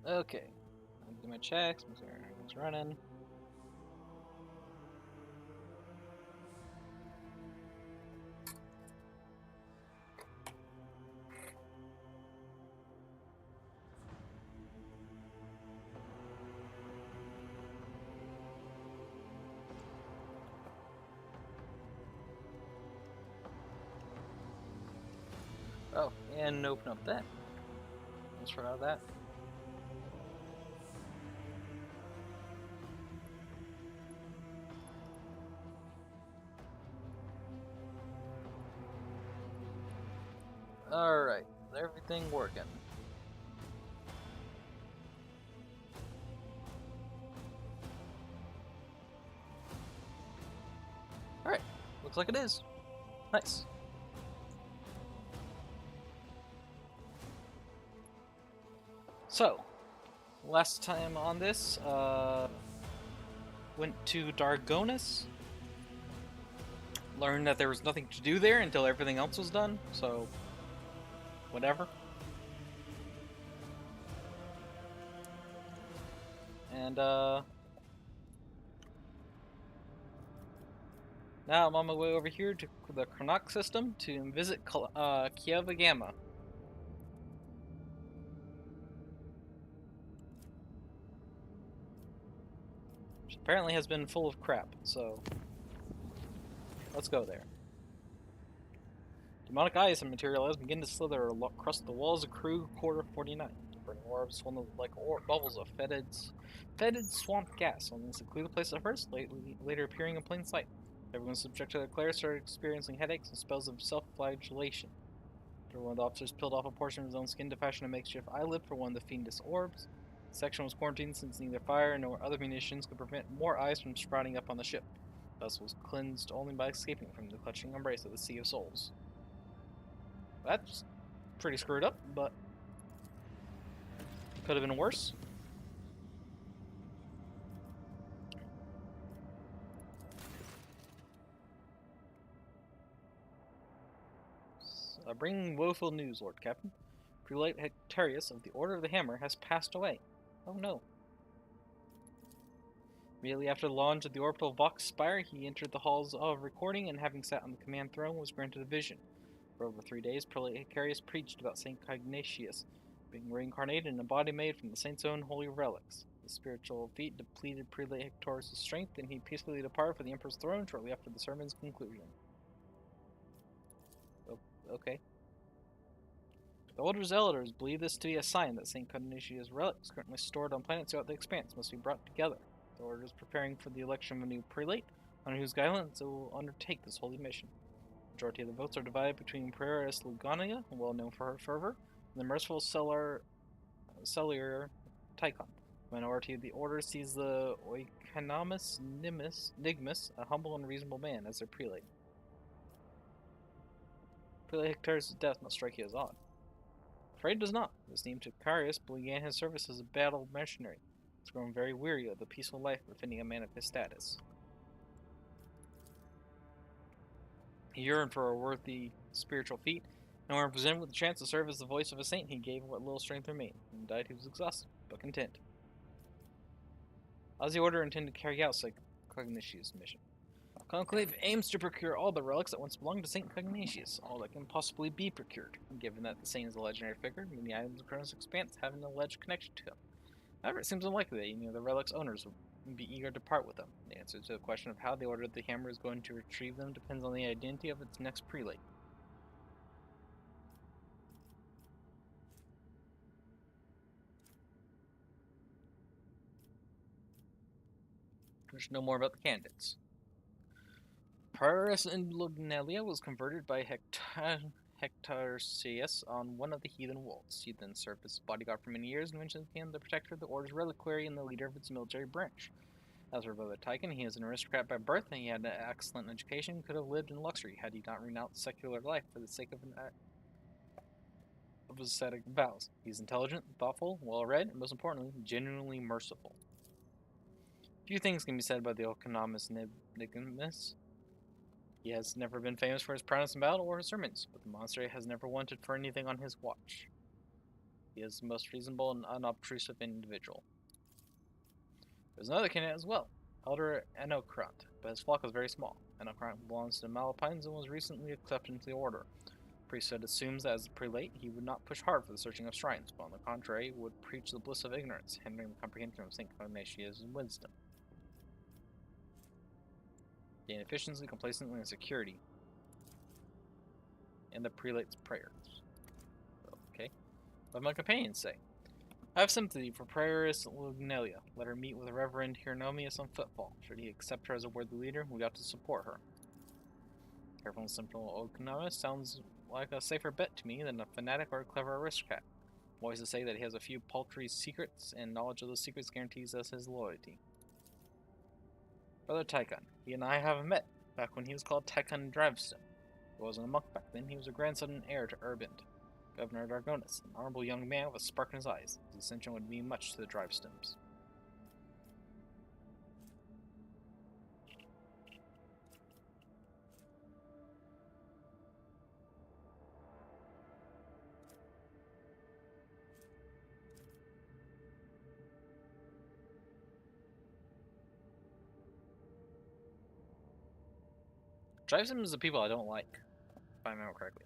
Okay. I'll do my checks, make sure everything's running. Oh, and open up that. Let's try out that. Alright, is everything working? Alright, looks like it is. Nice. So, last time on this, went to Dargonis. Learned that there was nothing to do there until everything else was done, so whatever. And now I'm on my way over here to the Chronoc system to visit Kiava Gamma. Which apparently has been full of crap, so let's go there. Demonic eyes have materialized, begin to slither across the walls of Crew Quarter 49. Burning orbs swirl like bubbles of fetid swamp gas on the secluded place at first, later appearing in plain sight. Everyone subject to the glare started experiencing headaches and spells of self-flagellation. One of the officers peeled off a portion of his own skin to fashion a makeshift eyelid for one of the fiendish orbs. The section was quarantined since neither fire nor other munitions could prevent more eyes from sprouting up on the ship. Thus was cleansed only by escaping from the clutching embrace of the Sea of Souls. That's pretty screwed up, but could have been worse. Bringing woeful news, Lord Captain. Prelate Hectarius of the Order of the Hammer has passed away. Oh no. Immediately after the launch of the orbital Vox Spire, he entered the halls of recording and, having sat on the command throne, was granted a vision. For over 3 days, Prelate Hectarius preached about St. Cognatius, being reincarnated in a body made from the saint's own holy relics. The spiritual feat depleted Prelate Hectarius' strength, and he peacefully departed for the Emperor's throne shortly after the sermon's conclusion. Okay. The Order's elders believe this to be a sign that St. Cognatius' relics, currently stored on planets throughout the expanse, must be brought together. The Order is preparing for the election of a new prelate, under whose guidance it will undertake this holy mission. The majority of the votes are divided between Prioress Lugania, well known for her fervor, and the merciful Cellular Tychon. The minority of the Order sees the Oikonomus Nigmus, a humble and reasonable man, as their prelate. Prelate Hectarius' death must strike you as odd. Afraid it does not. This named Hectarius began his service as a battle mercenary. He's grown very weary of the peaceful life befitting a man of his status. He yearned for a worthy spiritual feat, and when presented with the chance to serve as the voice of a saint, he gave what little strength remained, and died he was exhausted, but content. How does the Order intend to carry out St. Cognatius' mission? Conclave aims to procure all the relics that once belonged to St. Cognatius, all that can possibly be procured, given that the saint is a legendary figure, many items of Kronos' expanse have an alleged connection to him. However, it seems unlikely that any of the relics' owners would be eager to part with them. The answer to the question of how the Order of the Hammer is going to retrieve them depends on the identity of its next prelate. We should know more about the candidates. Prioress Lugnelia was converted by Hectarius on one of the heathen wolves. He then served as bodyguard for many years and eventually became the protector of the Order's reliquary and the leader of its military branch. As for brother Tychon, he is an aristocrat by birth, and he had an excellent education and could have lived in luxury had he not renounced secular life for the sake of his ascetic vows. He's intelligent, thoughtful, well-read, and most importantly, genuinely merciful. Few things can be said about the Oikonomus Nigmus. He has never been famous for his prowess in battle or his sermons, but the monastery has never wanted for anything on his watch. He is the most reasonable and unobtrusive individual. There's another candidate as well, Elder Enocrant, but his flock is very small. Enocrant belongs to the Malapines and was recently accepted into the order. Priesthood assumes that as a prelate, he would not push hard for the searching of shrines, but on the contrary, would preach the bliss of ignorance, hindering the comprehension of St. Ignatius' wisdom. Gain efficiency, complacency, and security. And the prelate's prayers. Okay. What do my companions say? I have sympathy for Prioress Lugnelia. Let her meet with Reverend Hieronymus on footfall. Should he accept her as a worthy leader, we ought to support her. Careful and simple Lugnelia sounds like a safer bet to me than a fanatic or a clever aristocrat. Boys to say that he has a few paltry secrets, and knowledge of those secrets guarantees us his loyalty. Brother Tychon. He and I have met back when he was called Tychon Drivestone. He wasn't a monk back then. He was a grandson and heir to Urbint, Governor of Argonis, an honorable young man with a spark in his eyes. His ascension would mean much to the Drivestones. Drivestones is the people I don't like, if I remember correctly.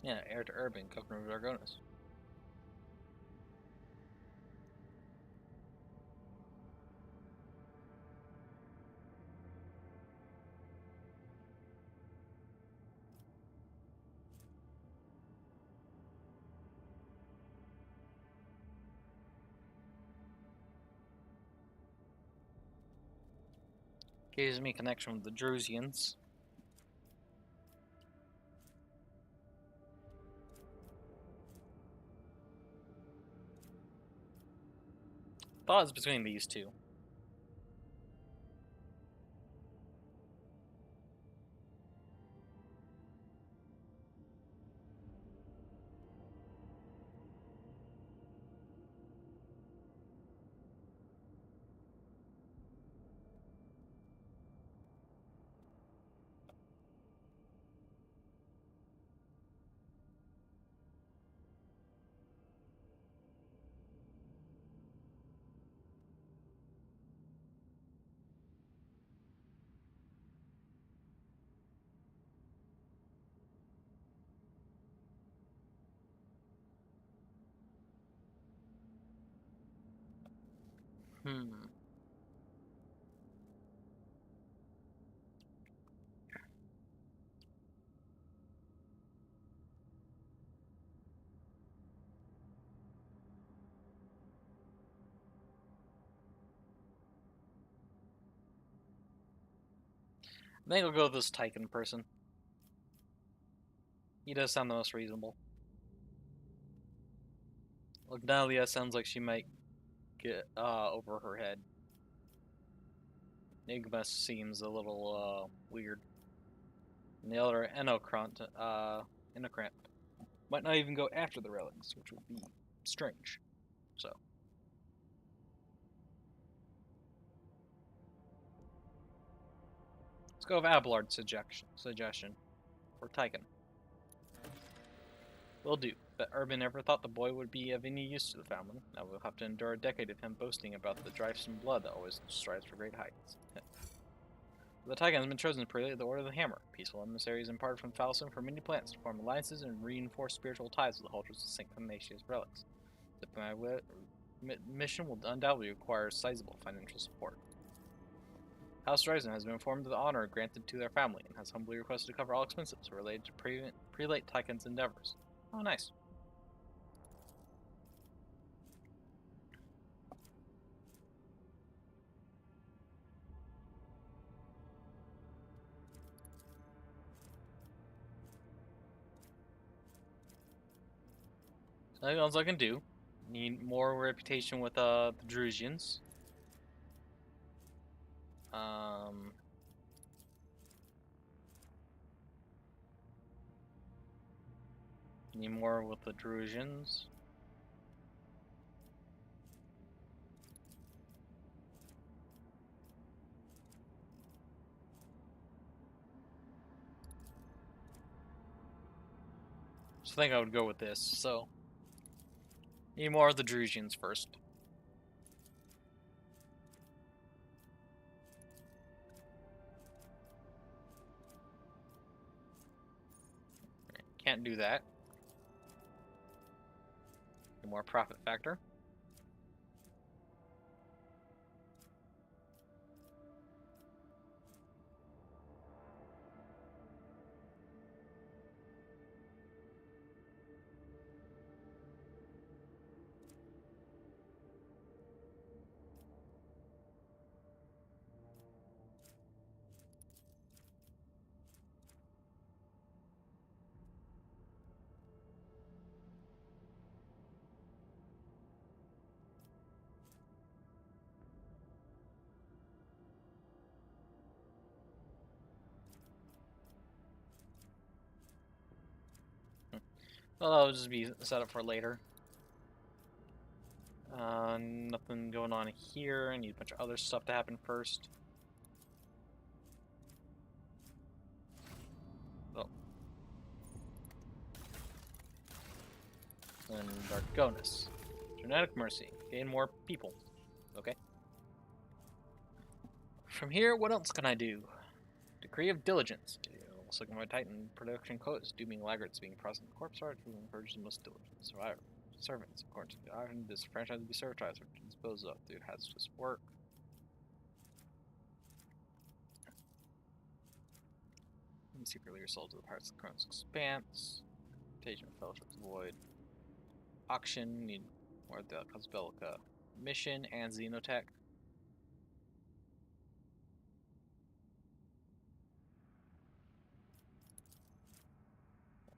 Yeah, heir to Urbint, Governor of Argonis. Gives me connection with the Drusians. Thought it's between these two. I think I'll go with this Tychon person. He does sound the most reasonable. Lugnelia sounds like she might get over her head. Enigma seems a little weird. And the other Enocrant might not even go after the relics, which would be strange. So let's go with Abelard's suggestion for Tychon. Will do. But Urban never thought the boy would be of any use to the family. Now we'll have to endure a decade of him boasting about the Drivestone blood that always strives for great heights. The Tychon has been chosen to prelate the Order of the Hammer. Peaceful emissaries imparted from Falcon for many planets to form alliances and reinforce spiritual ties with the holders of St. Ignatius relics. The mission will undoubtedly require sizable financial support. House Drivestone has been informed of the honor granted to their family and has humbly requested to cover all expenses related to prelate Tychon's endeavors. Oh, nice. Nothing else I can do. Need more reputation with the Drusians. Need more with the Drusians. So I think I would go with this. So need more of the Drusians first. Can't do that. More profit factor. Well, that'll just be set up for later. Nothing going on here. I need a bunch of other stuff to happen first. Oh. And Darkonus. Genetic Mercy. Gain more people. Okay. From here, what else can I do? Decree of Diligence. Looks like my Titan production quote is dooming laggards being processed in corpse art to encourage the most diligent survivor. Servants, according to the item, this franchise will be servitized or disposed of through hazardous work. And secretly resold to the Pirates of the Chronos Expanse. Invitation of Fellowship's Void. Auction, need more of the Cosbelica mission and Xenotech.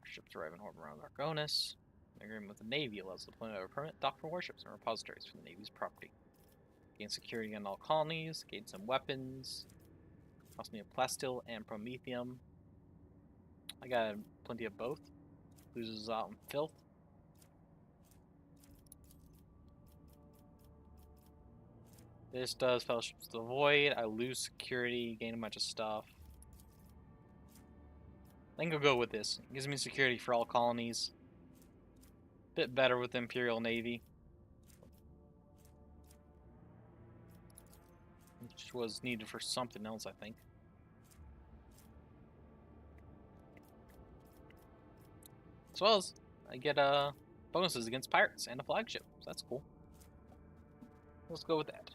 Ships arrive in orbit around Argonis. An agreement with the Navy allows the deployment of permanent dock for warships and repositories for the Navy's property. Gain security in all colonies, gain some weapons. Cost me a Plastil and Promethium. I got plenty of both. Loses out in filth. This does Fellowships to the Void. I lose security, gain a bunch of stuff. I think I'll go with this. It gives me security for all colonies. Bit better with the Imperial Navy. Which was needed for something else, I think. As well as I get bonuses against pirates and a flagship. So that's cool. Let's go with that.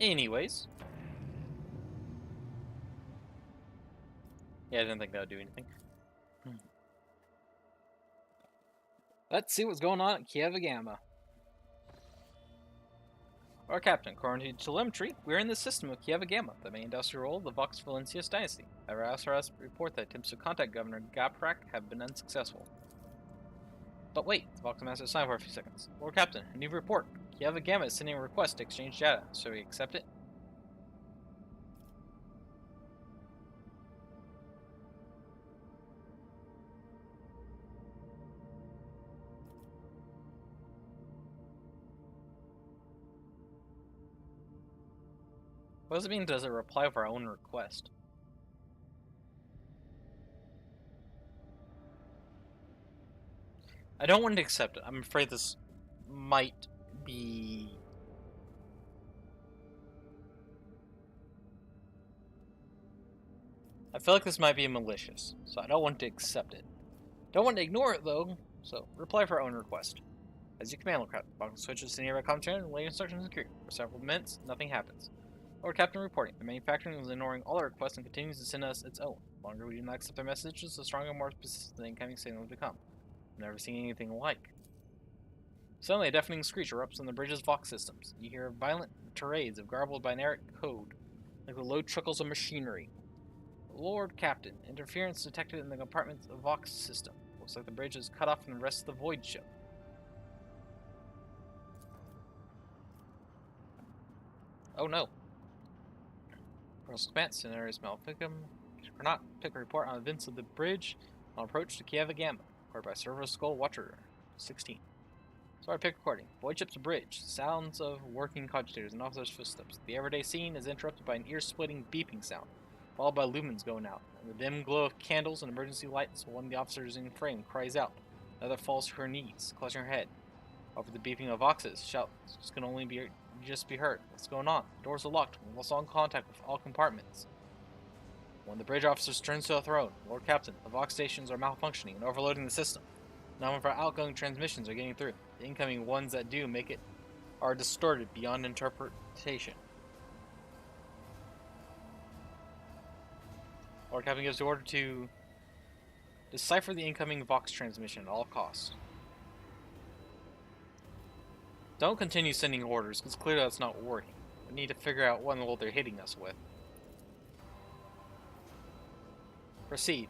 Anyways. Yeah, I didn't think that would do anything. Let's see what's going on at Kiava Gamma. Our captain, according to telemetry, we're in the system of Kiava Gamma, the main industrial role of the Vox Valencius dynasty. However, SRS report that attempts to contact Governor Gaprak have been unsuccessful. But wait, the Vox Master signed for a few seconds. Lord Captain, a new report. Kiava Gamma is sending a request to exchange data. Shall we accept it? What does it mean, does it reply with our own request? I don't want to accept it. I'm afraid this might be... I feel like this might be malicious, so I don't want to accept it. Don't want to ignore it, though, so reply for our own request. As you command, Lord Captain, Box switches to nearby comm channel and lay instructions secure. For several minutes, nothing happens. Lord Captain reporting. The manufacturing is ignoring all our requests and continues to send us its own. The longer we do not accept their messages, the stronger and more persistent the incoming signals become. I've never seen anything like. Suddenly, a deafening screech erupts on the bridge's Vox systems. You hear violent tirades of garbled binary code, like the low trickles of machinery. Lord Captain, interference detected in the compartment's Vox system. Looks like the bridge is cut off from the rest of the Void ship. Oh no. Colonel Command, scenarios malficum. Cannot pick a report on events of the bridge on approach to Kiava Gamma. Recorded by Server Skull Watcher 16. Sorry, pick recording. Void ship's bridge. Sounds of working cogitators and officers' footsteps. The everyday scene is interrupted by an ear-splitting beeping sound, followed by lumens going out. In the dim glow of candles and emergency lights, one of the officers in frame cries out. Another falls to her knees, clutching her head. Over the beeping of voxes, shouts can only just be heard. What's going on? The doors are locked. We lost all contact with all compartments. When the bridge officer turns to the throne, Lord Captain, the Vox stations are malfunctioning and overloading the system. None of our outgoing transmissions are getting through. The incoming ones that do make it are distorted beyond interpretation. Lord Captain gives the order to decipher the incoming Vox transmission at all costs. Don't continue sending orders, because clearly that's not working. We need to figure out what in the world they're hitting us with. Proceed.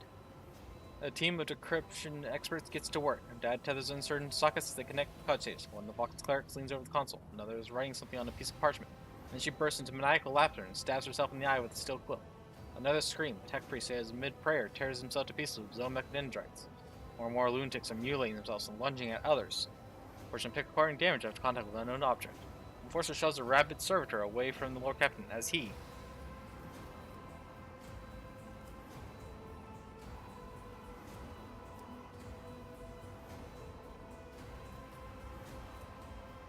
A team of decryption experts gets to work. Dad tethers in certain sockets as they connect the cogstage. One of the Vox clerics leans over the console. Another is writing something on a piece of parchment. Then she bursts into maniacal laughter and stabs herself in the eye with a steel quill. Another scream. Tech priest, as mid-prayer, tears himself to pieces with his own mechadendrites. More and more lunatics are mutilating themselves and lunging at others. Fortune pick acquiring damage after contact with an unknown object. Enforcer shoves a rabid servitor away from the Lord Captain as he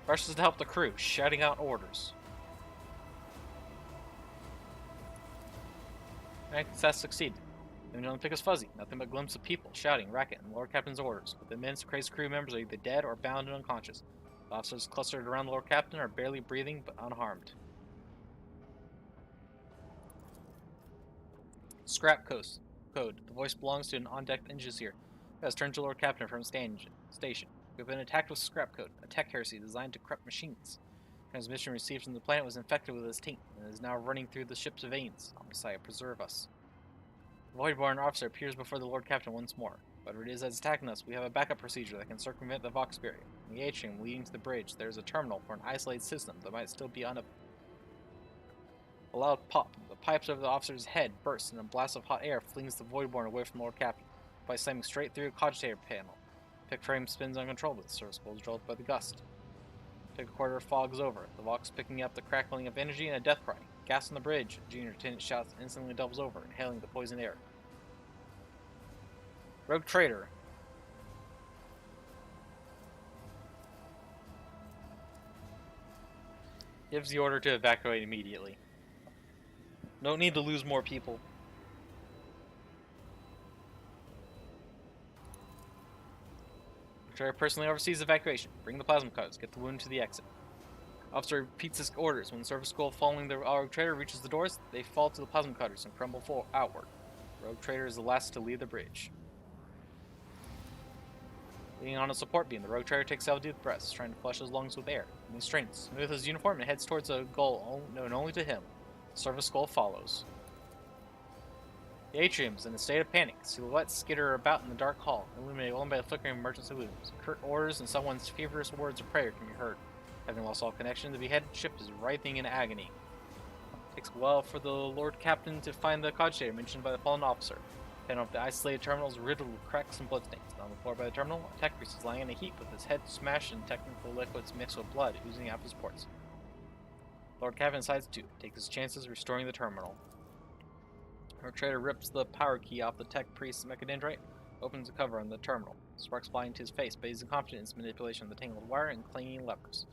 rushes to help the crew, shouting out orders. Rank success succeeded. The only pick is fuzzy, nothing but glimpses of people, shouting, racket, and Lord Captain's orders. But the immense, crazed crew members are either dead or bound and unconscious. The officers clustered around the Lord Captain are barely breathing, but unharmed. Scrap code. The voice belongs to an on-deck engineer who has turned to Lord Captain from station. We've been attacked with scrap code, a tech heresy designed to corrupt machines. Transmission received from the planet was infected with this taint, and is now running through the ship's veins. Messiah, preserve us. The Voidborn officer appears before the Lord Captain once more. Whatever it is that's attacking us, we have a backup procedure that can circumvent the Vox barrier. In the atrium leading to the bridge, there is a terminal for an isolated system that might still be A loud pop. The pipes over the officer's head burst, and a blast of hot air flings the Voidborn away from the Lord Captain, by slamming straight through a cogitator panel. Pick frame spins uncontrollably. The service pole is drilled by the gust. Pick recorder fogs over. The Vox picking up the crackling of energy and a death cry. Gas on the bridge. Junior lieutenant shouts and instantly doubles over, inhaling the poison air. Rogue traitor. Gives the order to evacuate immediately. No need to lose more people. Traitor personally oversees evacuation. Bring the plasma cutters. Get the wound to the exit. Officer repeats his orders. When the service skull following the rogue trader reaches the doors, they fall to the plasma cutters and crumble outward. Rogue trader is the last to leave the bridge. Leaning on a support beam, the rogue trader takes several deep breaths, trying to flush his lungs with air. He strains, smooths his uniform, and heads towards a goal known only to him. The service skull follows. The atrium is in a state of panic. Silhouettes skitter about in the dark hall, illuminated only by the flickering emergency lumens. Curt orders and someone's feverish words of prayer can be heard. Having lost all connection, the beheaded ship is writhing in agony. It takes a while for the Lord Captain to find the cogitator mentioned by the fallen officer. Then of the isolated terminal is riddled with cracks and bloodstains. On the floor by the terminal, a tech priest is lying in a heap with his head smashed and technical liquids mixed with blood oozing out of his ports. Lord Captain decides to take his chances restoring the terminal. Our trader rips the power key off the tech priest's mechadendrite, opens the cover on the terminal. Sparks fly into his face, but he's confident in his manipulation of the tangled wire and clanging levers.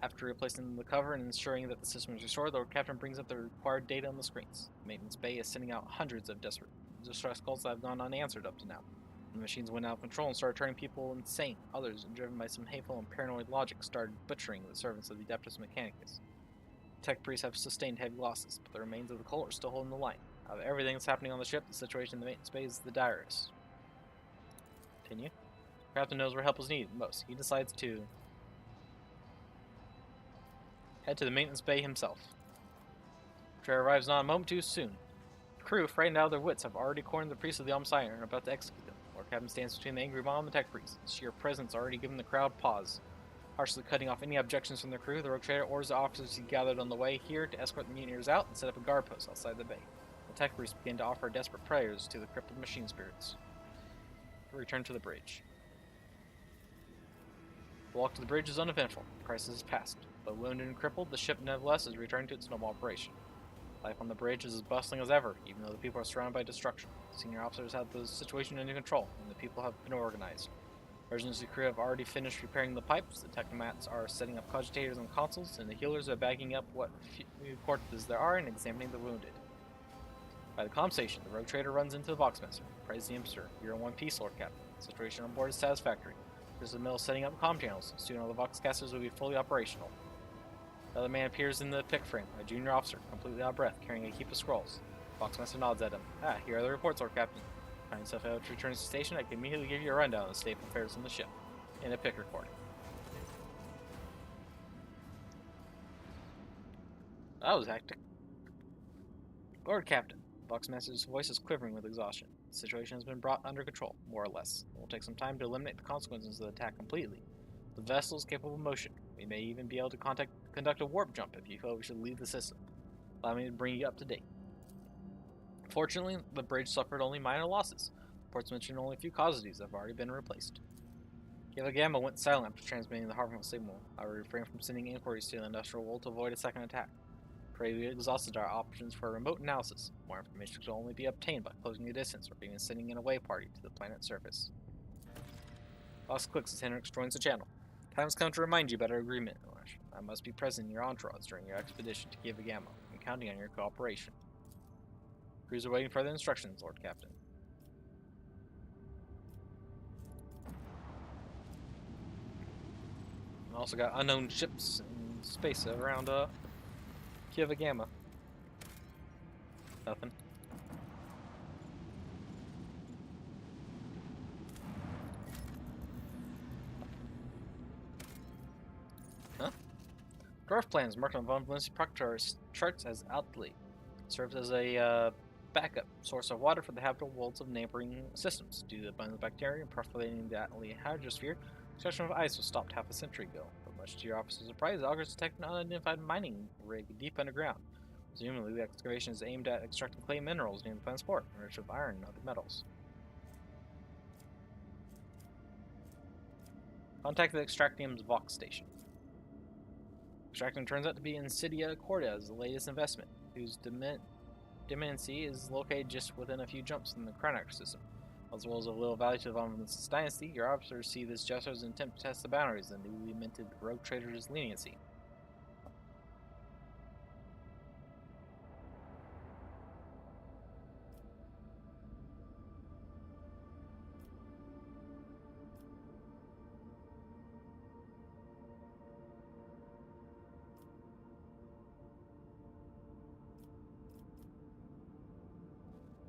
After replacing the cover and ensuring that the system is restored, the Lord Captain brings up the required data on the screens. The maintenance bay is sending out hundreds of distress calls that have gone unanswered up to now. The machines went out of control and started turning people insane. Others, driven by some hateful and paranoid logic, started butchering the servants of the Adeptus Mechanicus. Tech priests have sustained heavy losses, but the remains of the cult are still holding the line. Out of everything that's happening on the ship, the situation in the maintenance bay is the direst. Continue. The captain knows where help is needed most. He decides to head to the maintenance bay himself. Trey arrives not a moment too soon. crew, frightened out of their wits, have already cornered the priest of the Almsire and are about to execute them. Lord Captain stands between the angry mob and the tech priest. His sheer presence already given the crowd pause. Harshly cutting off any objections from their crew, the rogue trader orders the officers he gathered on the way here to escort the mutineers out and set up a guard post outside the bay. The tech priests begin to offer desperate prayers to the crippled machine spirits. We return to the bridge. The walk to the bridge is uneventful. The crisis is past. Though wounded and crippled, the ship nevertheless is returning to its normal operation. Life on the bridge is as bustling as ever, even though the people are surrounded by destruction. Senior officers have the situation under control, and the people have been organized. Emergency crew have already finished repairing the pipes, the technomats are setting up cogitators on consoles, and the healers are bagging up what few corpses there are and examining the wounded. By the comm station, the rogue trader runs into the Voxmaster. Praise the Imster. You're in one piece, Lord Captain. The situation on board is satisfactory. There's a mill setting up comm channels. Soon all the Voxcasters will be fully operational. Another man appears in the pick frame, a junior officer, completely out of breath, carrying a heap of scrolls. Voxmaster nods at him. Ah, here are the reports, Lord Captain. Find yourself able to return to the station, I can immediately give you a rundown of the state of affairs on the ship. In a pick recording. That was hectic. Lord Captain. Voxmaster's voice is quivering with exhaustion. The situation has been brought under control, more or less. It will take some time to eliminate the consequences of the attack completely. The vessel is capable of motion. We may even be able to conduct a warp jump if you feel we should leave the system. Allow me to bring you up to date. Fortunately, the bridge suffered only minor losses. Reports mention only a few casualties have already been replaced. Kiava Gamma went silent after transmitting the harmful signal. I will refrain from sending inquiries to the industrial world to avoid a second attack. Pray we exhausted our options for remote analysis. More information can only be obtained by closing the distance or even sending an away party to the planet's surface. Vox clicks as Henrik joins the channel. Time has come to remind you about our agreement, Norsh. I must be present in your entourage during your expedition to Kiava Gamma. I'm counting on your cooperation. Crews are waiting for further instructions, Lord Captain. We also got unknown ships in space around Kiava Gamma. Nothing. Huh? Dwarf plans marked on von Valencia Proctor's charts as outdated. Serves as a backup source of water for the habitable worlds of neighboring systems. Due to the abundance of bacteria proliferating the alien hydrosphere, extraction of ice was stopped half a century ago. But much to your officer's surprise, the augurs detected an unidentified mining rig deep underground. Presumably, the excavation is aimed at extracting clay minerals near the planet's port, enriched with iron and other metals. Contact the Extractium's Vox station. Extractium turns out to be Insidia Corda's latest investment, whose demency is located just within a few jumps from the Kranach system. As well as of little value to the Von Valencia dynasty, your officers see this gesture as an attempt to test the boundaries of the newly minted rogue trader's leniency.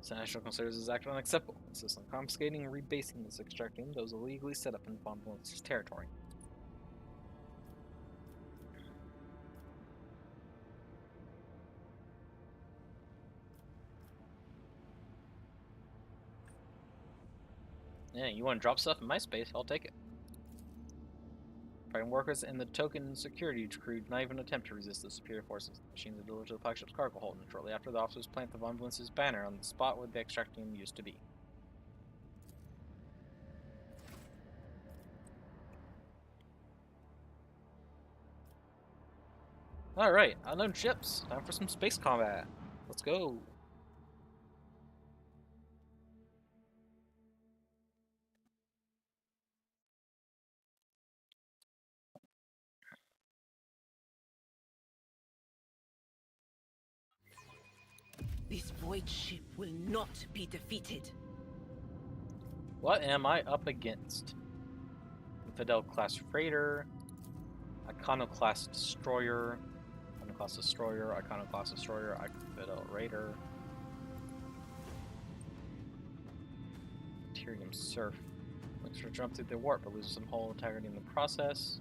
Senator considers this act unacceptable, insists on confiscating and rebasing this extractium that was illegally set up in Von Valencia's territory. Yeah, you want to drop stuff in my space, I'll take it. Fighting workers and the token security crew do not even attempt to resist the superior forces. The machines are delivered to the flagship's cargo hold, and shortly after, the officers plant the Von Valencia's banner on the spot where the extractium used to be. Alright, unknown ships. Time for some space combat. Let's go. This void ship will not be defeated. What am I up against? Infidel-class freighter, Iconoclast destroyer, Iconoclast destroyer, Iconoclast destroyer, Infidel raider, Tyrium surf. Looks to jump through the warp, but loses some hull integrity in the process.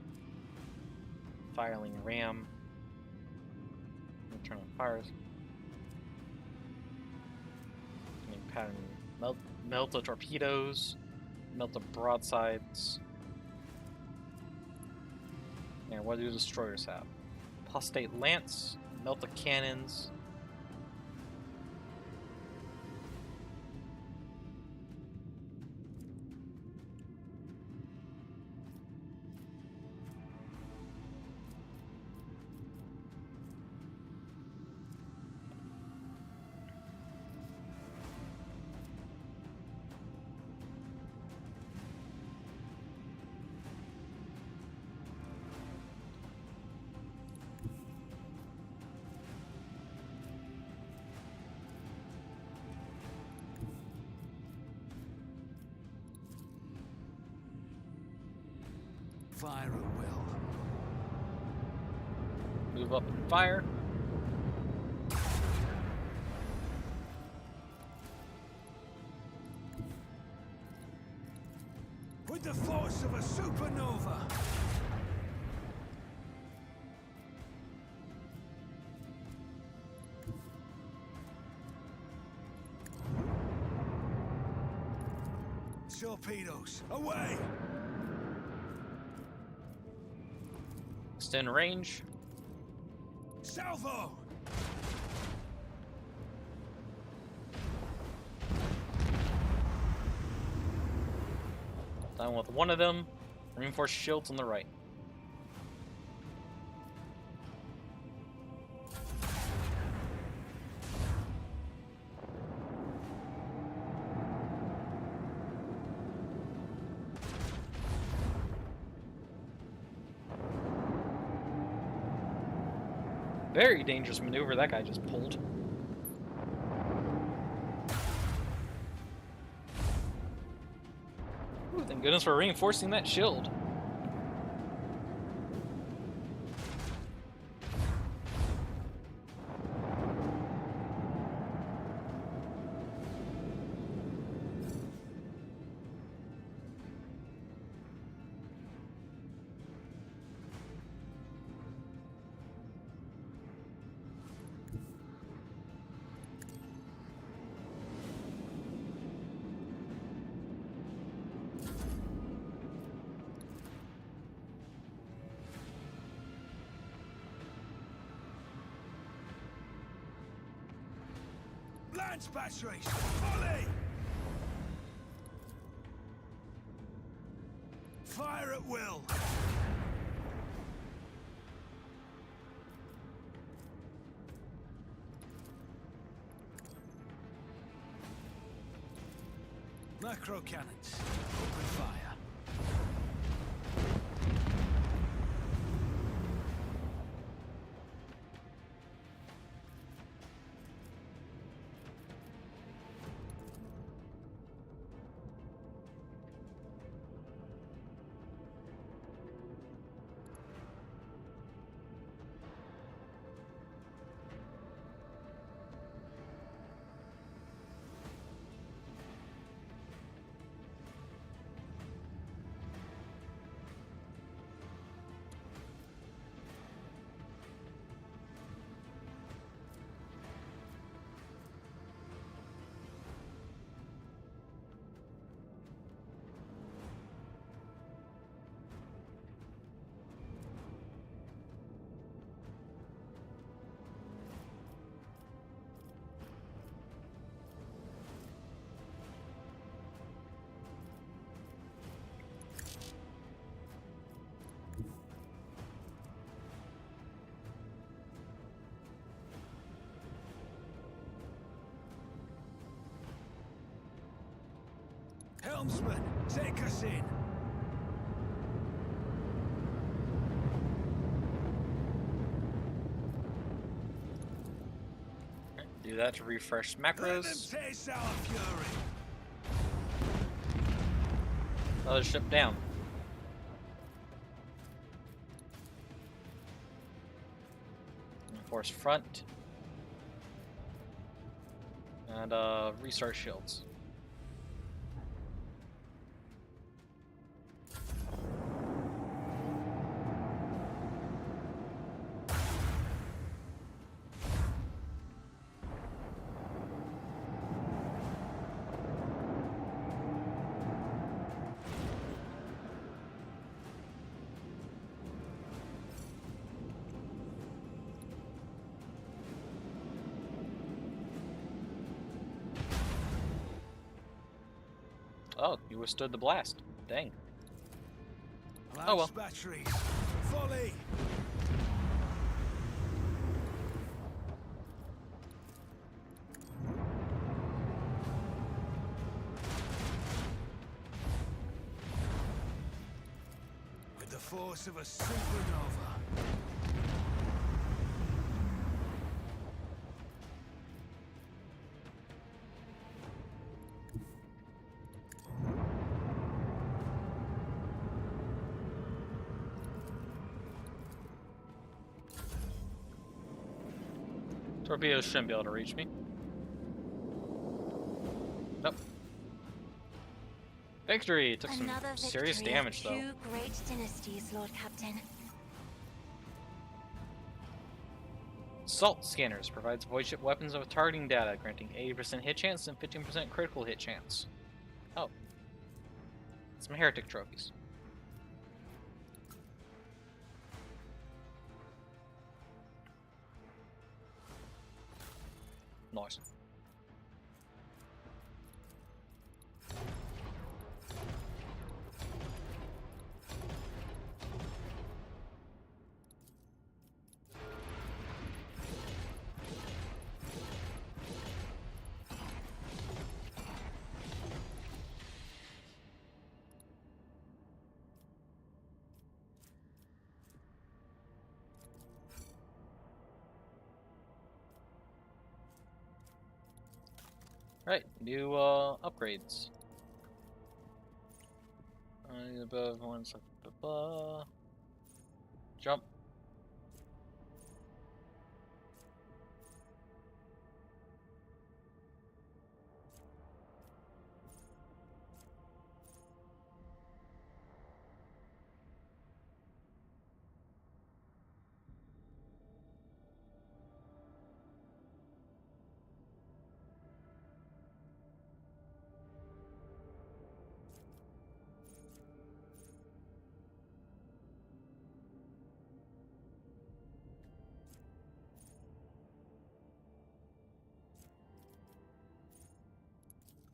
Firing ram. Turn on fires. pattern. Melt the torpedoes, melt the broadsides. And what do destroyers have? Apostate lance, melt the cannons. Fire at will. Move up and fire. With the force of a supernova. Torpedoes, away! Extend range. Salvo! Done with one of them. Reinforced shields on the right. Very dangerous maneuver that guy just pulled. Ooh, thank goodness for reinforcing that shield. Lance batteries, volley! Fire at will. Macro cannons, open fire. Helmsman, take us in. Do that to refresh Let them macros. taste our fury. Another ship down. Reinforce front. And restart shields. Oh, you withstood the blast. Dang. Lance Oh well. batteries. Volley. With the force of a supernova. Torpedoes shouldn't be able to reach me. Nope. Victory! Took some Another serious victory damage of though. 2 great dynasties, Lord Captain. Salt scanners provides void ship weapons with targeting data, granting 80% hit chance and 15% critical hit chance. Oh. Some heretic trophies. Nice. Right, new upgrades. Above one, jump.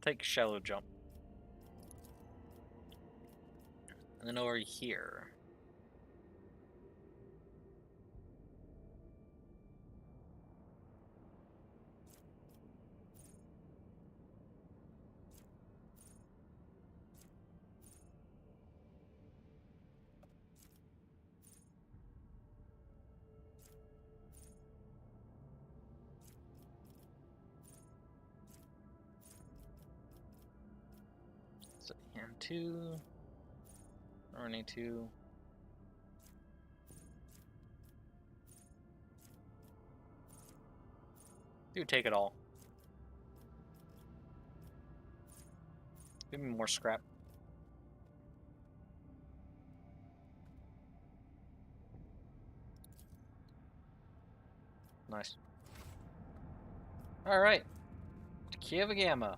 Take shallow jump. And then over here. So, and 2. RNA2. Dude, take it all. Give me more scrap. Nice. Alright. Kiava Gamma.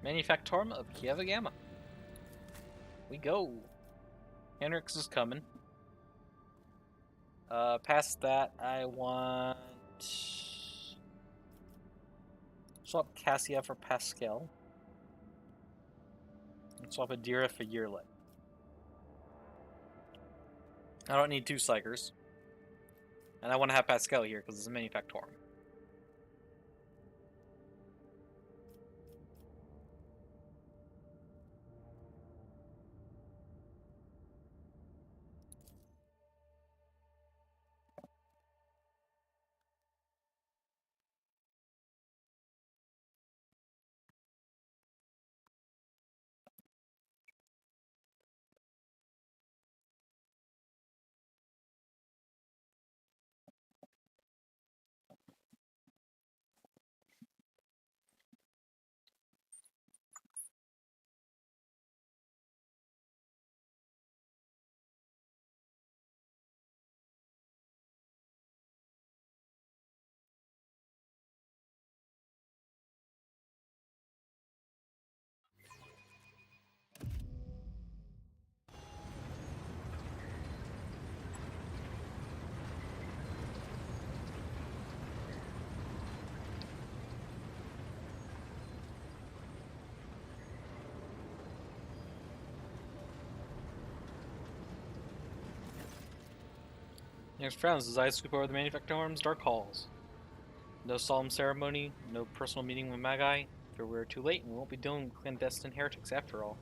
Manufactorum of Kiava Gamma. We go. Hendrix is coming. Past that, I want... Swap Cassia for Pascal. And swap Adira for Yearlet. I don't need 2 Psychers. And I want to have Pascal here because it's a Manufactorum. Next frowns, his eyes sweep over the manufacturing arm's dark halls. No solemn ceremony, no personal meeting with Magi. For we're too late, and we won't be dealing with clandestine heretics after all.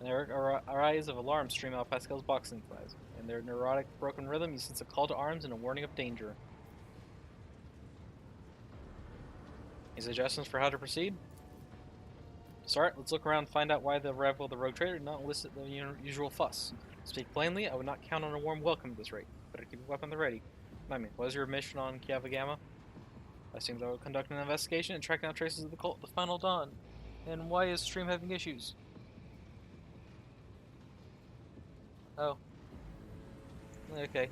And our eyes of alarm stream out Pascal's boxing flies. In their neurotic, broken rhythm, you sense a call to arms and a warning of danger. Any suggestions for how to proceed? Start. Let's look around and find out why the arrival of the rogue trader did not elicit the usual fuss. To speak plainly, I would not count on a warm welcome at this rate. Better keep a weapon at the ready. Remind me, what is your mission on Kiava Gamma? I seem to conduct an investigation and track down traces of the cult at the Final Dawn. And why is stream having issues? Oh. Okay.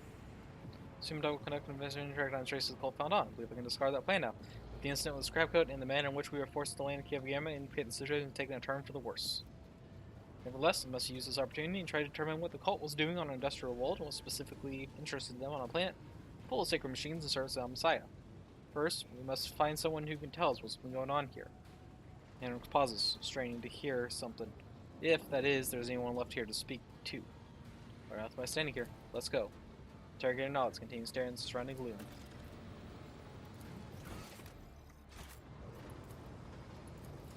Assumed I will conduct an investigation and track down traces of the cult found on. I believe I can discard that plan now. The incident with the scrap coat and the manner in which we were forced to land in Kiava Gamma indicate the situation has taken a turn for the worse. Nevertheless, I must use this opportunity and try to determine what the cult was doing on an industrial world and was specifically interested in them on a planet full of sacred machines and service of Messiah. First, we must find someone who can tell us what's been going on here. Hendrix pauses, straining to hear something. If, that is, there's anyone left here to speak to. Or else by standing here. Let's go. Interrogator nods, continuing staring at the surrounding gloom.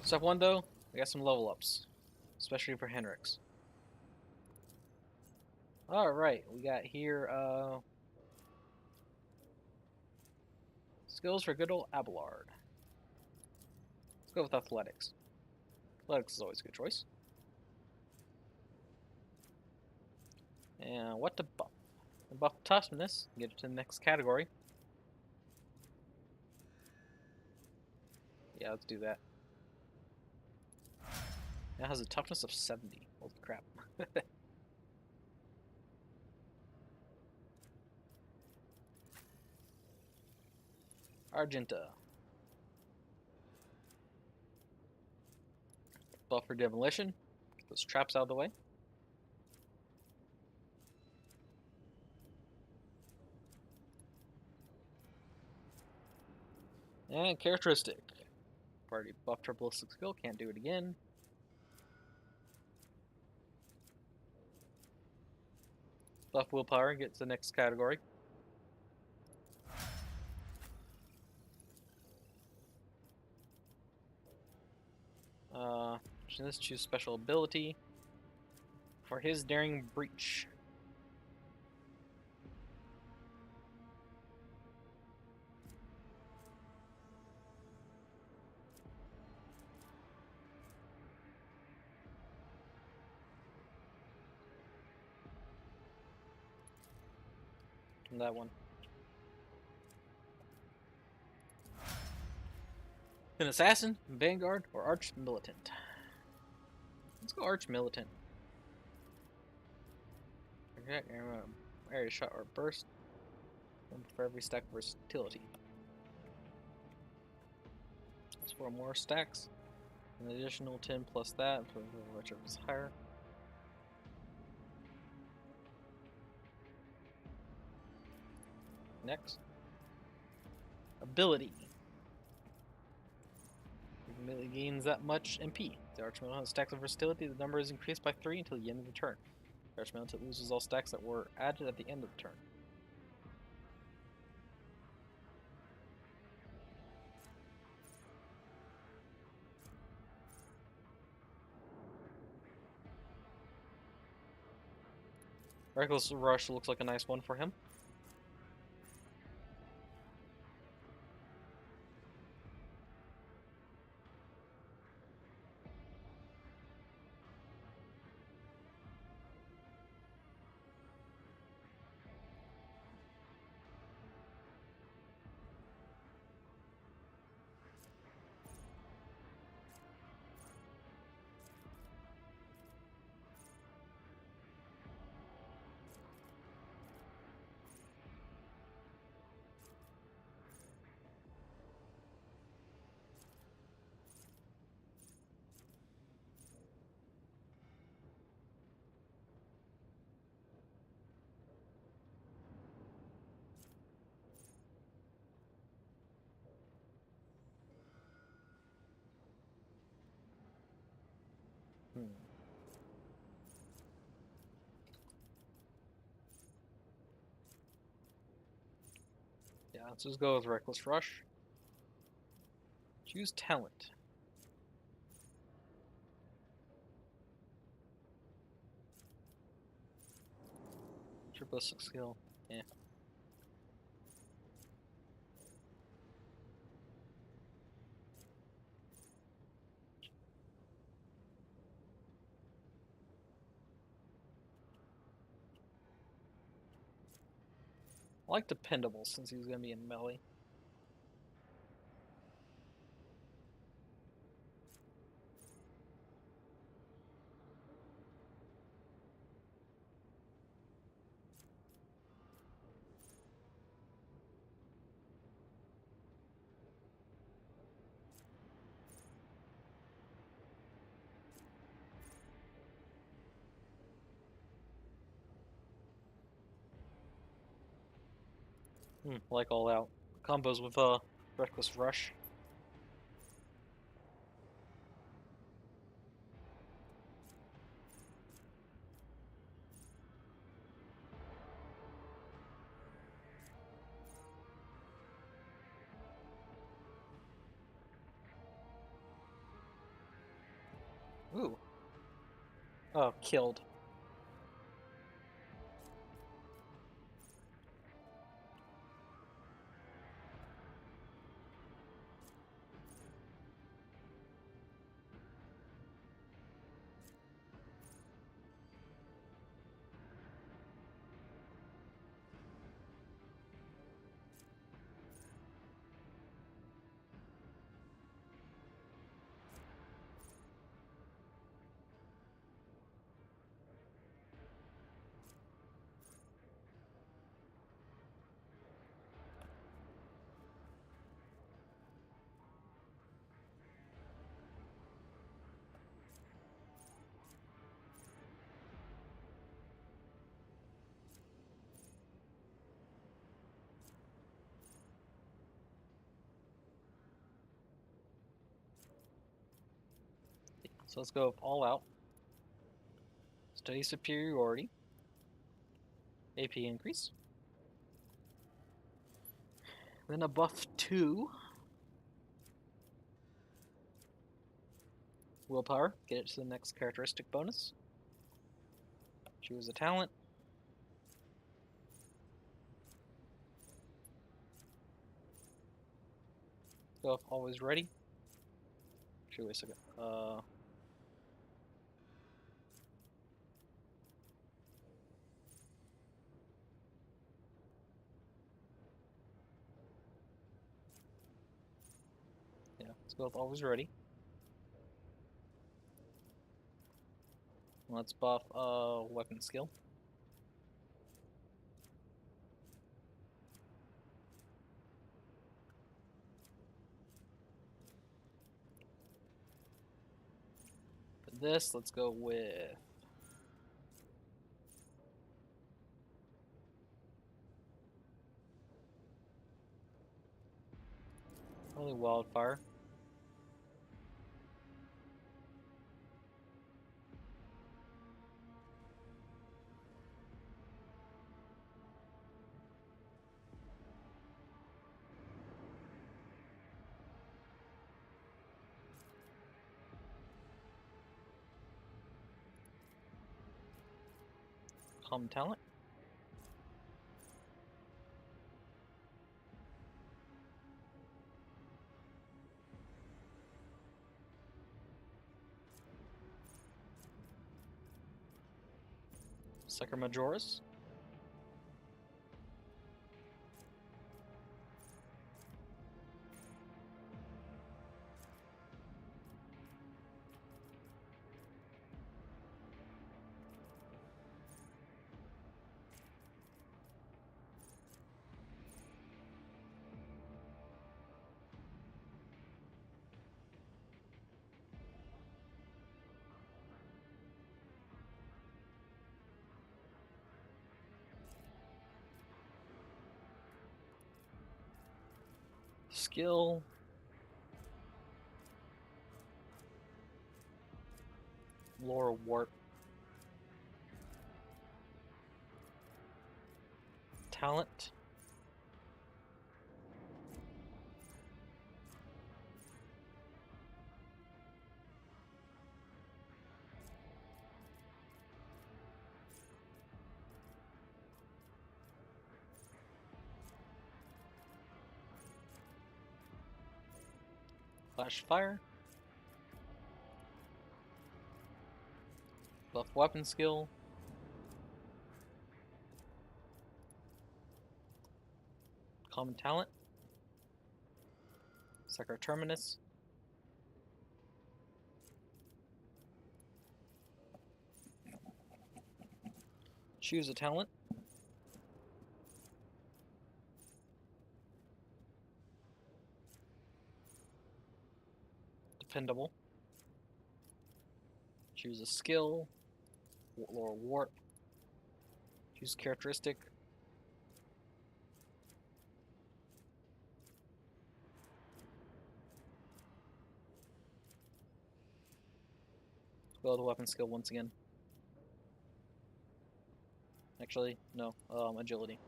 Step 1 though, we got some level ups. Especially for Hendrix. Alright, we got here, skills for good old Abelard. Let's go with athletics. Athletics is always a good choice. And what to buff? Buff toughness, get it to the next category. Yeah, let's do that. Now has a toughness of 70. Holy crap. Argenta. Buff for demolition. Get those traps out of the way. And characteristic. Already buffed her ballistic skill, can't do it again. Buff willpower, get to the next category. Let's choose special ability for his daring breach. And that one. An assassin, vanguard, or arch militant. Let's go arch militant. Area shot or burst. One for every stack of versatility. That's 4 more stacks. An additional 10 plus that, whichever is higher. Next. Ability. Immediately gains that much MP. The Archmilitant has stacks of versatility. The number is increased by 3 until the end of the turn. The Archmilitant loses all stacks that were added at the end of the turn. Reckless Rush looks like a nice one for him. let's just go with Reckless Rush. Choose talent. Triplistic skill. Yeah. I like Dependable since he's gonna be in melee. Like all out combos with Reckless Rush. Ooh. Oh, killed. So let's go all out. Steady superiority. AP increase. Then a buff 2. Willpower. Get it to the next characteristic bonus. Choose a talent. Go if always ready. Actually, wait a second. Yeah, let's go with always ready. Let's buff weapon skill. For this, let's go with probably wildfire. Calm talent. Sector Majoris. Skill. Laura Warp. Talent. Flash fire. Buff weapon skill. Common talent. Sacra Terminus. Choose a talent. Dependable. Choose a skill. Lower warp. Choose characteristic. Go to the weapon skill once again. Actually, no. Agility.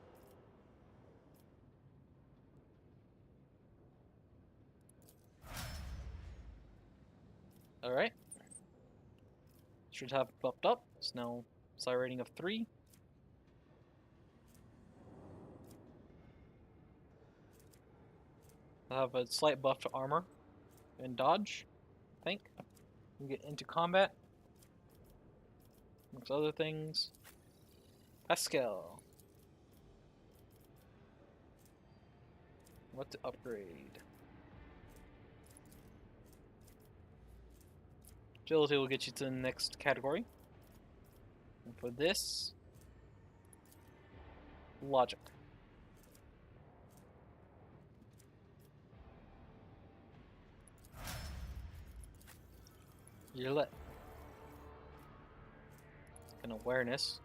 Alright. Should have buffed up. It's now psi rating of 3. I have a slight buff to armor and dodge, I think. We get into combat. Amongst other things. Pascal. What to upgrade? Agility will get you to the next category. And for this, logic. You're lit. An awareness.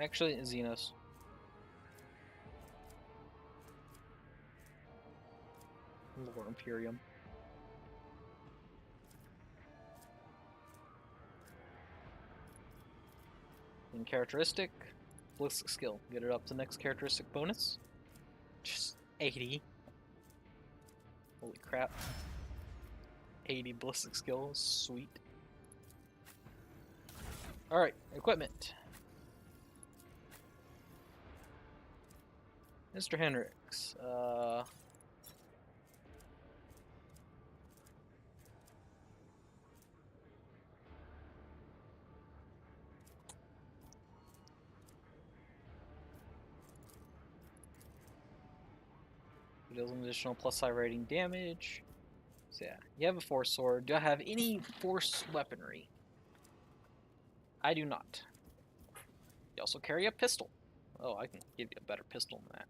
Actually, Xenos. Lore Imperium. And characteristic, ballistic skill. Get it up to next characteristic bonus. Just 80. Holy crap. 80 ballistic skill, sweet. Alright, equipment. Mr. Hendricks, deals an additional plus psi rating damage. So yeah, you have a force sword. Do I have any force weaponry? I do not. You also carry a pistol. Oh, I can give you a better pistol than that.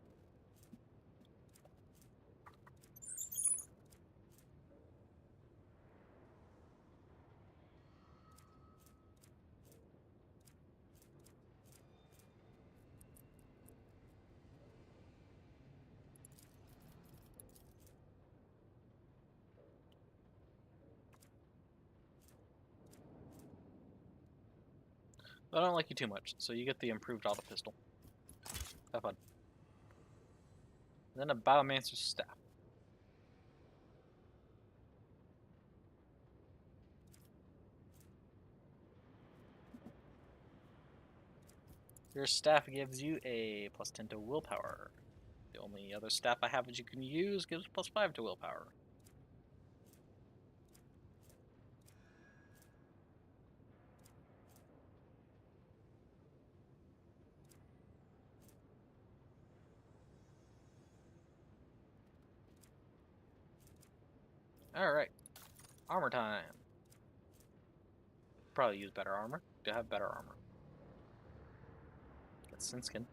I don't like you too much, so you get the improved auto pistol. Have fun. And then a Biomancer's staff. Your staff gives you a plus 10 to willpower. The only other staff I have that you can use gives plus 5 to willpower. Alright. Armor time. Probably use better armor. Do have better armor. Get Sinskin.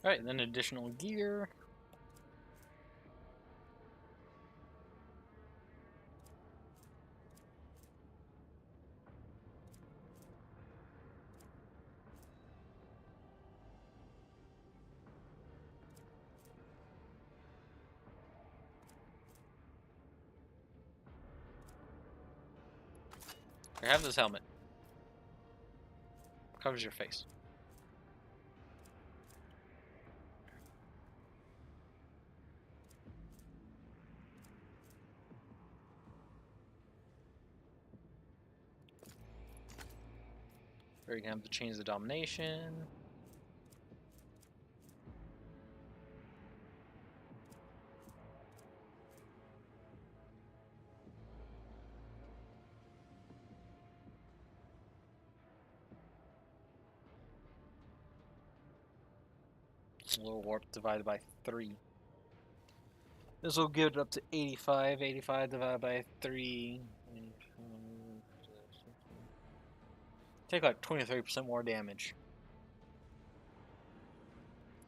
Alright, then additional gear. I have this helmet. Covers your face. Or you can have the Chains of Domination. Slow warp divided by 3. This will give it up to 85. 85 divided by 3. Take like 20-30% more damage.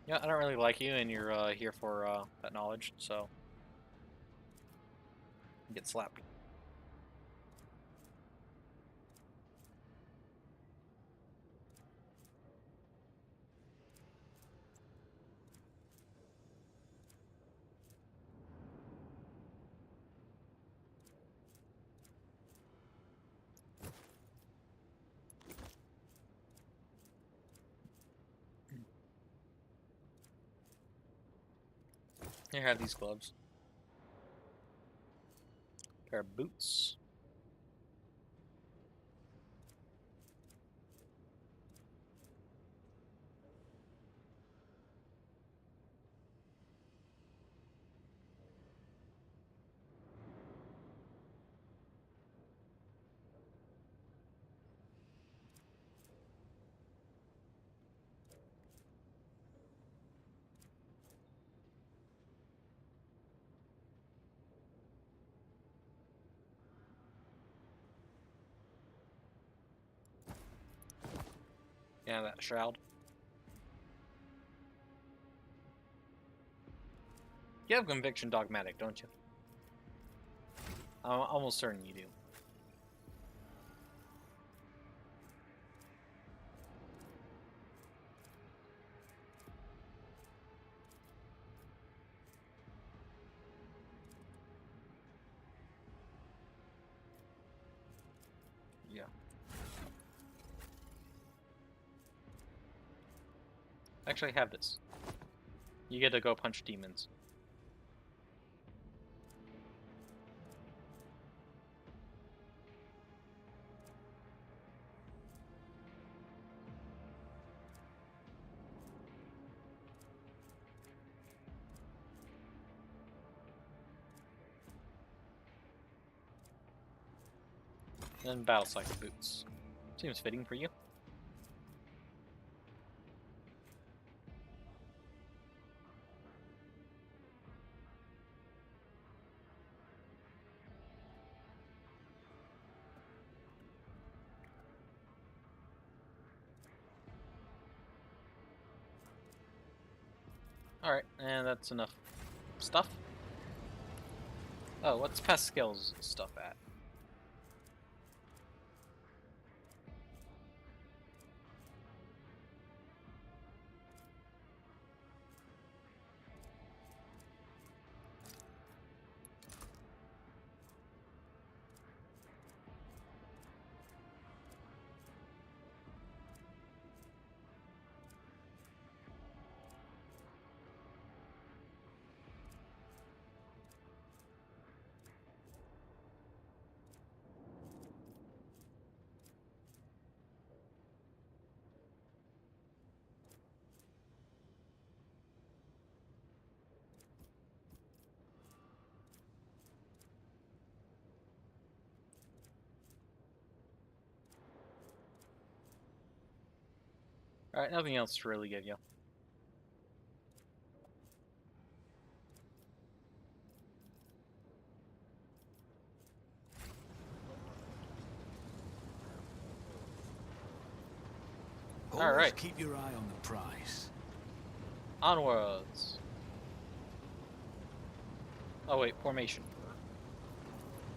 Yeah, I don't really like you, and you're here for that knowledge, so get slapped. Here, have these gloves. Pair of boots. Yeah, that shroud. You have Conviction Dogmatic, don't you? I'm almost certain you do. Yeah. Actually, have this. You get to go punch demons. And battle cycle boots. Seems fitting for you. Alright, and that's enough stuff. Oh, what's Pascal's stuff at? Alright, nothing else to really give you. Always Alright. keep your eye on the prize. Onwards. Oh wait, formation.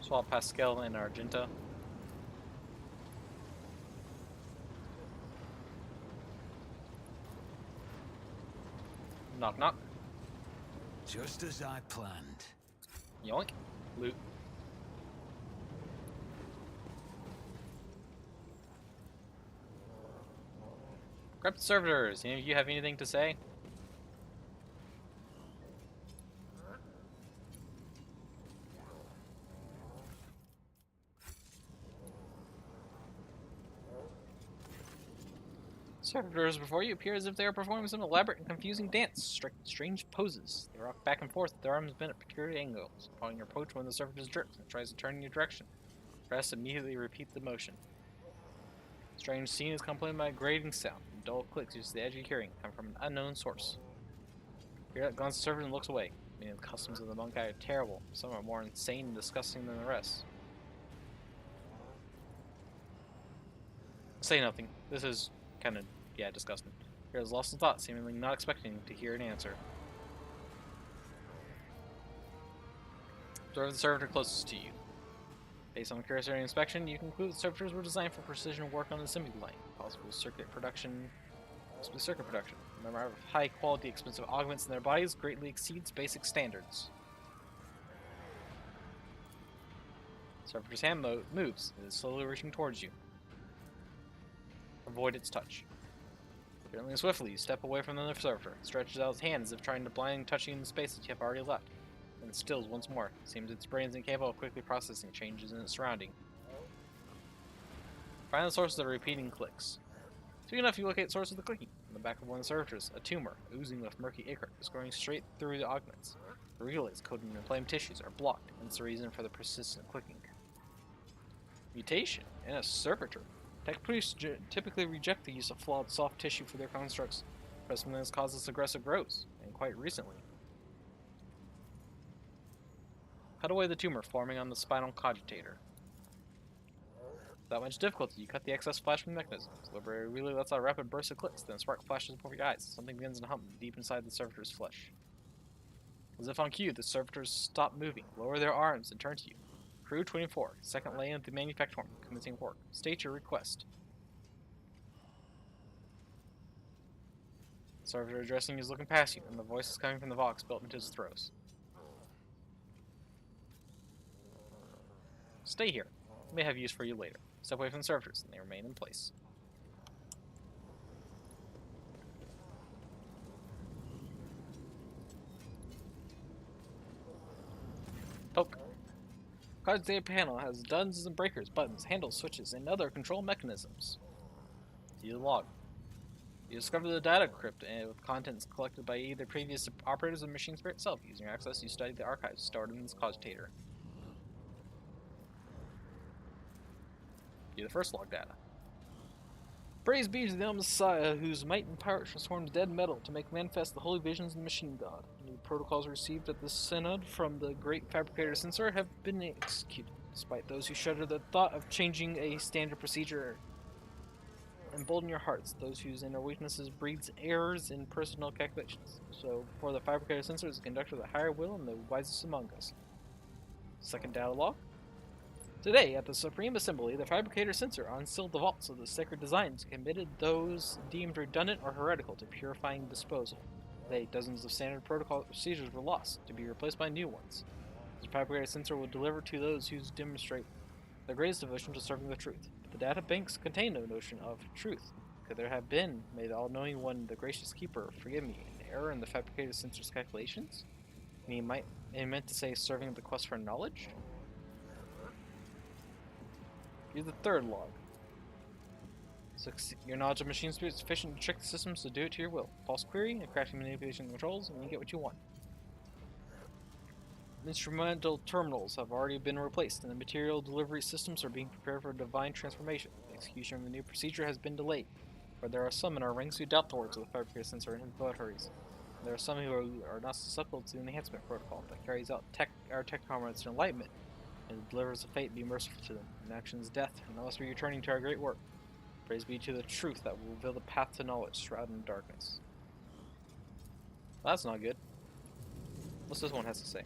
Swap Pascal and Argenta. Knock knock. Just as I planned. Yoink. Loot. Corrupt servitors, any of you have anything to say? Servitors before you appear as if they are performing some elaborate and confusing dance, striking strange poses. They rock back and forth with their arms bent at peculiar angles. Upon your approach, one of the servitors jerks and tries to turn in your direction. The rest immediately repeat the motion. Strange scene is complemented by a grating sound and dull clicks used the edge of hearing come from an unknown source. Here that glance the servitor and looks away. Many of the customs of the monk are terrible. Some are more insane and disgusting than the rest. Say nothing. This is kind of, disgusting. He has lost in thought, seemingly not expecting to hear an answer. Observe the servitor closest to you. Based on cursory inspection, you conclude that servitors were designed for precision work on the assembly line, possibly circuit production. The number of high-quality, expensive augments in their bodies greatly exceeds basic standards. Servitor's hand moves. It is slowly reaching towards you. Avoid its touch. Gently and swiftly, you step away from the servitor. It stretches out its hand as if trying to blindly touch you in the space that you have already left. Then it stills once more. It seems its brain is incapable of quickly processing changes in its surrounding. Find the source of the repeating clicks. Soon enough, you locate the source of the clicking. On the back of one of the servitors, a tumor, oozing with murky ichor, is growing straight through the augments. The relays coated in inflamed tissues are blocked, and it's the reason for the persistent clicking. Mutation in a servitor. Tech priests typically reject the use of flawed soft tissue for their constructs, but something that's caused this aggressive growth, and quite recently. Cut away the tumor forming on the spinal cogitator. Without much difficulty, you cut the excess flash from the mechanism. The liberator relay lets out a rapid burst of clicks, then a spark flashes before your eyes. Something begins to hum deep inside the servitor's flesh. As if on cue, the servitors stop moving, lower their arms, and turn to you. Crew 24, second lane of the manufactorum, commencing work. State your request. The servitor addressing you is looking past you, and the voice is coming from the vox built into his throat. Stay here. I may have use for you later. Step away from the servitors, and they remain in place. Poke. Card's data panel has dozens of breakers, buttons, handles, switches, and other control mechanisms. See the log. You discover the data crypt with contents collected by either previous operators of the machine spirit itself. Using your access, you study the archives stored in this cogitator. View the first log data. Praise be to the Messiah, whose might and power transforms dead metal to make manifest the holy visions of the machine god. New protocols received at the synod from the great fabricator censor have been executed, despite those who shudder at the thought of changing a standard procedure. Embolden your hearts, those whose inner weaknesses breeds errors in personal calculations. So, for the fabricator censor is a conductor of the higher will and the wisest among us. Second data log. Today, at the Supreme Assembly, the Fabricator Censor unsealed the vaults of the sacred designs and committed those deemed redundant or heretical to purifying disposal. Today, dozens of standard protocol procedures were lost, to be replaced by new ones. The Fabricator Censor will deliver to those who demonstrate their greatest devotion to serving the truth. But the data banks contain no notion of truth. Could there have been, may the all-knowing one, the gracious keeper, forgive me, an error in the Fabricator Censor's calculations? He meant to say serving the quest for knowledge? Here's the third log. Your knowledge of machine spirit is sufficient to trick the systems to do it to your will. False query, and crafting manipulation controls, and you get what you want. Instrumental terminals have already been replaced, and the material delivery systems are being prepared for divine transformation. The execution of the new procedure has been delayed, for there are some in our ranks who doubt the words of the Fabricator Censor and his votaries. There are some who are not susceptible to the enhancement protocol that carries out our tech comrades to enlightenment, and the delivers of fate be merciful to them. Inaction is death, and unless we are returning to our great work. Praise be to the truth that will reveal the path to knowledge shrouded in darkness. Well, that's not good. What's this one has to say?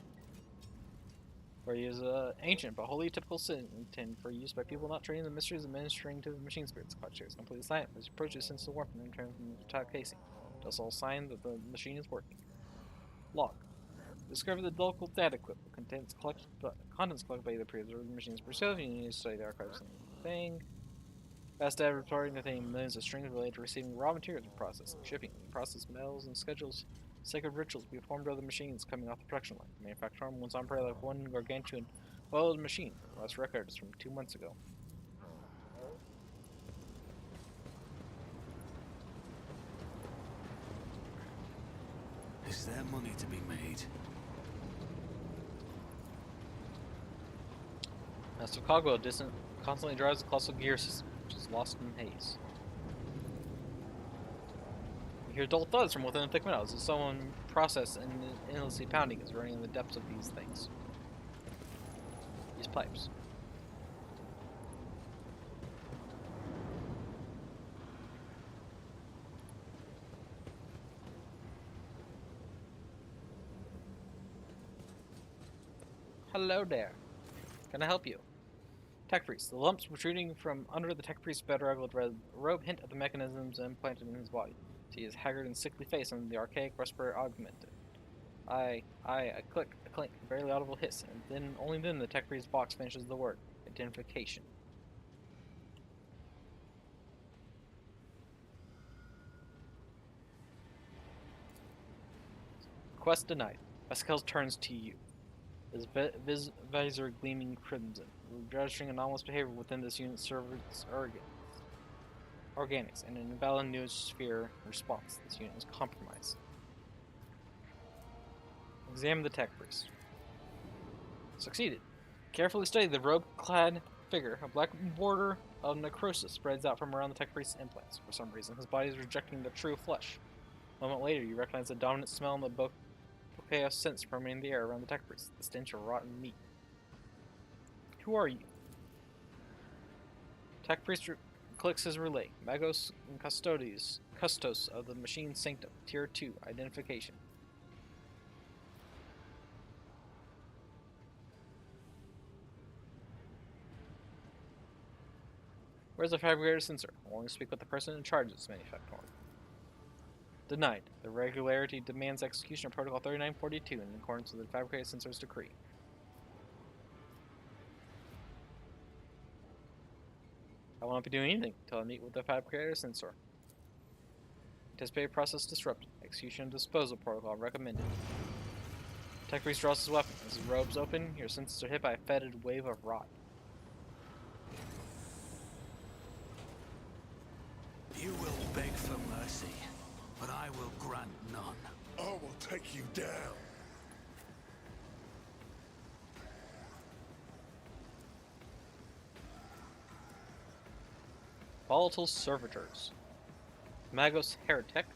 For he is an ancient but wholly typical sin intended for use by people not trained in the mysteries of ministering to the machine spirits. Cogitator is completely silent, but his approaches sense the warmth and return from the top casing. Thus all sign that the machine is working. Log. Discover the local data equip. Contents collected by either preserved or the machine's pursuit. You need to study the archives and thing. Fast data reporting containing millions of strings related to receiving raw materials and processing, shipping, process metals, and schedules sacred rituals be performed by the machines coming off the production line. The manufacturer once on parallel like one gargantuan well-oiled machine. The last record is from 2 months ago. Is there money to be made? Master Cogwell constantly drives the colossal gear system, which is lost in haze. You hear dull thuds from within the thick meadows as someone processed and endlessly pounding is running in the depths of these things. These pipes. Hello there. Can I help you? Tech Priest. The lumps protruding from under the Tech Priest's bedraggled red robe hint at the mechanisms implanted in his body. See his haggard and sickly face and the archaic respirator augmented. A click, a clink, a barely audible hiss, and then, only then, the Tech Priest's box finishes the word. Identification. Quest denied. Pascal turns to you. His visor gleaming crimson, registering anomalous behavior within this unit's server's organics, and an invalid noosphere response. This unit is compromised. Examine the Tech Priest. Succeeded. Carefully study the robe-clad figure. A black border of necrosis spreads out from around the Tech Priest's implants. For some reason, his body is rejecting the true flesh. A moment later, you recognize the dominant smell in the bouquet of scents permeating the air around the Tech Priest, the stench of rotten meat. Who are you? Tech Priest clicks his relay. Magos and Custos of the Machine Sanctum, Tier 2, Identification. Where's the fabricator sensor? I want to speak with the person in charge of this manufacturing. Denied. The regularity demands execution of Protocol 3942 in accordance with the fabricator sensor's decree. I won't be doing anything until I meet with the fabricator sensor. Anticipated process disrupted. Execution and disposal protocol recommended. Tech Priest draws his weapon. As his robes open, your senses are hit by a fetid wave of rot. You will beg for mercy, but I will grant none. I will take you down. Volatile Servitors. Magos Heretic.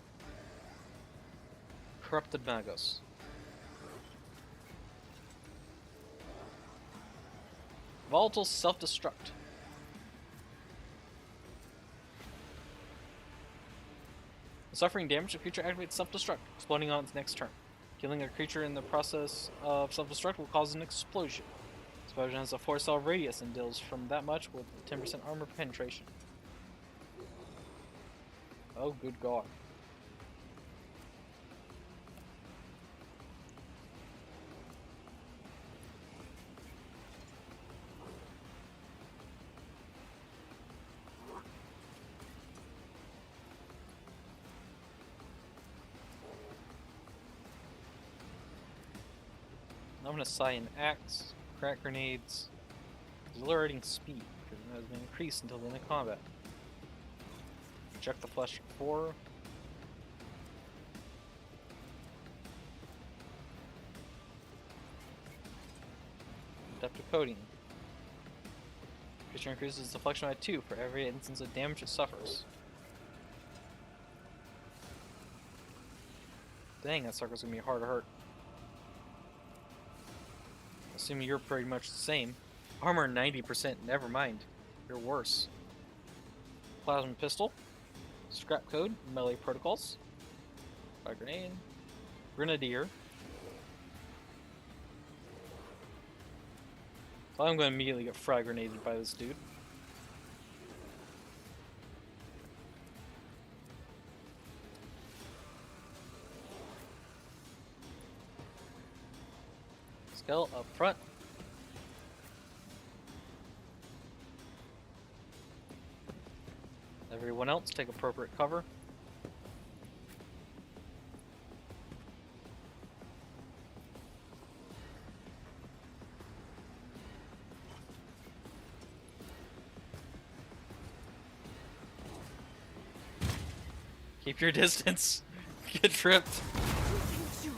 Corrupted Magos. Volatile Self-Destruct. Suffering damage, a creature activates self-destruct, exploding on its next turn. Killing a creature in the process of self-destruct will cause an explosion. Explosion has a 4-cell radius and deals from that much with 10% armor penetration. Oh, good God. I'm going to assign axe, crack grenades, exhilarating speed, because it has been increased until the end of combat. Reject the flesh for 4. Adaptive coating. Creature increases deflection by 2 for every instance of damage it suffers. Dang, that sucker's gonna be hard to hurt. Assuming you're pretty much the same. Armor 90%, never mind. You're worse. Plasma pistol. Scrap code, melee protocols. Fire grenade. Grenadier. So I'm going to immediately get frag grenaded by this dude. Skull up front. Everyone else take appropriate cover. Keep your distance. Get tripped. Who thinks you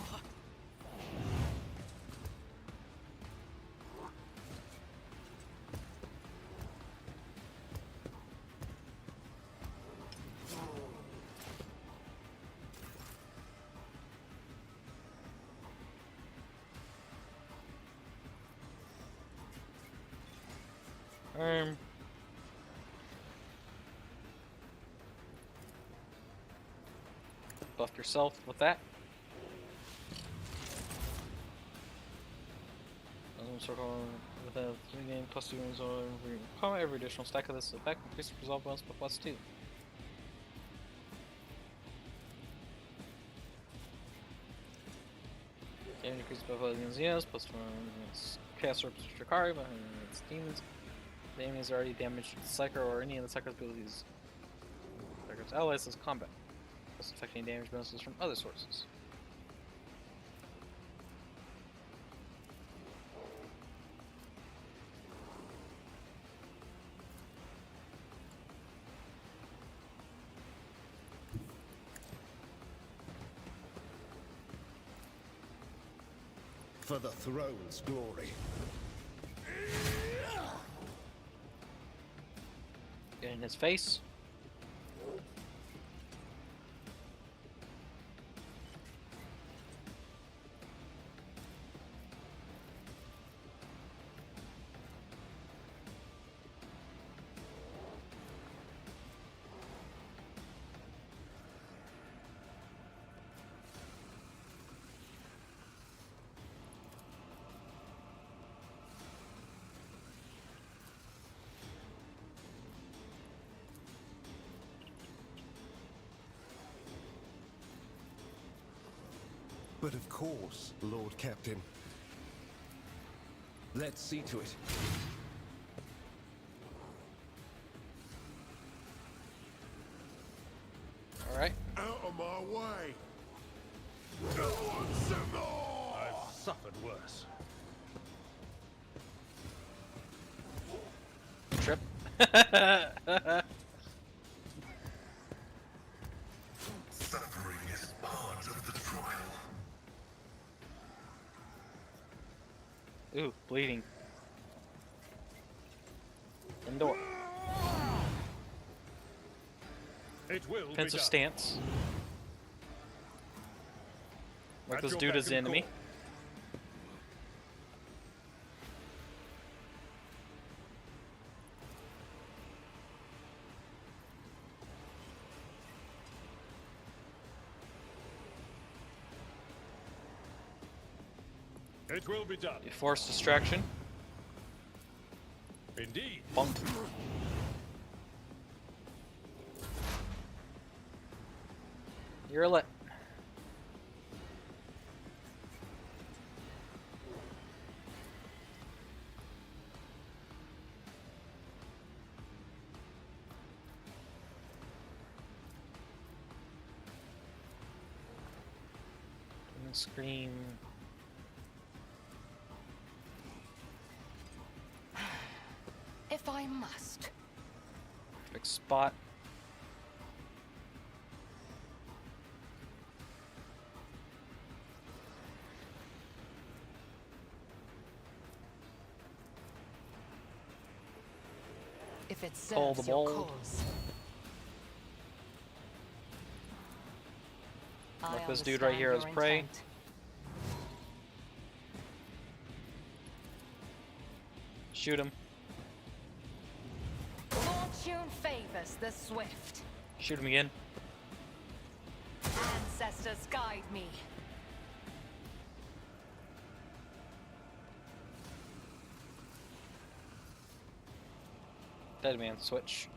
Buff yourself with that. Circle with a 3 game plus 2 wounds over combat. Every additional stack of this effect increases resolve bonus by +2. Damage increases by +1 against Xenos, +1 against Chaos or Shikari, but against demons. The enemy is already damaged with the Psyker or any of the Psyker's abilities. Psyker's allies as combat, plus affecting damage bonuses from other sources. For the throne's glory. Get in his face. But of course, Lord Captain. Let's see to it. Alright. Out of my way! No one's more! I've suffered worse. Trip. Suffering is part of the trial. Ooh, bleeding. Indoor. It will be Defensive done. stance. Like At this your dude is the beck and enemy. call. It will be done. You force distraction. Indeed. Bunk. You're lit. And scream. If I must. Perfect spot. If it Call serves the your ball. cause. Like I this dude right here understand as your prey. intent. Shoot him. Fortune favors the swift. Shoot him again. Ancestors guide me. Dead man switch.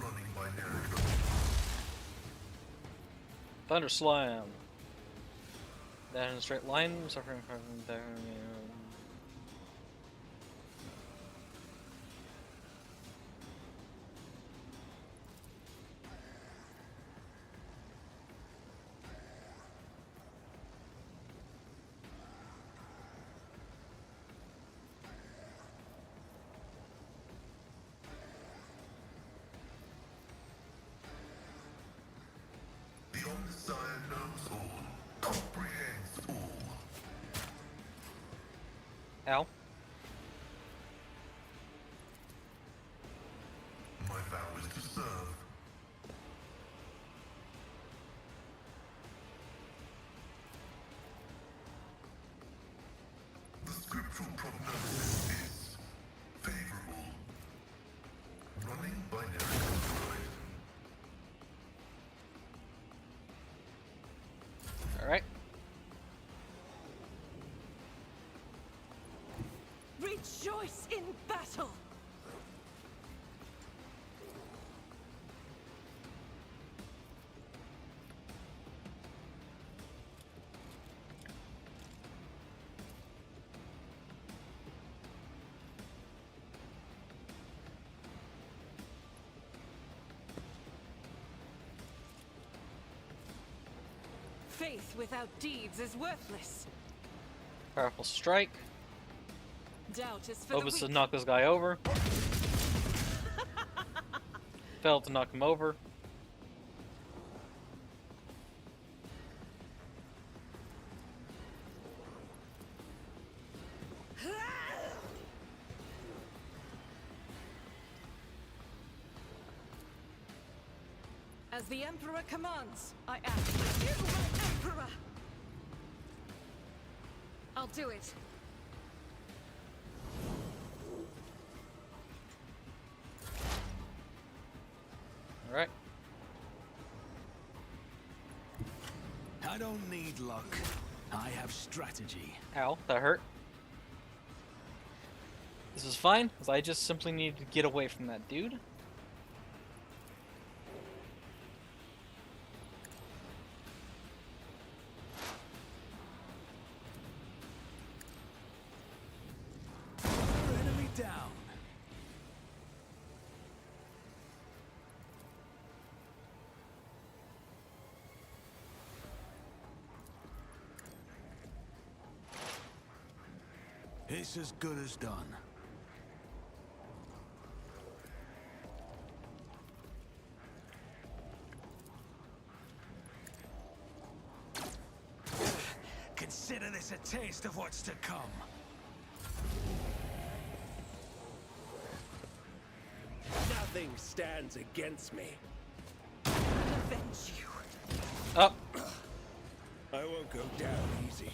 Running by narrative. Thunder slam. Down in a straight line, suffering from down. The Omnissiah knows all, comprehends all. Ow. My vow is to serve. The scriptural prognosis is favorable. Running binary android. Alright. Rejoice in battle! Faith without deeds is worthless. Powerful strike. Doubt is for Hopes the to weak. knock this guy over. Failed to knock him over. As the Emperor commands, I act. You, my Emperor! I'll do it. Alright. I don't need luck. I have strategy. Ow, that hurt. This is fine, because I just simply need to get away from that dude. Enemy down. It's as good as done. Consider this a taste of what's to come. Nothing stands against me. Avenge you. Up. I won't go down easy.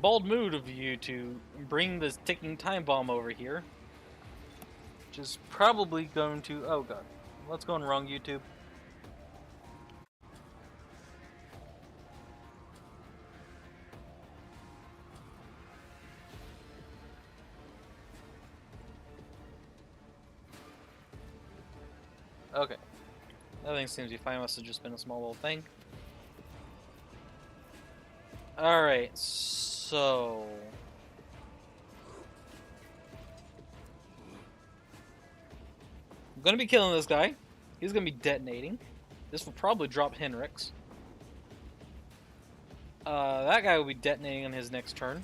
Bold move of you to bring this ticking time bomb over here. Which is probably going to... Oh god. What's going wrong, YouTube? Okay. Everything seems to be fine. Must have just been a small little thing. Alright, so... I'm gonna be killing this guy. He's gonna be detonating. This will probably drop Henrik's. That guy will be detonating on his next turn.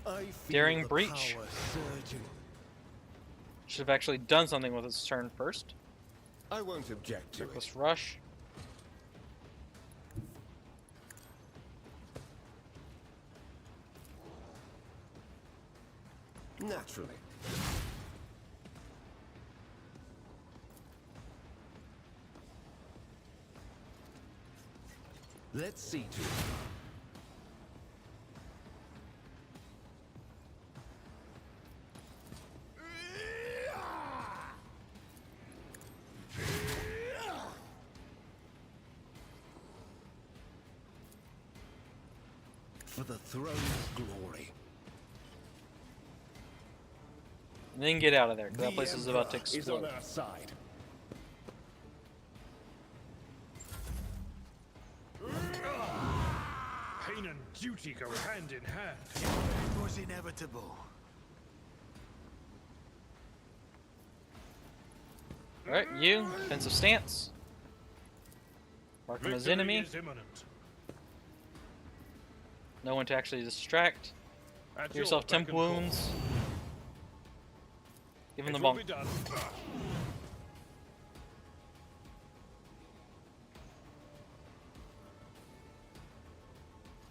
I feel Daring the breach. power surging. Should have actually done something with his turn first. I won't object to it. Reckless rush. Naturally. Let's see to it. For the throne's glory. And then get out of there, 'cause that The place is about to Emperor is on explode. our side. Pain and duty go hand in hand. It was inevitable. Alright, you, defensive stance. Mark him as Victory enemy. is imminent. No one to actually distract. At Give your yourself temp beck and call. wounds. Give him It the will bump. be done.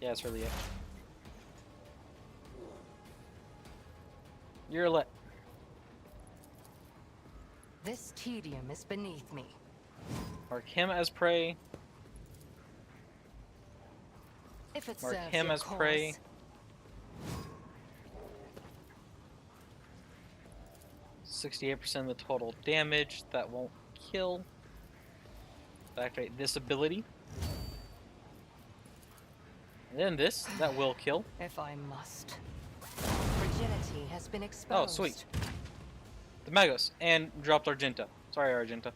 Yeah, it's really it. You're lit. This tedium is beneath me. Mark him as prey. If it Mark serves him your as prey. cause. 68% of the total damage. That won't kill. Activate this ability. And then this. That will kill. If I must. Fragility has been exposed. Oh, sweet. The Magos. And dropped Argenta. Sorry, Argenta.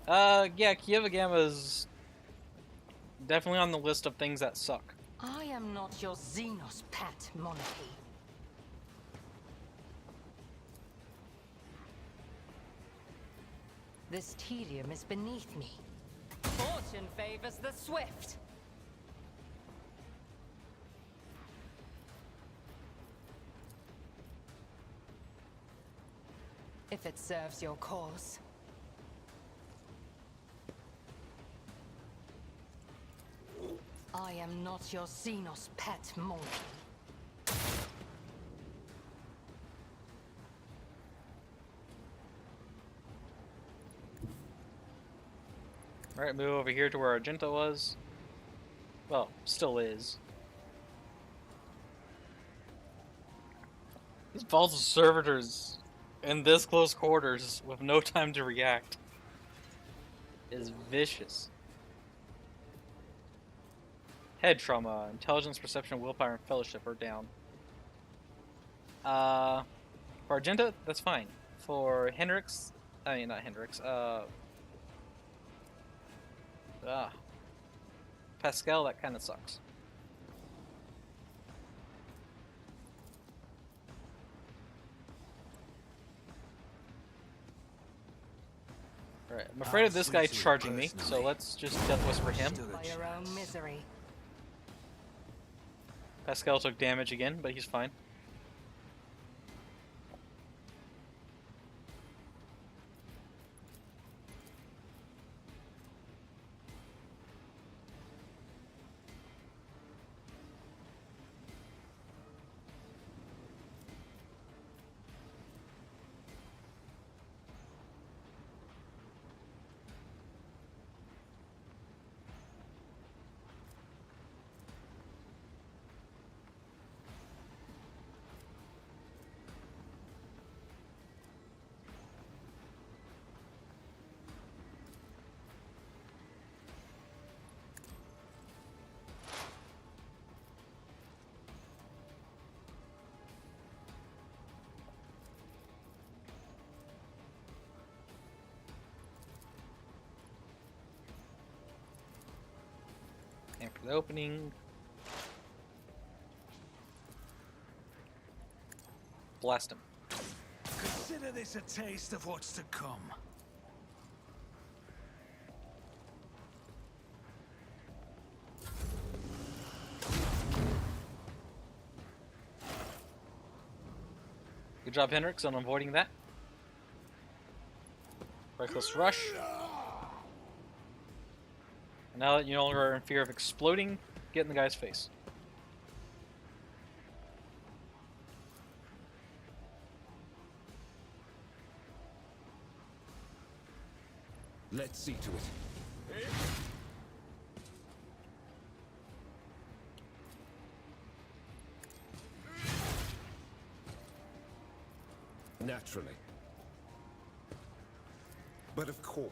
Yeah, Kiava Gamma is definitely on the list of things that suck. I am not your Xenos pet monarchy. This tedium is beneath me. Fortune favors the swift. If it serves your cause. I am not your Xenos pet monarchy. Alright, move over here to where Argenta was. Well, still is. These balls of servitors in this close quarters with no time to react is vicious. Head trauma, intelligence, perception, willpower, and fellowship are down. For Argenta, that's fine. For Hendrix, I mean not Hendrix, Pascal, that kind of sucks. Alright, I'm afraid of this guy charging me, so let's just Death Whisper him. By your own misery. Pascal took damage again, but he's fine. And for the opening, blast him. Consider this a taste of what's to come. Good job, Hendrix, on avoiding that. Reckless rush. And now that you no longer are in fear of exploding, get in the guy's face. Let's see to it. Naturally. But of course,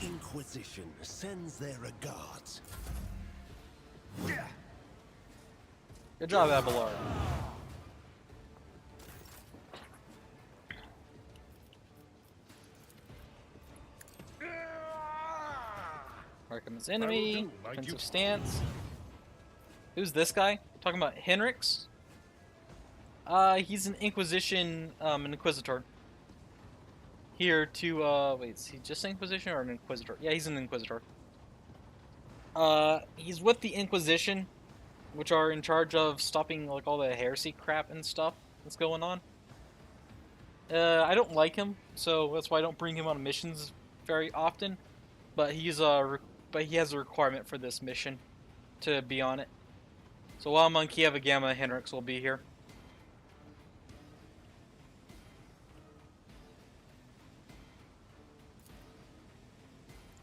the Inquisition sends their regards. Good job, Abelard. Markham's enemy. do, my Defensive duty. stance. Who's this guy? Talking about Henrix? He's an Inquisition, an Inquisitor. Here to, wait, is he just an Inquisition or an Inquisitor? Yeah, he's an Inquisitor. He's with the Inquisition, which are in charge of stopping like all the heresy crap and stuff that's going on. I don't like him, so that's why I don't bring him on missions very often. But he has a requirement for this mission to be on it. So while I'm on Kiava Gamma, Henrix will be here.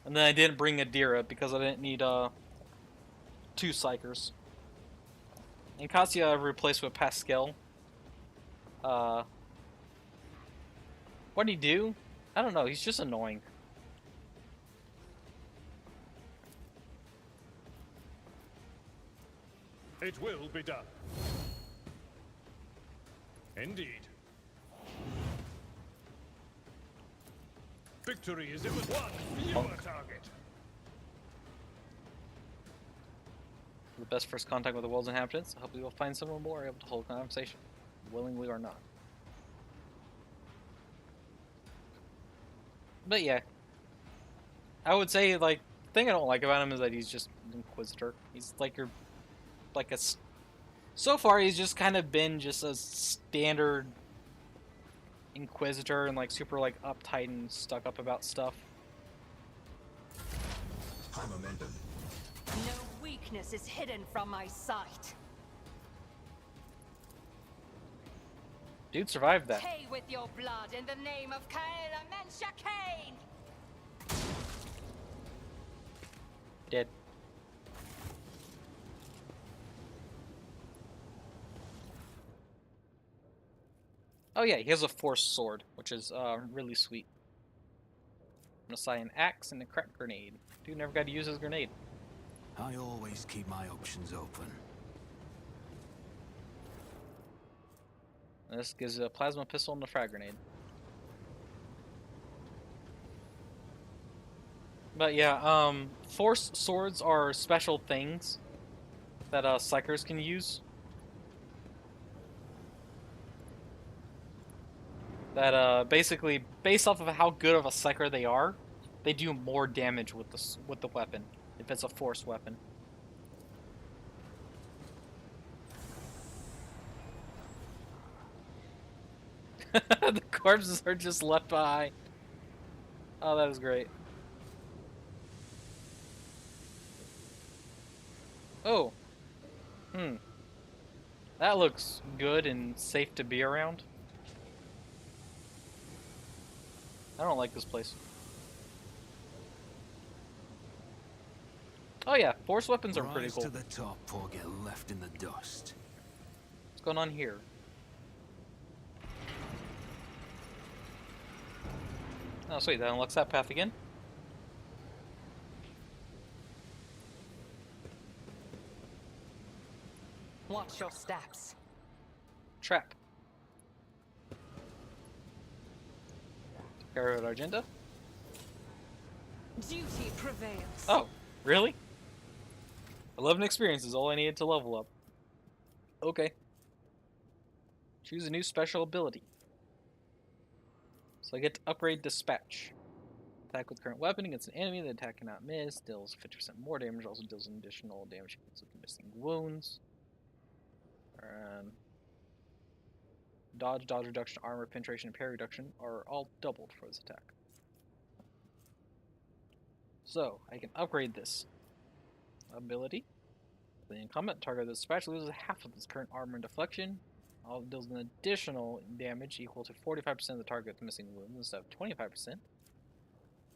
And then I didn't bring Adira because I didn't need 2 Psychers. And Cassia I replaced with Pascal. What'd he do? I don't know, he's just annoying. It will be done. Indeed. Victory is it with one fewer target. The best first contact with the world's inhabitants. Hopefully we'll find someone more able to hold conversation, willingly or not. But yeah, I would say like the thing I don't like about him is that he's just an Inquisitor. He's like so far he's just kind of been just a standard Inquisitor and like super like uptight and stuck up about stuff. High momentum. No weakness is hidden from my sight. Dude survived that. Pay with your blood in the name of Kaela Mensha Kane! Dead. Oh yeah, he has a force sword, which is really sweet. I'm gonna assign an axe and a crack grenade. Dude never got to use his grenade. I always keep my options open. And this gives a plasma pistol and a frag grenade. But yeah, force swords are special things that psychers can use. That basically, based off of how good of a psyker they are, they do more damage with the weapon if it's a force weapon. The corpses are just left behind. Oh, that was great. Oh. That looks good and safe to be around. I don't like this place. Oh yeah, force weapons are pretty cool. Rise to the top or get left in the dust. What's going on here? Oh sweet, that unlocks that path again. Watch your steps. Trap. Carry out our agenda. Duty prevails. Oh, really? 11 experience is all I needed to level up. Okay. Choose a new special ability. So I get to upgrade Dispatch. Attack with current weapon against an enemy. The attack cannot miss. Deals 50% more damage. Also deals an additional damage against missing wounds. Dodge reduction, armor penetration, and parry reduction are all doubled for this attack. So I can upgrade this ability. When in combat, target of the dispatch loses half of its current armor and deflection. All deals an additional damage equal to 45% of the target's missing wounds instead of 25%.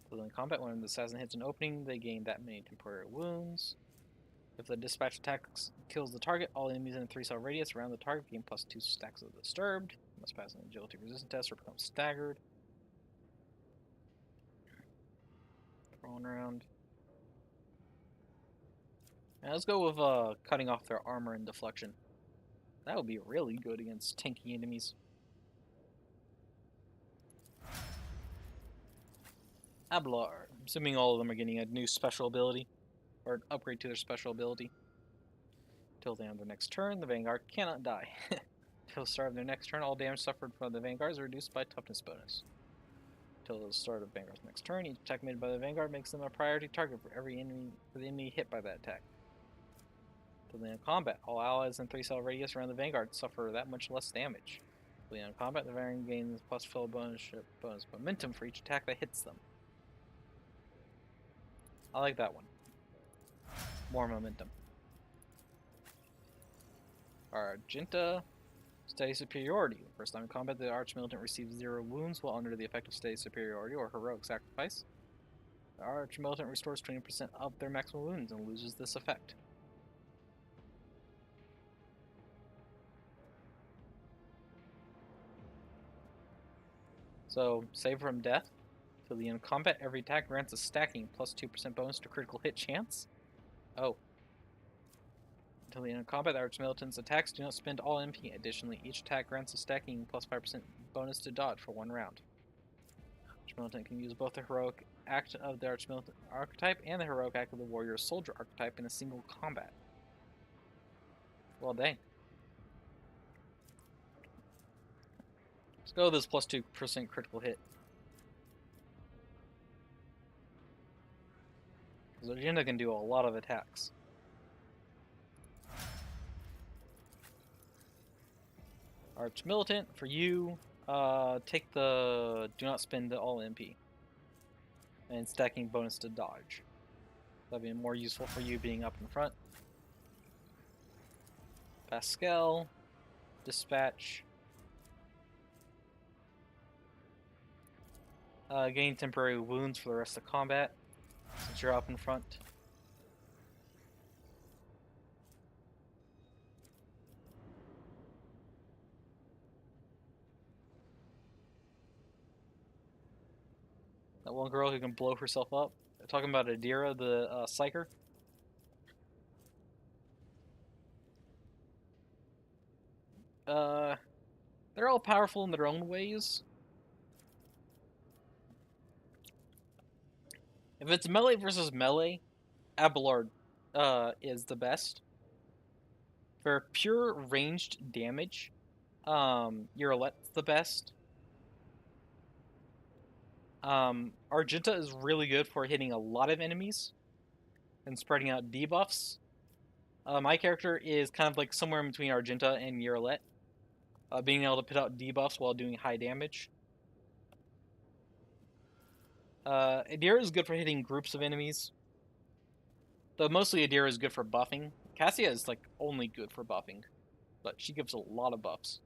So in combat, when the assassin hits an opening, they gain that many temporary wounds. If the dispatch attack kills the target, all enemies in a 3-cell radius around the target gain plus 2 stacks of disturbed. Must pass an agility resistance test or become staggered. Thrown around. Now let's go with cutting off their armor and deflection. That would be really good against tanky enemies. Ablar. I'm assuming all of them are getting a new special ability. Or an upgrade to their special ability. Till the end of their next turn, the Vanguard cannot die. Till the start of their next turn, all damage suffered from the Vanguard is reduced by toughness bonus. until the start of Vanguard's next turn. Each attack made by the Vanguard makes them a priority target for the enemy hit by that attack. Till the end of combat, all allies in 3-cell radius around the Vanguard suffer that much less damage. Till the end of combat, the Vanguard gains plus fill bonus momentum for each attack that hits them. I like that one. More momentum. Argenta, Steady Superiority. First time in combat, the Archmilitant receives 0 wounds while under the effect of Steady Superiority or Heroic Sacrifice. The Archmilitant restores 20% of their maximum wounds and loses this effect. So, save from death. Till the end of combat, every attack grants a stacking plus 2% bonus to critical hit chance. Oh. Until the end of combat, the Archmilitant's attacks do not spend all MP. Additionally, each attack grants a stacking plus 5% bonus to dodge for 1 round. Archmilitant can use both the heroic act of the Archmilitant archetype and the heroic act of the warrior soldier archetype in a single combat. Well, dang. Let's go with this plus 2% critical hit. Because Argenta can do a lot of attacks. Archmilitant, for you, take the do not spend all MP. And stacking bonus to dodge. That'd be more useful for you being up in front. Pascal, Dispatch. Gain temporary wounds for the rest of combat, since you're up in front. That one girl who can blow herself up. Talking about Adira, the Psyker. They're all powerful in their own ways. If it's melee versus melee, Abelard is the best. For pure ranged damage, Uralet's the best. Argenta is really good for hitting a lot of enemies and spreading out debuffs. My character is kind of like somewhere in between Argenta and Uralet, being able to put out debuffs while doing high damage. Adira is good for hitting groups of enemies, though mostly Adira is good for buffing. Cassia is like only good for buffing, but she gives a lot of buffs.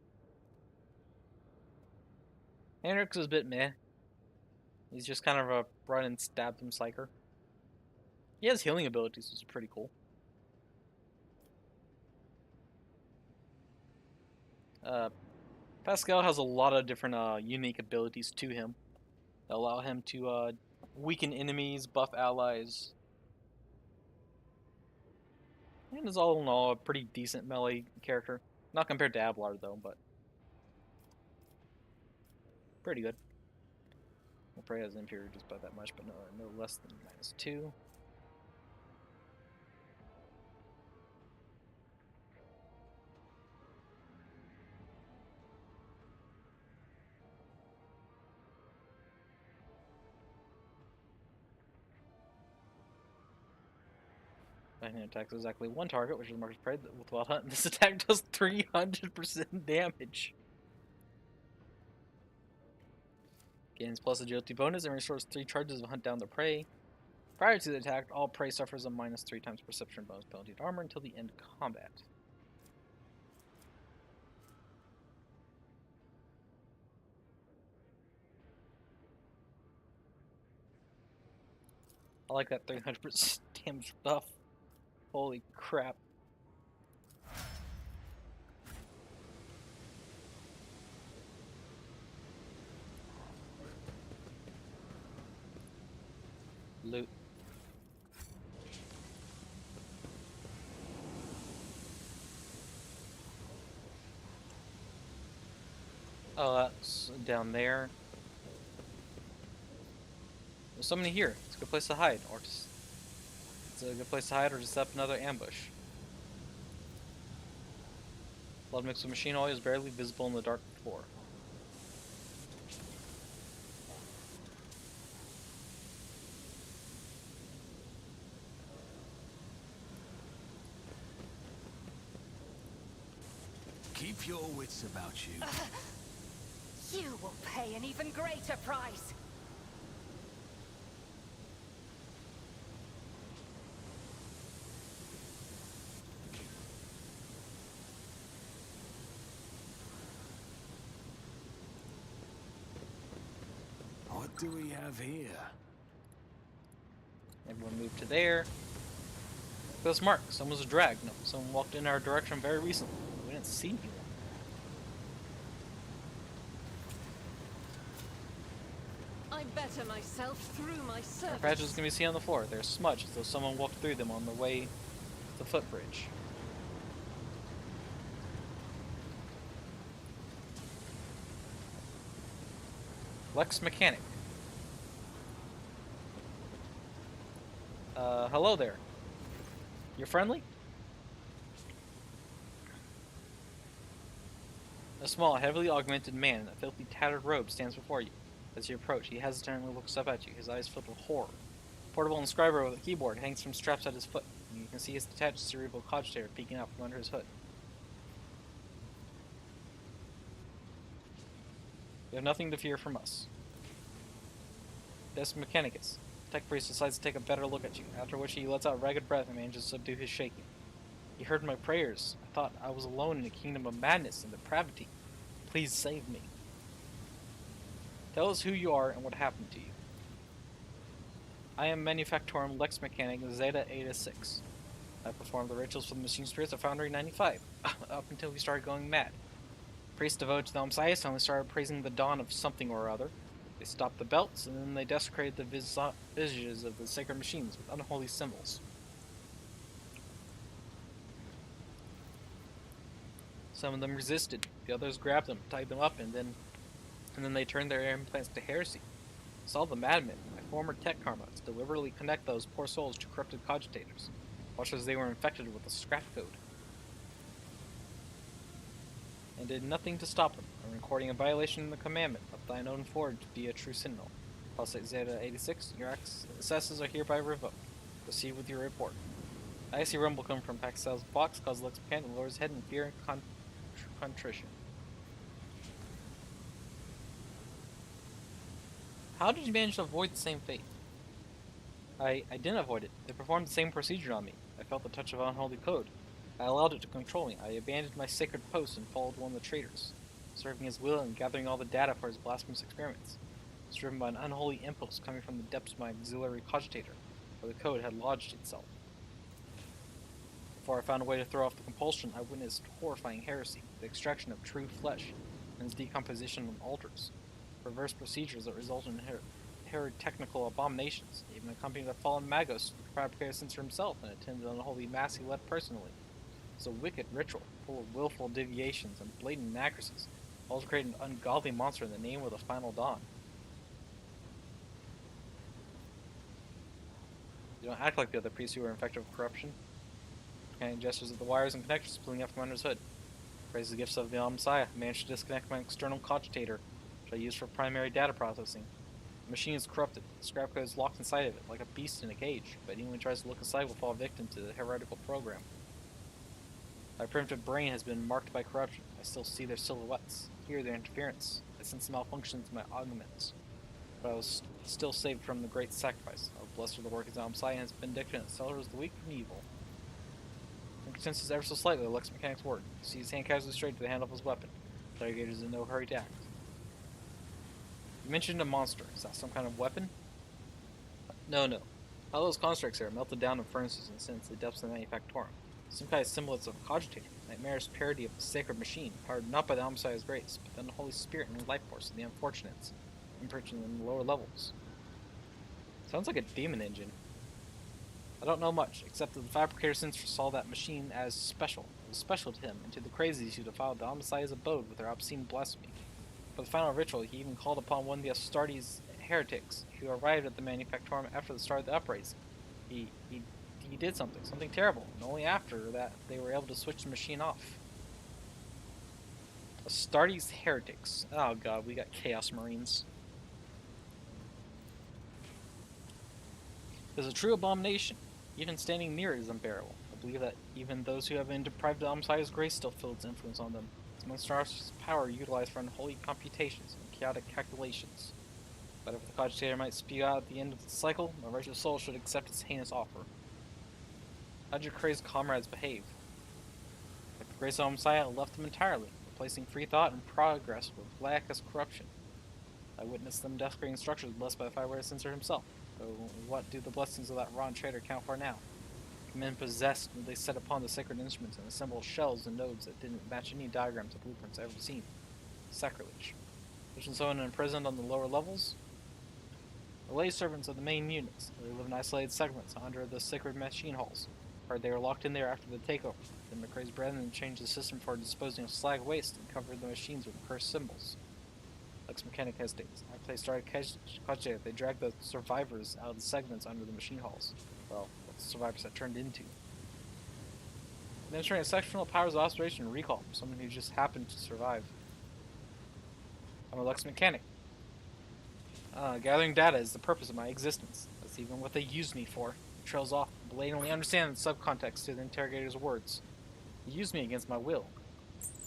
Hendrix is a bit meh. He's just kind of a run and stab them psyker. He has healing abilities, which is pretty cool. Pascal has a lot of different unique abilities to him that allow him to weaken enemies, buff allies, and is all in all a pretty decent melee character. Not compared to Abelard though, but pretty good. We'll probably has inferior just by that much, but no less than -2. Lightning attacks exactly 1 target, which is marked as prey with Wild Hunt. This attack does 300% damage. Gains plus agility bonus and restores 3 charges of hunt down the prey. Prior to the attack, all prey suffers a -3 times perception bonus penalty to armor until the end of combat. I like that 300% damage buff. Holy crap. Loot. Oh, that's down there. There's somebody here. It's a good place to hide, or just set up another ambush. Blood mixed with machine oil is barely visible on the dark floor. Keep your wits about you. You will pay an even greater price. What do we have here? Everyone moved to there. This mark. Someone was dragged. No, someone walked in our direction very recently. We didn't see anyone. I better myself through my Our service. patches can be seen on the floor. They're smudged as though someone walked through them on the way to the footbridge. Lex Mechanic. Hello there. You're friendly? A small, heavily augmented man in a filthy, tattered robe stands before you. As you approach, he hesitantly looks up at you, his eyes filled with horror. A portable inscriber with a keyboard hangs from straps at his foot, and you can see his detached cerebral cogitator peeking out from under his hood. You have nothing to fear from us. Des Mechanicus. Tech Priest decides to take a better look at you, after which he lets out ragged breath and manages to subdue his shaking. He heard my prayers. I thought I was alone in a kingdom of madness and depravity. Please save me. Tell us who you are and what happened to you. I am Manufactorum Lex Mechanic Zeta Eta 6. I performed the rituals for the machine spirits at Foundry 95, up until we started going mad. Priests devoted to the Messiah suddenly started praising the dawn of something or other. They stopped the belts, and then they desecrated the visages of the sacred machines with unholy symbols. Some of them resisted, the others grabbed them, tied them up, and then they turned their implants to heresy. Saw the madmen, my former tech karmas, deliberately connect those poor souls to corrupted cogitators, watched as they were infected with the scrap code, and did nothing to stop them, from recording a violation of the commandment of thine own forge to be a true sentinel. Pulsate Zeta 86, your accesses are hereby revoked. Proceed with your report. I see rumble come from Paxel's box, cause Lex Mechanic and lower his head in fear and contrition. How did you manage to avoid the same fate? I didn't avoid it. They performed the same procedure on me. I felt the touch of unholy code. I allowed it to control me. I abandoned my sacred post and followed one of the traitors, serving his will and gathering all the data for his blasphemous experiments. I was driven by an unholy impulse coming from the depths of my auxiliary cogitator, where the code had lodged itself. Before I found a way to throw off the compulsion, I witnessed horrifying heresy, the extraction of true flesh, and its decomposition on altars. Reverse procedures that result in heretical abominations, even accompanied a fallen Magos, the fabricator censor himself, and attended an unholy mass he led personally. It was a wicked ritual, full of willful deviations and blatant inaccuracies, all to create an ungodly monster in the name of the final dawn. You don't act like the other priests who were infected with corruption. Mechanic gestures at the wires and connectors spooling up from under his hood. Praise the gifts of the Messiah. I managed to disconnect my external cogitator, which I use for primary data processing. The machine is corrupted. The scrap code is locked inside of it, like a beast in a cage, but anyone who tries to look aside will fall victim to the heretical program. My primitive brain has been marked by corruption. I still see their silhouettes, hear their interference. I sense malfunctions in my augments. But I was still saved from the great sacrifice. Oh, blessed are the work of the Messiah and his benediction that severs the weak from evil. He senses ever so slightly the Lex Mechanic's word. You see his hand casually straight to the handle of his weapon. The Interrogator is in no hurry to act. You mentioned a monster. Is that some kind of weapon? No. All those constructs are melted down in furnaces and sent to the depths of the Manufactorum. Some kind of semblance of a cogitator, nightmarish parody of the sacred machine, powered not by the Messiah's grace, but by the Holy Spirit and life force of the unfortunates, imprisoned in the lower levels. Sounds like a demon engine. I don't know much, except that the fabricator censor saw that machine as special. It was special to him, and to the crazies who defiled the Messiah's abode with their obscene blasphemy. For the final ritual, he even called upon one of the Astartes heretics, who arrived at the Manufactorum after the start of the uprising. He did something terrible, and only after that they were able to switch the machine off. Astartes heretics. Oh god, we got Chaos Marines. It is a true abomination. Even standing near it is unbearable. I believe that even those who have been deprived of the Messiah's grace still feel its influence on them. This monstrous power utilized for unholy computations and chaotic calculations. Whatever the cogitator might spew out at the end of the cycle, my righteous soul should accept its heinous offer. How'd your crazed comrades behave? Like the grace of Messiah left them entirely, replacing free thought and progress with blackest corruption. I witnessed them desecrating structures blessed by the Fireware Censor himself. So what do the blessings of that rotten traitor count for now? Men possessed when they set upon the sacred instruments and assembled shells and nodes that didn't match any diagrams or blueprints I've ever seen. Sacrilege. Pushing someone imprisoned on the lower levels? The lay servants of the main units. They live in isolated segments under the sacred machine halls. Heard they were locked in there after the takeover. Then McRae's brethren changed the system for disposing of slag waste and covered the machines with cursed symbols. Lex Mechanic hesitates. After they started cogitating, they dragged the survivors out of the segments under the machine halls. Well, what the survivors had turned into. Administering exceptional powers of observation and recall from someone who just happened to survive. I'm a Lex Mechanic. Gathering data is the purpose of my existence. That's even what they use me for. It trails off, blatantly understand the subcontext to the interrogator's words. They use me against my will.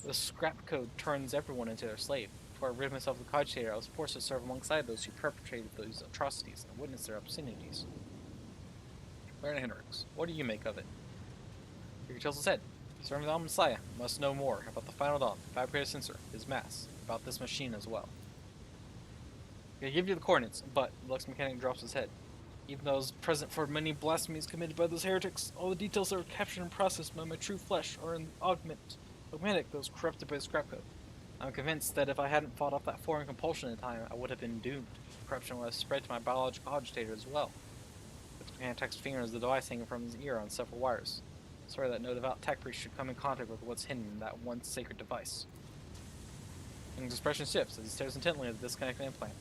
The scrap code turns everyone into their slave. Before I rid myself of the cogitator, I was forced to serve alongside those who perpetrated those atrocities and witnessed their obscenities. Baron Hendricks, what do you make of it? He tilts his head. Serving the Messiah must know more about the Final Dawn, the Fabricator Censor, his mass, about this machine as well. I give you the coordinates, but the Lex Mechanic drops his head. Even though I was present for many blasphemies committed by those heretics, all the details that were captured and processed by my true flesh are in augmentic that was corrupted by the scrap code. I'm convinced that if I hadn't fought off that foreign compulsion in time, I would have been doomed. Corruption would have spread to my biological cogitator as well. Lex Mechanic's finger is the device hanging from his ear on several wires. I swear that no devout tech priest should come in contact with what's hidden in that one sacred device. And his expression shifts as he stares intently at the disconnected implant,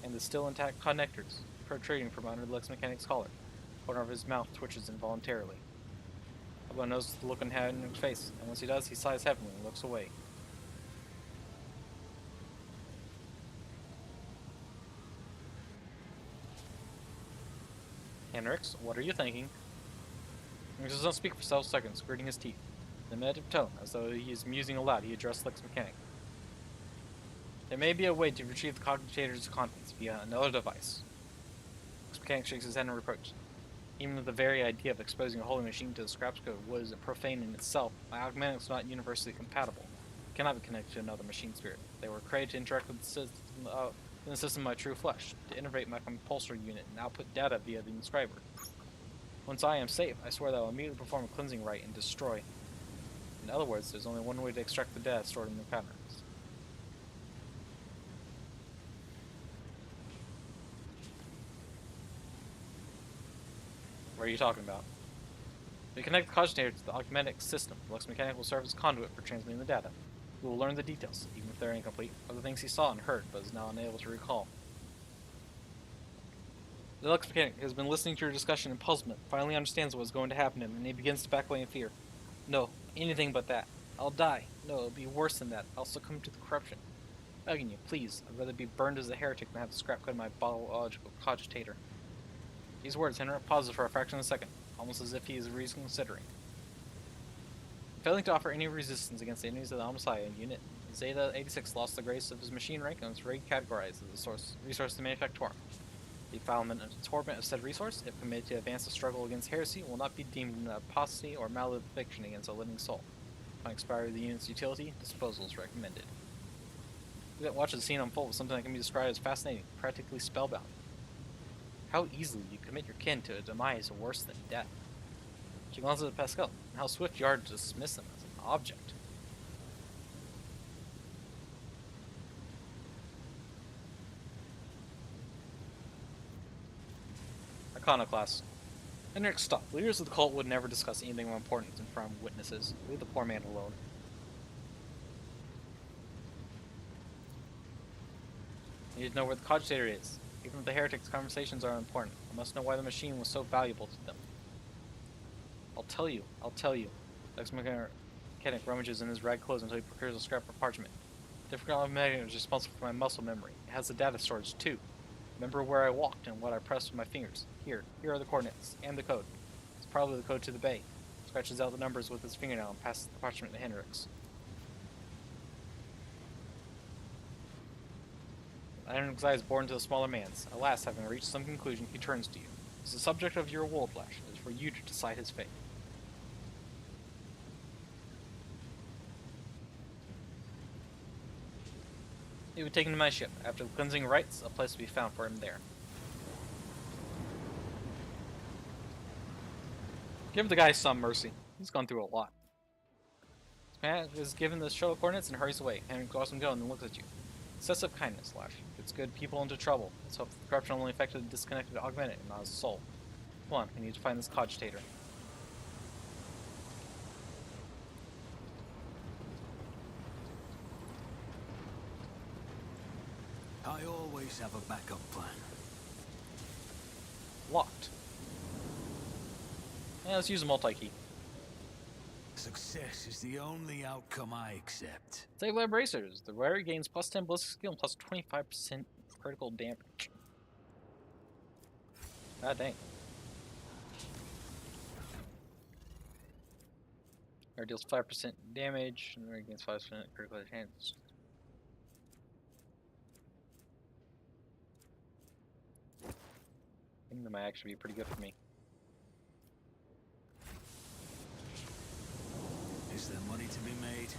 and the still intact connectors protruding from under the Lex Mechanic's collar. The corner of his mouth twitches involuntarily. Everyone knows the look on Hendrick's face, and once he does, he sighs heavily and looks away. Hendricks, what are you thinking? Hendricks does not speak for several seconds, gritting his teeth. In a meditative tone, as though he is musing aloud, he addressed Lex Mechanic. There may be a way to retrieve the cogitator's contents via another device. Lex Mechanic shakes his head in reproach. Even the very idea of exposing a holy machine to the scraps code was profane in itself. My augmentics are not universally compatible. They cannot be connected to another machine spirit. They were created to interact with the system, in the system of my true flesh, to innervate my compulsory unit and output data via the inscriber. Once I am safe, I swear that I will immediately perform a cleansing rite and destroy. In other words, there's only one way to extract the data stored in the patterns. What are you talking about? We connect the cogitator to the augmentic system. The Lex Mechanic will serve as conduit for transmitting the data. We will learn the details, even if they're incomplete, of the things he saw and heard, but is now unable to recall. The Lex Mechanic has been listening to your discussion in puzzlement, finally understands what is going to happen to him, and he begins to back away in fear. No, anything but that. I'll die. No, it'll be worse than that. I'll succumb to the corruption. Begging you, please. I'd rather be burned as a heretic than have the scrap code in my biological cogitator. These words, Henrik pauses for a fraction of a second, almost as if he is reconsidering. Failing to offer any resistance against the enemies of the Messiah unit, Zeta-86 lost the grace of his machine rank and was recategorized as a resource to manufactorum. The defilement and torment of said resource, if permitted to advance the struggle against heresy, will not be deemed an apostasy or malediction against a living soul. Upon expiry of the unit's utility, disposal is recommended. You that watch the scene unfold with something that can be described as fascinating, practically spellbound. How easily you commit your kin to a demise worse than death. She glances at Pascal, and how swift you are to dismiss them as an object. Iconoclast. Henrik stopped. Leaders of the cult would never discuss anything of importance in front of witnesses. Leave the poor man alone. I need to know where the cogitator is. Even if the heretics' conversations are important, I must know why the machine was so valuable to them. I'll tell you. Lex Mechanic rummages in his rag clothes until he procures a scrap of parchment. Different automatic is responsible for my muscle memory. It has the data storage too. Remember where I walked and what I pressed with my fingers. Here are the coordinates, and the code. It's probably the code to the bay. Scratches out the numbers with his fingernail and passes the parchment to Hendricks. Heinrich's eye is born to the smaller man's. At last, having reached some conclusion, he turns to you. As the subject of your world flash, it is for you to decide his fate. He was taken to my ship. After the cleansing rites, a place will be found for him there. Give the guy some mercy. He's gone through a lot. Man is given the shuttle coordinates and hurries away. Henry goes and goes and looks at you. Sets up kindness, Slash. Gets good people into trouble. Let's hope the corruption only affected the disconnected augmented and not his soul. Come on, we need to find this cogitator. I always have a backup plan. Locked. Yeah, let's use a multi-key. Success is the only outcome I accept. Save Lab Racers. The wearer gains plus 10 ballistic skill and plus 25% critical damage. God dang. Or deals 5% damage, and wearer gains 5% critical chance. I think that might actually be pretty good for me. Is there money to be made?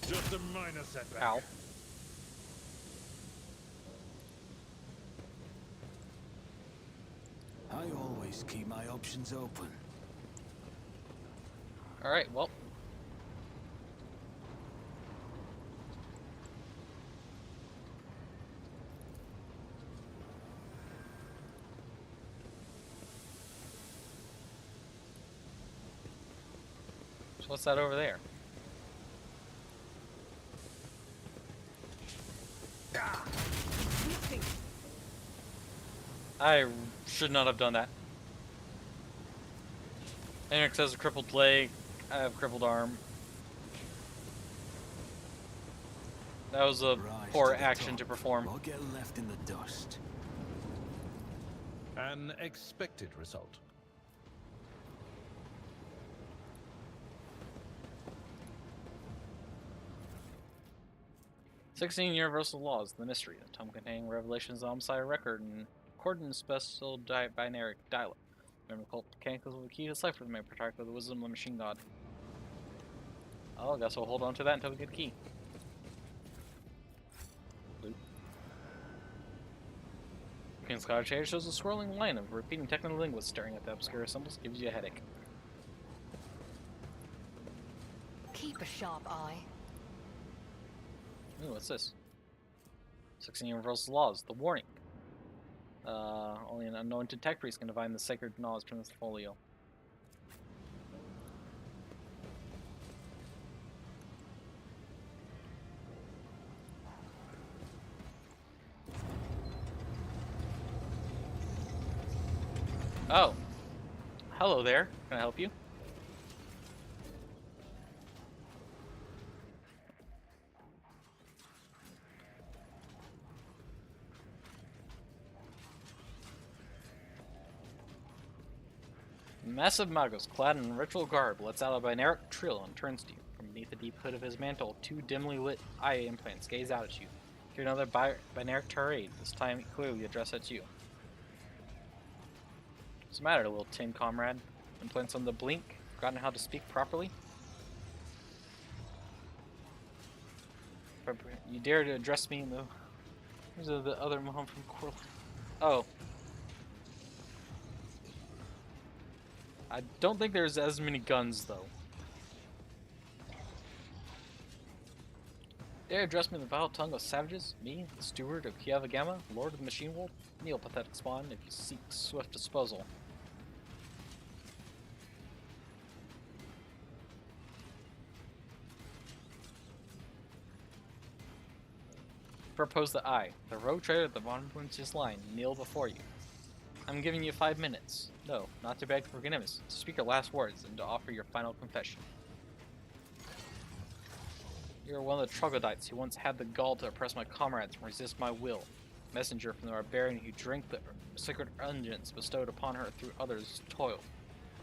Just a minor setback. Ow. I always keep my options open. Alright, well. So what's that over there? Nothing. I should not have done that. Henrik has a crippled leg. I have a crippled arm. That was a Rise poor to the action top, to perform. or get left in the dust. An expected result. "16 Universal Laws, the Mystery, a tome containing revelations of homicide record and recorded in special binary dialect. Remember, cult mechanicals will key to cipher may protect with the wisdom of the machine god." Oh, I guess we'll hold on to that until we get a key. Loop. King's Cogitator shows a swirling line of repeating technical linguists staring at the obscure symbols, gives you a headache. Keep a sharp eye. Ooh, what's this? 16 Universal Laws, the warning. Only an anointed tech priest can divine the sacred knowledge from this folio. Oh. Hello there. Can I help you? Massive Magos, clad in ritual garb, lets out a binaric trill and turns to you. From beneath the deep hood of his mantle, two dimly lit eye implants gaze out at you. Hear another binaric tirade, this time clearly addressed at you. What's the matter, little tin comrade? Implants on the blink? Forgotten how to speak properly? You dare to address me in the... Where's the other mom from Coraline? Oh. I don't think there's as many guns, though. Dare address me in the vile tongue of savages? Me, the steward of Kiava Gamma, lord of the machine world? Kneel, pathetic spawn, if you seek swift disposal. propose that I, the rogue trader of the Von Bunch's line, kneel before you. I'm giving you 5 minutes. No, not to beg for forgiveness, to speak your last words and to offer your final confession. You are one of the troglodytes who once had the gall to oppress my comrades and resist my will. Messenger from the barbarian who drank the sacred unguents bestowed upon her through others' toil.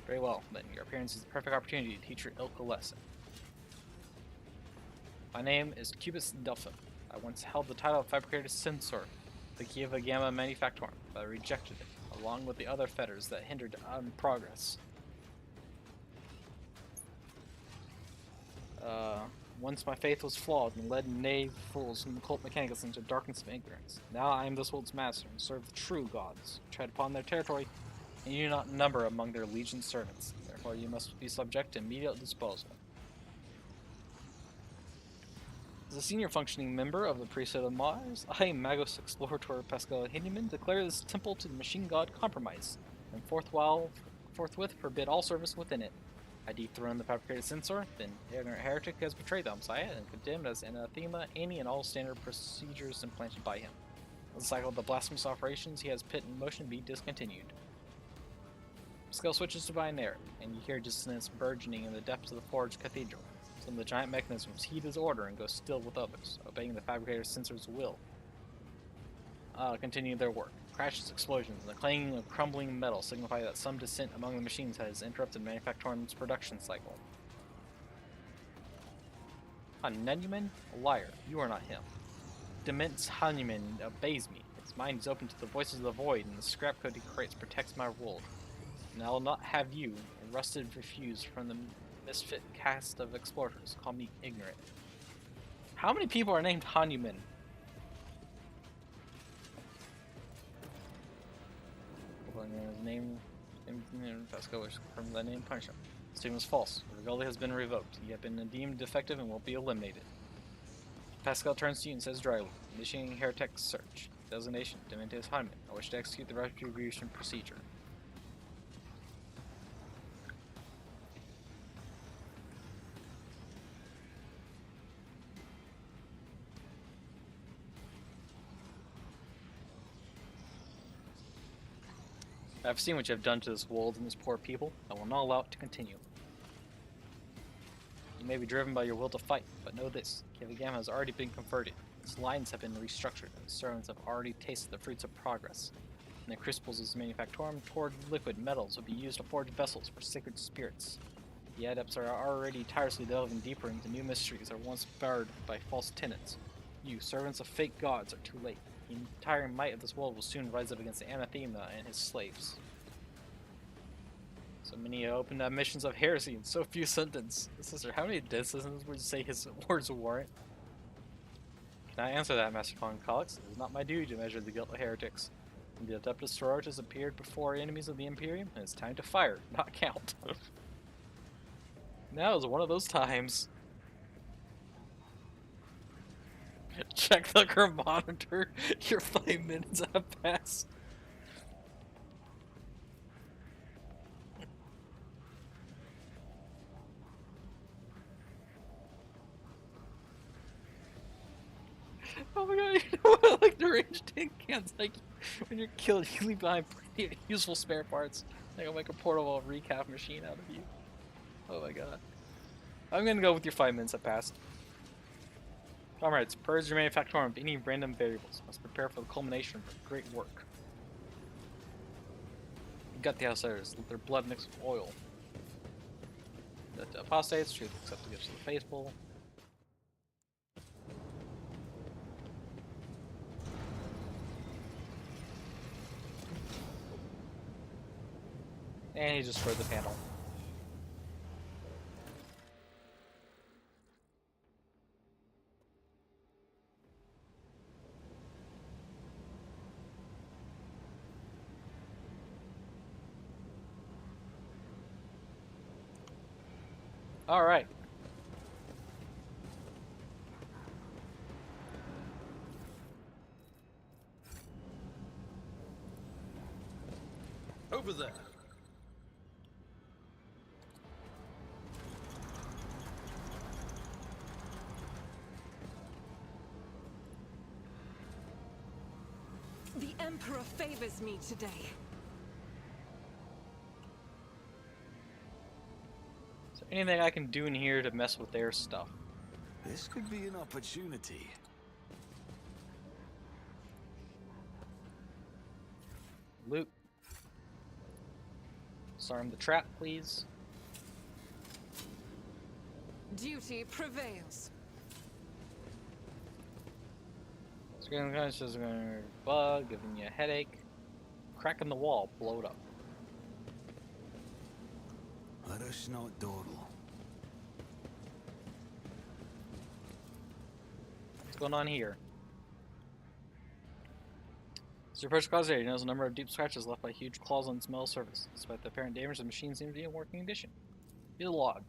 Very well, then your appearance is the perfect opportunity to teach your ilk a lesson. My name is Cubus Delphin. I once held the title of Fabricator Censor, the Kiava Gamma Manufactorum, but I rejected it, along with the other fetters that hindered progress. Once my faith was flawed and led knave fools and cult mechanicus into darkness of ignorance. Now I am this world's master and serve the true gods, who tread upon their territory, and you do not number among their legion servants. Therefore you must be subject to immediate disposal. As a senior functioning member of the priesthood of Mars, I, Magos Explorator Pascal Hinneman, declare this temple to the machine god compromised, and forthwith forbid all service within it. I dethrone the fabricated censor, then ignorant heretic has betrayed the Messiah and condemned as anathema any and all standard procedures implanted by him. The cycle of the blasphemous operations he has put in motion be discontinued. Pascal switches to binary, and you hear dissonance burgeoning in the depths of the forged cathedral. Some of the giant mechanisms heed his order and go still with others, obeying the fabricator's censor's will. Continue their work. Crashes, explosions, and the clanging of crumbling metal signify that some dissent among the machines has interrupted Manufactorum's production cycle. Hanuman? A liar. You are not him. Dements Hanuman obeys me. His mind is open to the voices of the void, and the scrap code he creates protects my world. And I will not have you, a rusted refuse from the misfit cast of explorers, call me ignorant. How many people are named Hanuman? His name Pascal from the name punish him. Statement is false. Regalia has been revoked. You have been deemed defective and will be eliminated. Pascal turns to you and says dryly, initiating heretic search. Designation, Dementes Hanuman. I wish to execute the retribution procedure. I've seen what you have done to this world and this poor people. I will not allow it to continue. You may be driven by your will to fight, but know this. Kiava Gamma has already been converted. Its lines have been restructured, and its servants have already tasted the fruits of progress. In the crucibles of its manufactorum, poured liquid metals will be used to forge vessels for sacred spirits. The adepts are already tirelessly delving deeper into new mysteries that were once barred by false tenets. You, servants of fake gods, are too late. The entire might of this world will soon rise up against the anathema and his slaves. So many open admissions of heresy in so few sentences. Sister, how many dead citizens would you say his words warrant? Can I answer that, Master Von Collix? It is not my duty to measure the guilt of heretics. When the Adeptus Sororitas appeared before enemies of the Imperium, and it's time to fire, not count. Now is one of those times. Check the chronometer. Your 5 minutes have passed. Oh my god, you know what? I like the range tank cans. Like, when you're killed, you leave behind pretty useful spare parts. Like, I'll make a portable recap machine out of you. Oh my god. I'm gonna go with your 5 minutes that passed. Comrades, purge your manufactorum of any random variables. Must prepare for the culmination of a great work. You got the outsiders, let their blood mix with oil. The apostates, choose to accept the gifts of the faithful. And he destroyed the panel. All right. Over there. The Emperor favors me today. Is there anything I can do in here to mess with their stuff? This could be an opportunity. Loot. Disarm the trap, please. Duty prevails. Screen conscious bug, giving you a headache. Crack in the wall, blow it up. Let us not dawdle. What's going on here? As you approach the cause area, you notice a number of deep scratches left by huge claws on its metal surface. Despite the apparent damage, the machine seems to be in working condition. Read the log.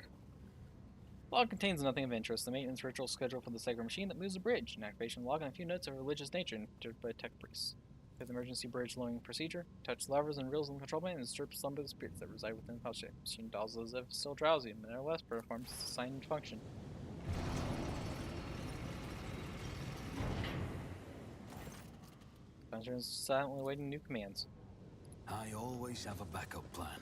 The log contains nothing of interest. The maintenance ritual scheduled for the sacred machine that moves the bridge. An activation log and a few notes of religious nature entered by tech priests. With the emergency bridge lowering procedure, touch levers and reels on the control plane and strip some of the spirits that reside within the pouch. The machine dolls as if still drowsy, and nevertheless performs its assigned function. Conjurer is silently awaiting new commands. I always have a backup plan.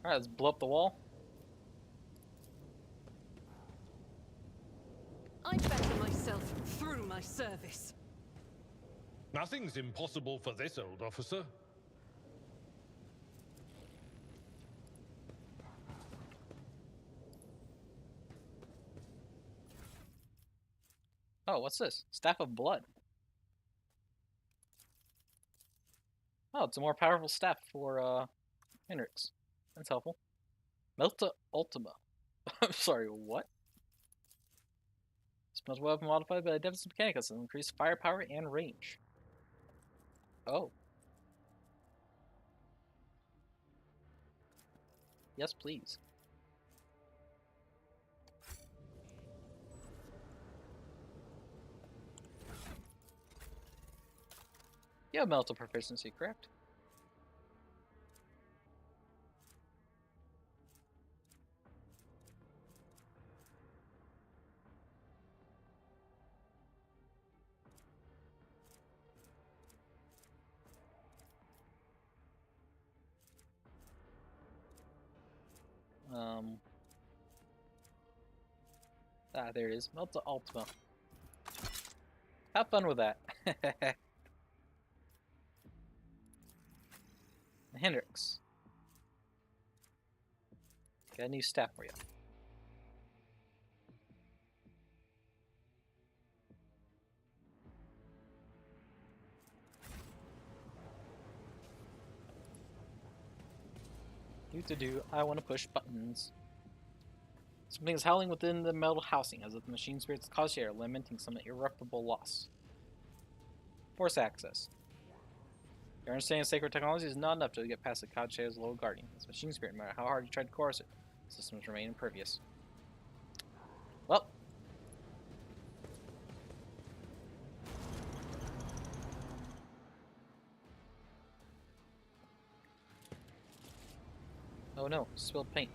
Alright, let's blow up the wall. I better myself through my service. Nothing's impossible for this old officer. Oh, what's this? Staff of Blood. Oh, it's a more powerful staff for, Hendrix. That's helpful. Melta Ultima. I'm sorry, what? Smells weapon modified by the Deficit Mechanicus and increased firepower and range. Oh. Yes, please. You have Melta proficiency, correct? There it is. Melta Ultima. Have fun with that. Hendrix. Got a new staff for you. I want to push buttons. Something is howling within the metal housing, as if the machine spirits cause air, lamenting some irreparable loss. Force access. Your understanding of sacred technology is not enough to get past the Kadsha's low guardian. This machine spirit, no matter how hard you try to coerce it, systems remain impervious. Well. Oh no, spilled paint.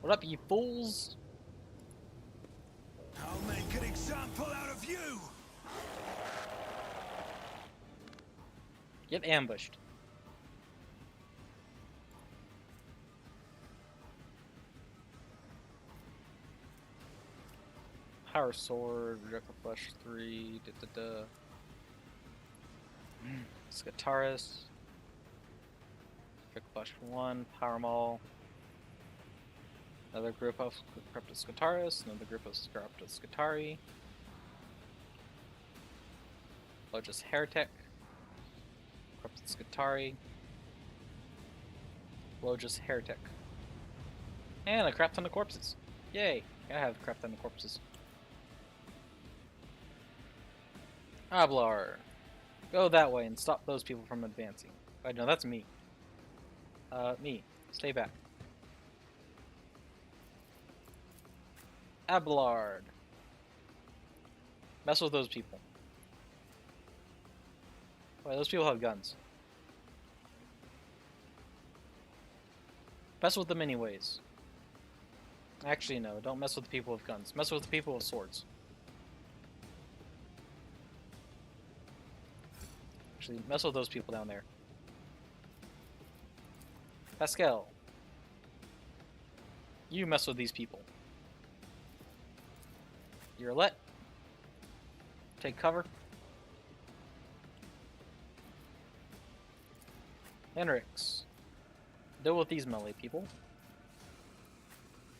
What up, you fools? I'll make an example out of you! Get ambushed. Power sword, projectile flash 3, Scataris. Projectile flash 1, power maul. Another group of corrupted Scataris, another group of corrupted Scatari. Logis Heretic. Corrupted Scatari. Logis Heretic. And a crap ton of corpses. Yay! Gotta have a crap ton of corpses. Ablar. Go that way and stop those people from advancing. Wait, no, that's me. Me. Stay back. Abelard. Mess with those people. Wait, those people have guns. Mess with them anyways. Actually, no. Don't mess with the people with guns. Mess with the people with swords. Actually, mess with those people down there. Pascal. You mess with these people. You're let. Take cover. Henrix. Deal with these melee people.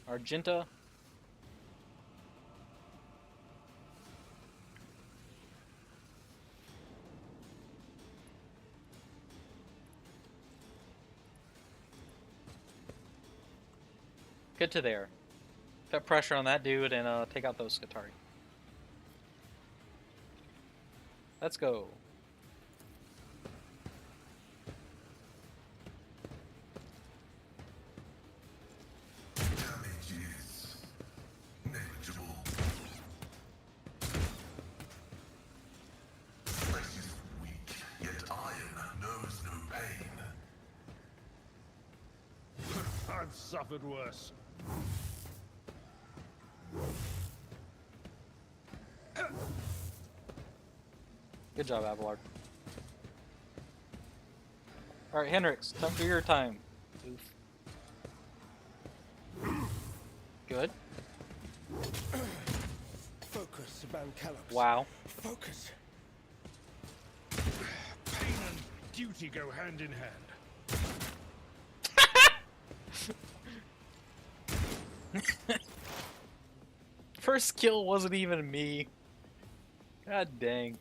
Argenta. Get to there. Put pressure on that dude and take out those Skatari. Let's go. Damage is negligible. Flesh is weak, yet iron knows no pain. I've suffered worse. Good job, Abelard. Alright, Henrix, time for your time. Oof. Good. Focus, Bancalox. Wow. Focus. Pain and duty go hand in hand. First kill wasn't even me. God dang.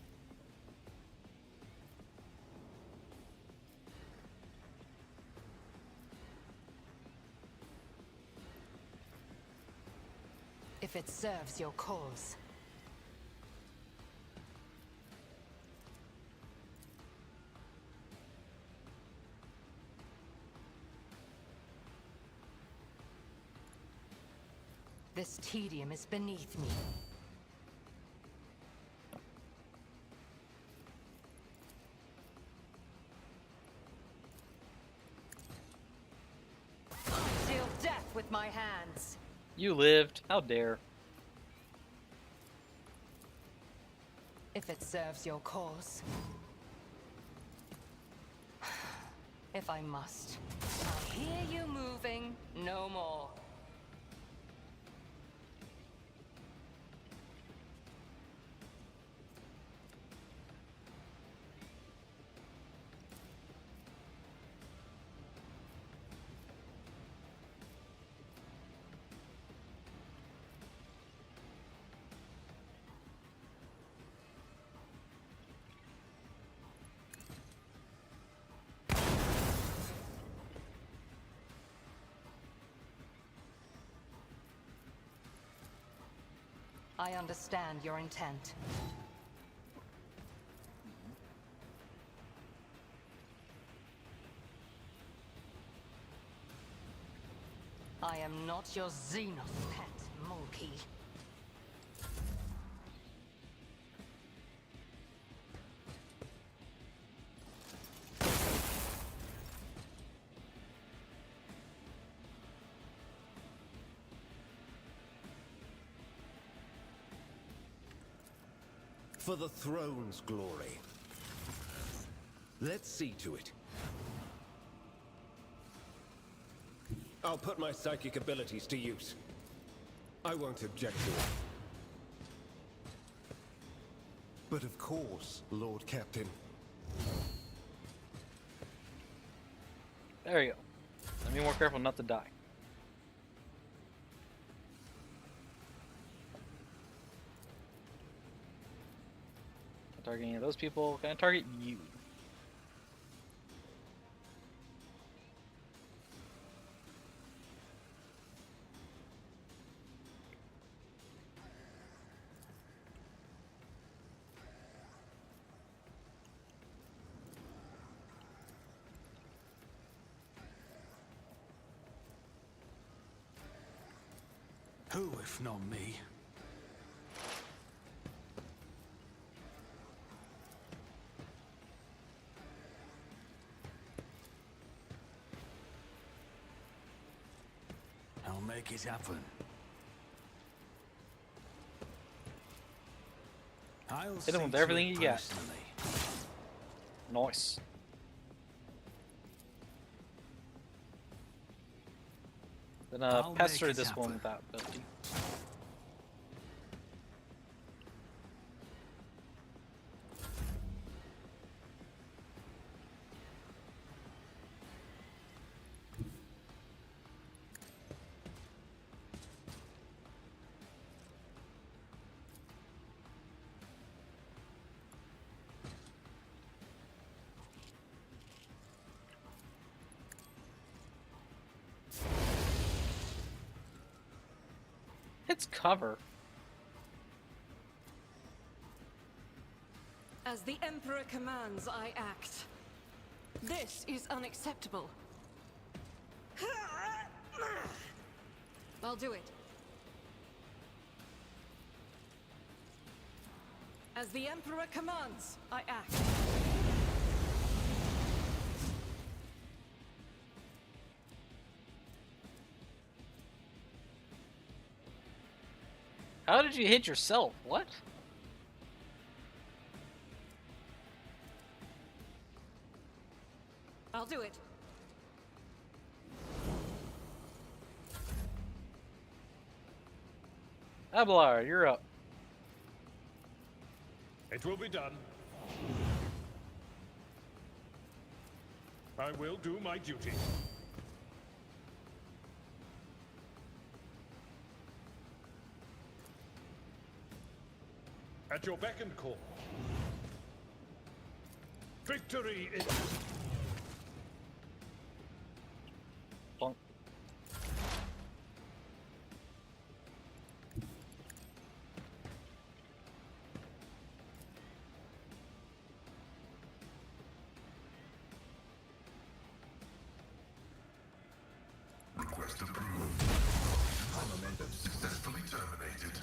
If it serves your cause. This tedium is beneath me. Deal death with my hands. You lived. How dare. If it serves your cause. If I must. I hear you moving no more. I understand your intent. I am not your Xenos pet, monkey. For the throne's glory. Let's see to it. I'll put my psychic abilities to use. I won't object to it. But of course, Lord Captain. There you go. Let me be more careful not to die. Not target any of those people. Can I target you? Who, if not me? I'll make it happen. I'll Hit him with see to everything it you got. personally. Nice. Then I'll pester make it this one happen. without ability. It's cover. As the Emperor commands, I act. This is unacceptable. I'll do it. As the Emperor commands, I act. How did you hit yourself? What? I'll do it. Abelard, you're up. It will be done. I will do my duty. At your beck and call. Victory is... Bonk. Request approved. Momentum successfully terminated.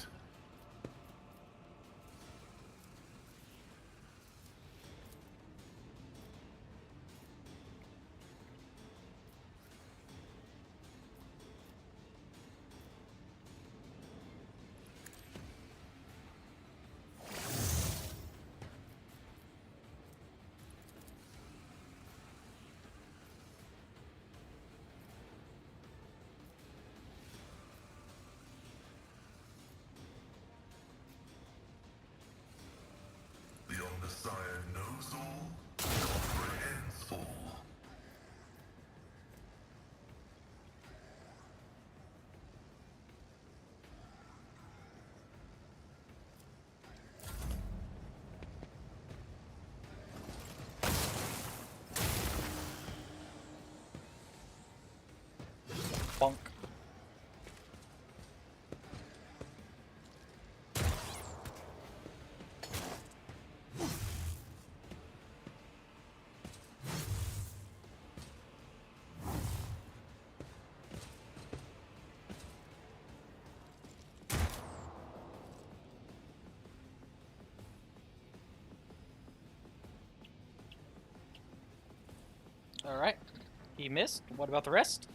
The Omnissiah knows all, comprehends all. Bonk. Alright. He missed. What about the rest?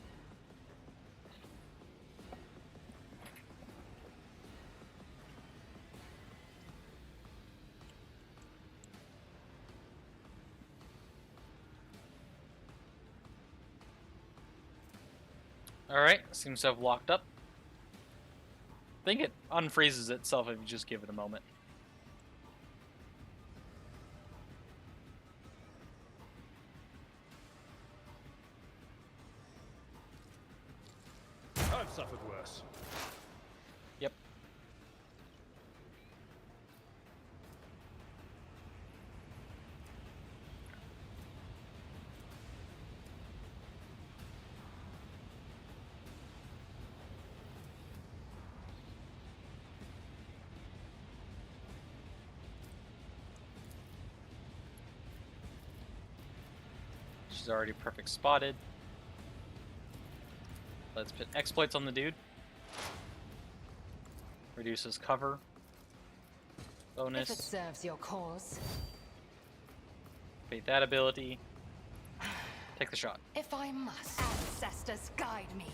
Alright, seems to have locked up. I think it unfreezes itself if you just give it a moment. I've suffered worse. Yep. She's already perfect spotted. Let's put exploits on the dude. Reduces cover. Bonus. If it serves your cause. Bait that ability. Take the shot. If I must. Ancestors guide me.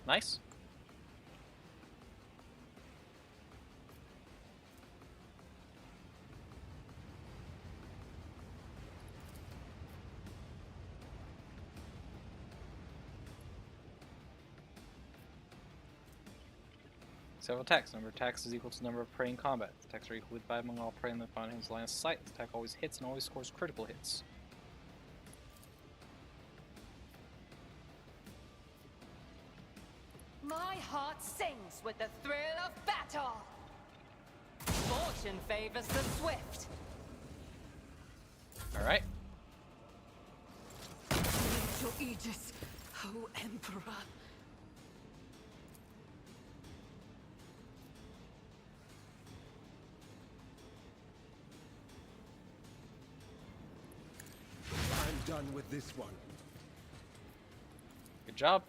Nice. Several attacks. Number of attacks is equal to the number of prey in combat. Attacks are equally divided among all prey in the opponent's line of sight. The attack always hits and always scores critical hits. My heart sings with the thrill of battle. Fortune favors the swift. Alright. Lift your aegis, O Emperor. I'm done with this one. Good job.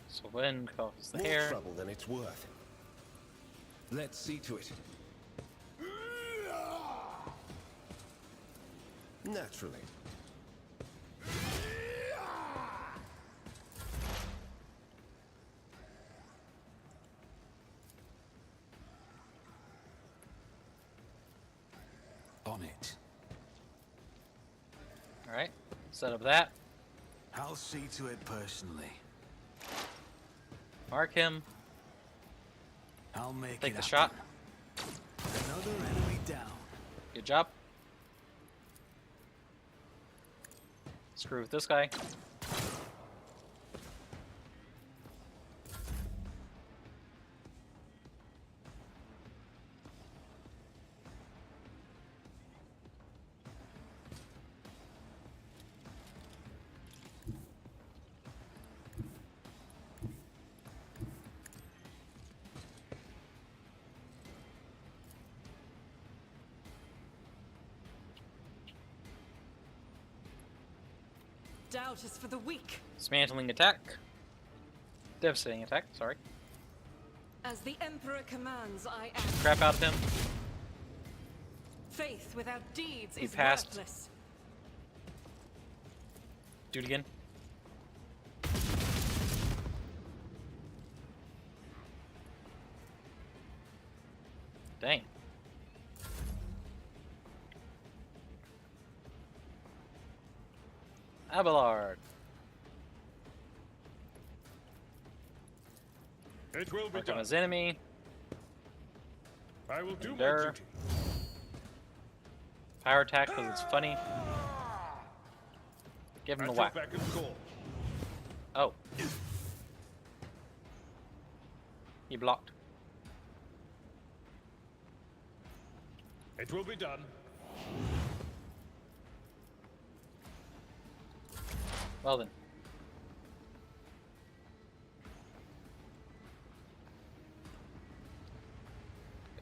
So wind causes the More hair. trouble than it's worth. Let's see to it. Naturally. On it. Alright. Set up that. I'll see to it personally. Mark him. I'll make Take it the shot. happen. Another enemy down. Good job. Screw with this guy. Doubt is for the weak. Dismantling attack. Devastating attack, sorry. As the Emperor commands, I act. Crap out of him. Faith without deeds He is passed. worthless. Do it again. Dang. Abelard. It will be Mark him done. as enemy. I will do my There. duty. Power attack because it's funny. Give him At the your whack. beck and call. Oh. He blocked. It will be done. Well then.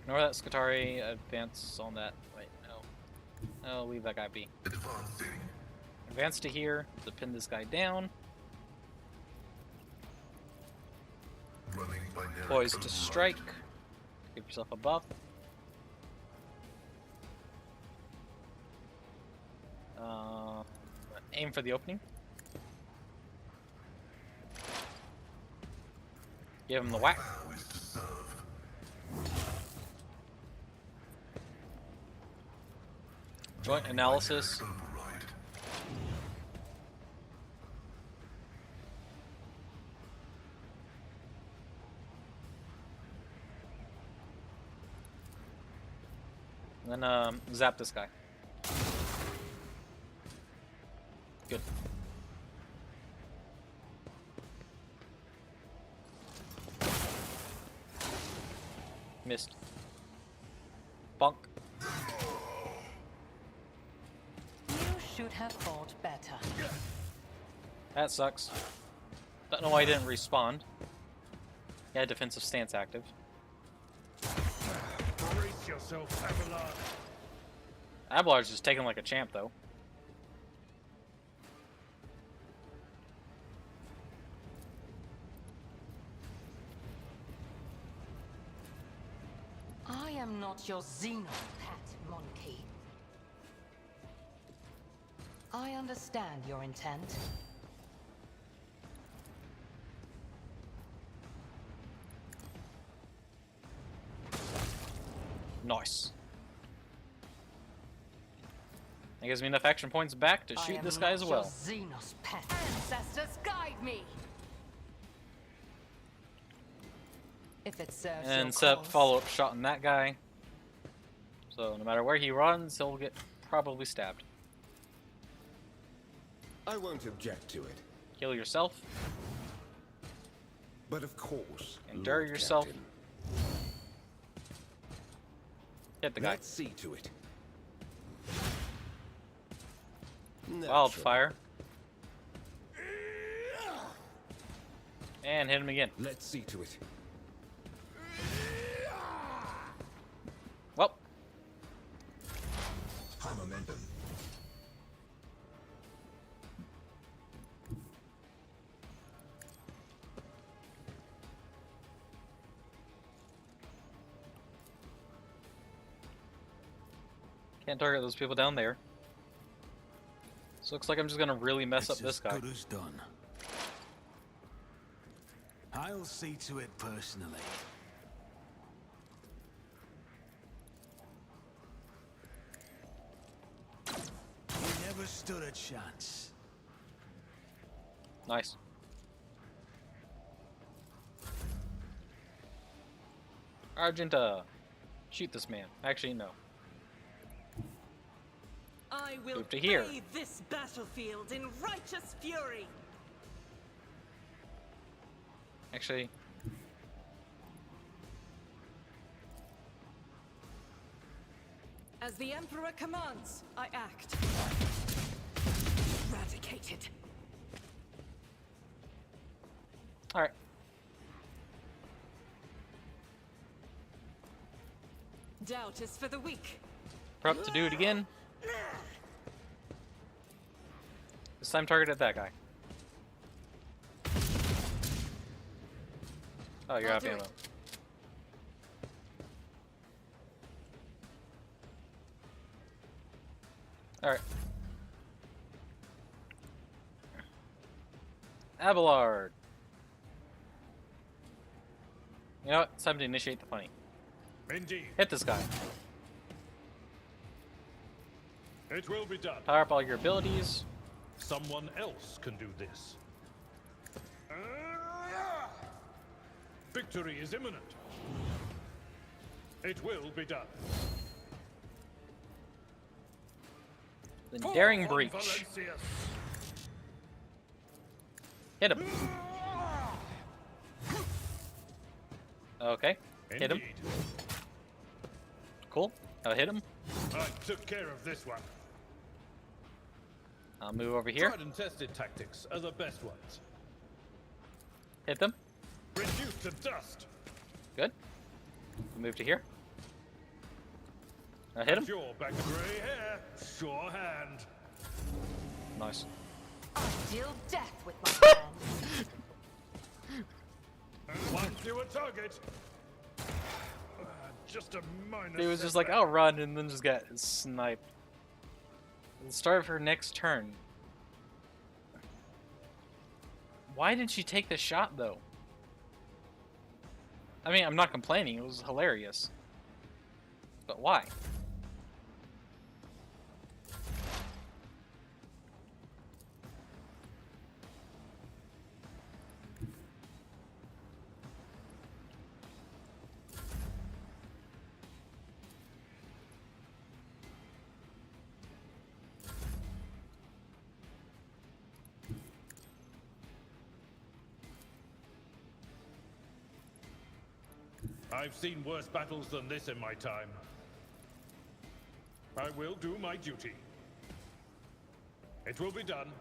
Ignore that Skatari. Advance on that. Wait, no. No, leave that guy be. Advance to here to pin this guy down. Poised to strike. Give yourself a buff. Aim for the opening. Give him the whack. Joint analysis. And then zap this guy. Good. Missed. Bonk. You should have fought better. That sucks. Don't know why he didn't respawn. He had defensive stance active. Brace yourself, Abelard. Abelard's just taking like a champ though. I am not your xenopat, monkey. I understand your intent. Nice. That gives me enough action points back to shoot this guy as well. Xenos pet. Ancestors guide me. If it serves And your set up cause. follow-up shot on that guy. So no matter where he runs, he'll get probably stabbed. I won't object to it. Kill yourself. But of course, Endure Lord yourself. Captain. Hit the guy. Let's see to it. Naturally. Wildfire. And hit him again. Let's see to it. Well, High momentum. can't target those people down there. So looks like I'm just gonna really mess up It's this as guy. good as done. I'll see to it personally. We never stood a chance. Nice. Argenta, shoot this man. Actually, no. I will Move to here. bathe this battlefield in righteous fury. Actually, As the Emperor commands, I act. Eradicated. all right. Doubt is for the weak. Prep to do it again. This time targeted that guy. Oh, you're I'll out of do ammo. it. Alright. Abelard. You know what? It's time to initiate the funny. Indeed, Hit this guy. it will be done. Power up all your abilities. Someone else can do this. Victory is imminent. It will be done. Then daring On breach. Valencius. Hit him. Okay. Hit him. Indeed. Cool. I'll hit him. I took care of this one. I'll move over here. Tried and tested tactics are the best ones. Hit them. Reduced to dust. Good. Move to here. I'll hit him. Sure back gray hair. Sure hand. Nice. Deal death with my hands. One fewer target. Just a minor. He was just like, setback. I'll run, and then just got sniped. Let's start her next turn. Why did she take the shot, though? I mean, I'm not complaining. It was hilarious. But why? I've seen worse battles than this in my time. I will do my duty. It will be done.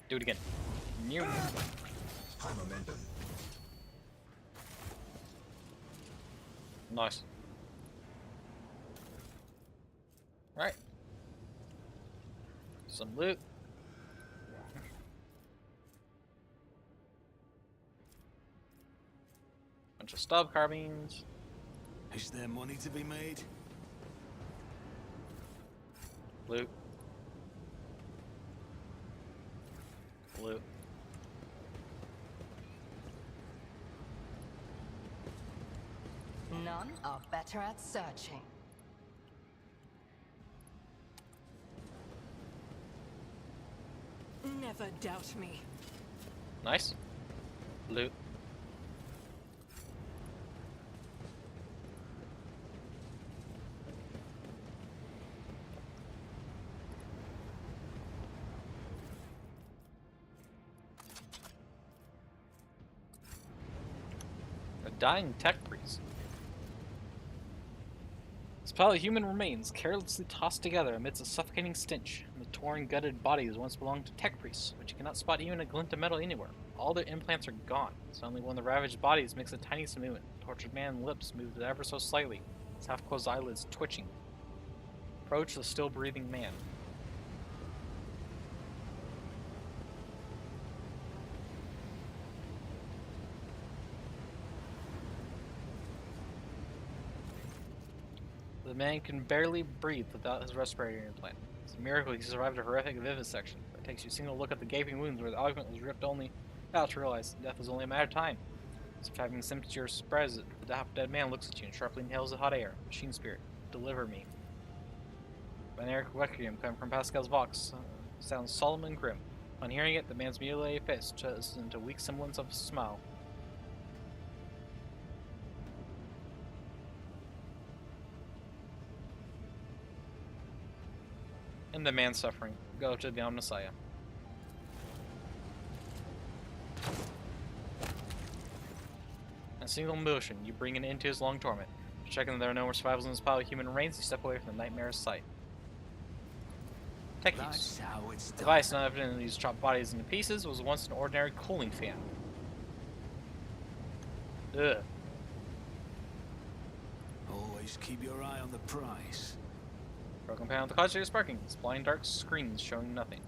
Do it again. New. High momentum. Nice. Alright. Some loot. Bunch of stub carbines. Is there money to be made? Loot. Loot. None are better at searching. Never doubt me. Nice. Loot. A dying tech priest. This pile of human remains carelessly tossed together amidst a suffocating stench. The torn, gutted bodies once belonged to tech priests, which you cannot spot even a glint of metal anywhere. All their implants are gone. Suddenly one of the ravaged bodies makes a tiny movement. Tortured man's lips moved ever so slightly, his half-closed eyelids twitching. Approach the still breathing man. The man can barely breathe without his respirator implant. It's a miracle he survived a horrific vivisection. It takes you a single look at the gaping wounds where the augment was ripped only out to realize death was only a matter of time. Subtracting the symptoms spreads, the half-dead man looks at you and sharply inhales the hot air. Machine spirit, deliver me. Binaric requiem coming from Pascal's box sounds solemn and grim. On hearing it, the man's mutilated face turns into a weak semblance of a smile. And the man suffering. Go to the Omnissiah. In a single motion, you bring an end to his long torment. Checking that there are no more survivals in this pile of human remains, you step away from the nightmare's sight. Tech use. That's how it's The done. device not evident in these chopped bodies into pieces was once an ordinary cooling fan. Ugh. Always keep your eye on the prize. Broken panel of the closet is sparking. Its blind dark screens showing nothing.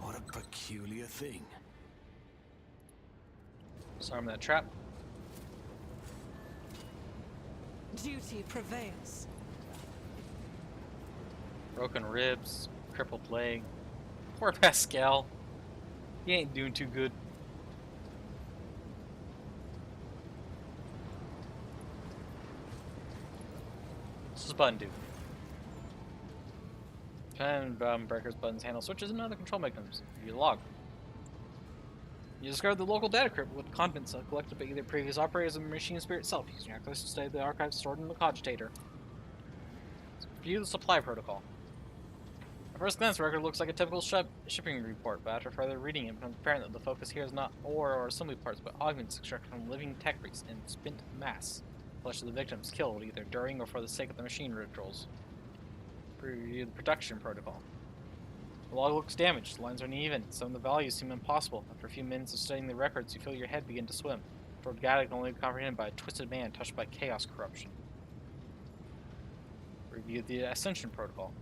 What a peculiar thing. Disarm that trap. Duty prevails. Broken ribs. Crippled leg. Poor Pascal. He ain't doing too good. What's this button do? Pen, breakers, buttons, handle switches, and other control mechanisms. You log. You discover the local data crypt with contents collected by either previous operators of the machine spirit itself, using access to study the archives stored in the cogitator. View the supply protocol. At first glance, the record looks like a typical shipping report, but after further reading it becomes apparent that the focus here is not ore or assembly parts, but augments extracted from living tech priests in spent mass. Flesh of the victims killed either during or for the sake of the machine rituals. Review the production protocol. The log looks damaged, the lines are uneven, some of the values seem impossible. After a few minutes of studying the records, you feel your head begin to swim. The organic can only be comprehended by a twisted man touched by chaos corruption. Review the ascension protocol.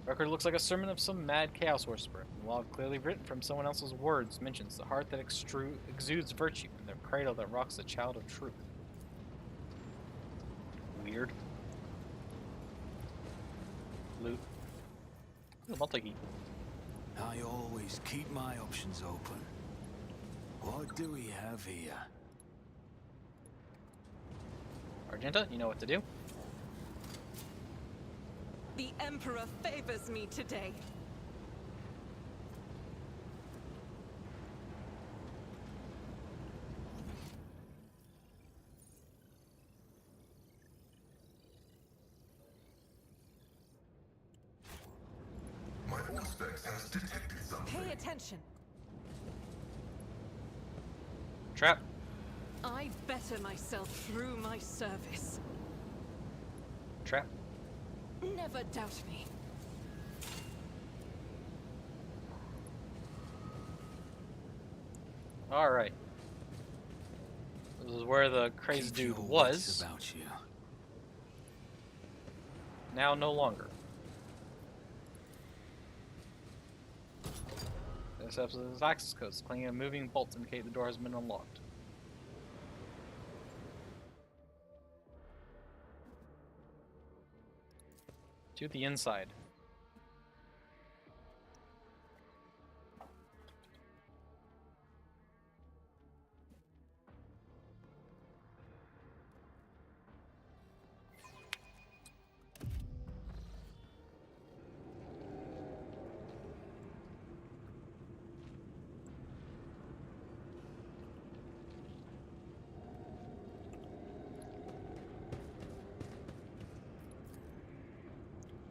The record looks like a sermon of some mad chaos worshiper. The log, clearly written from someone else's words, mentions the heart that exudes virtue and the cradle that rocks the child of truth. Weird. Loot. The multi-key. I always keep my options open. What do we have here? Argenta, you know what to do. The Emperor favors me today. My Auspex has detected something. Pay attention. Trap. I better myself through my service. Trap. Never doubt me. Alright. This is where the crazy Keep dude your was. wits about you. Now no longer. This episode's access codes, clanging and moving bolts indicate the door has been unlocked. To the inside.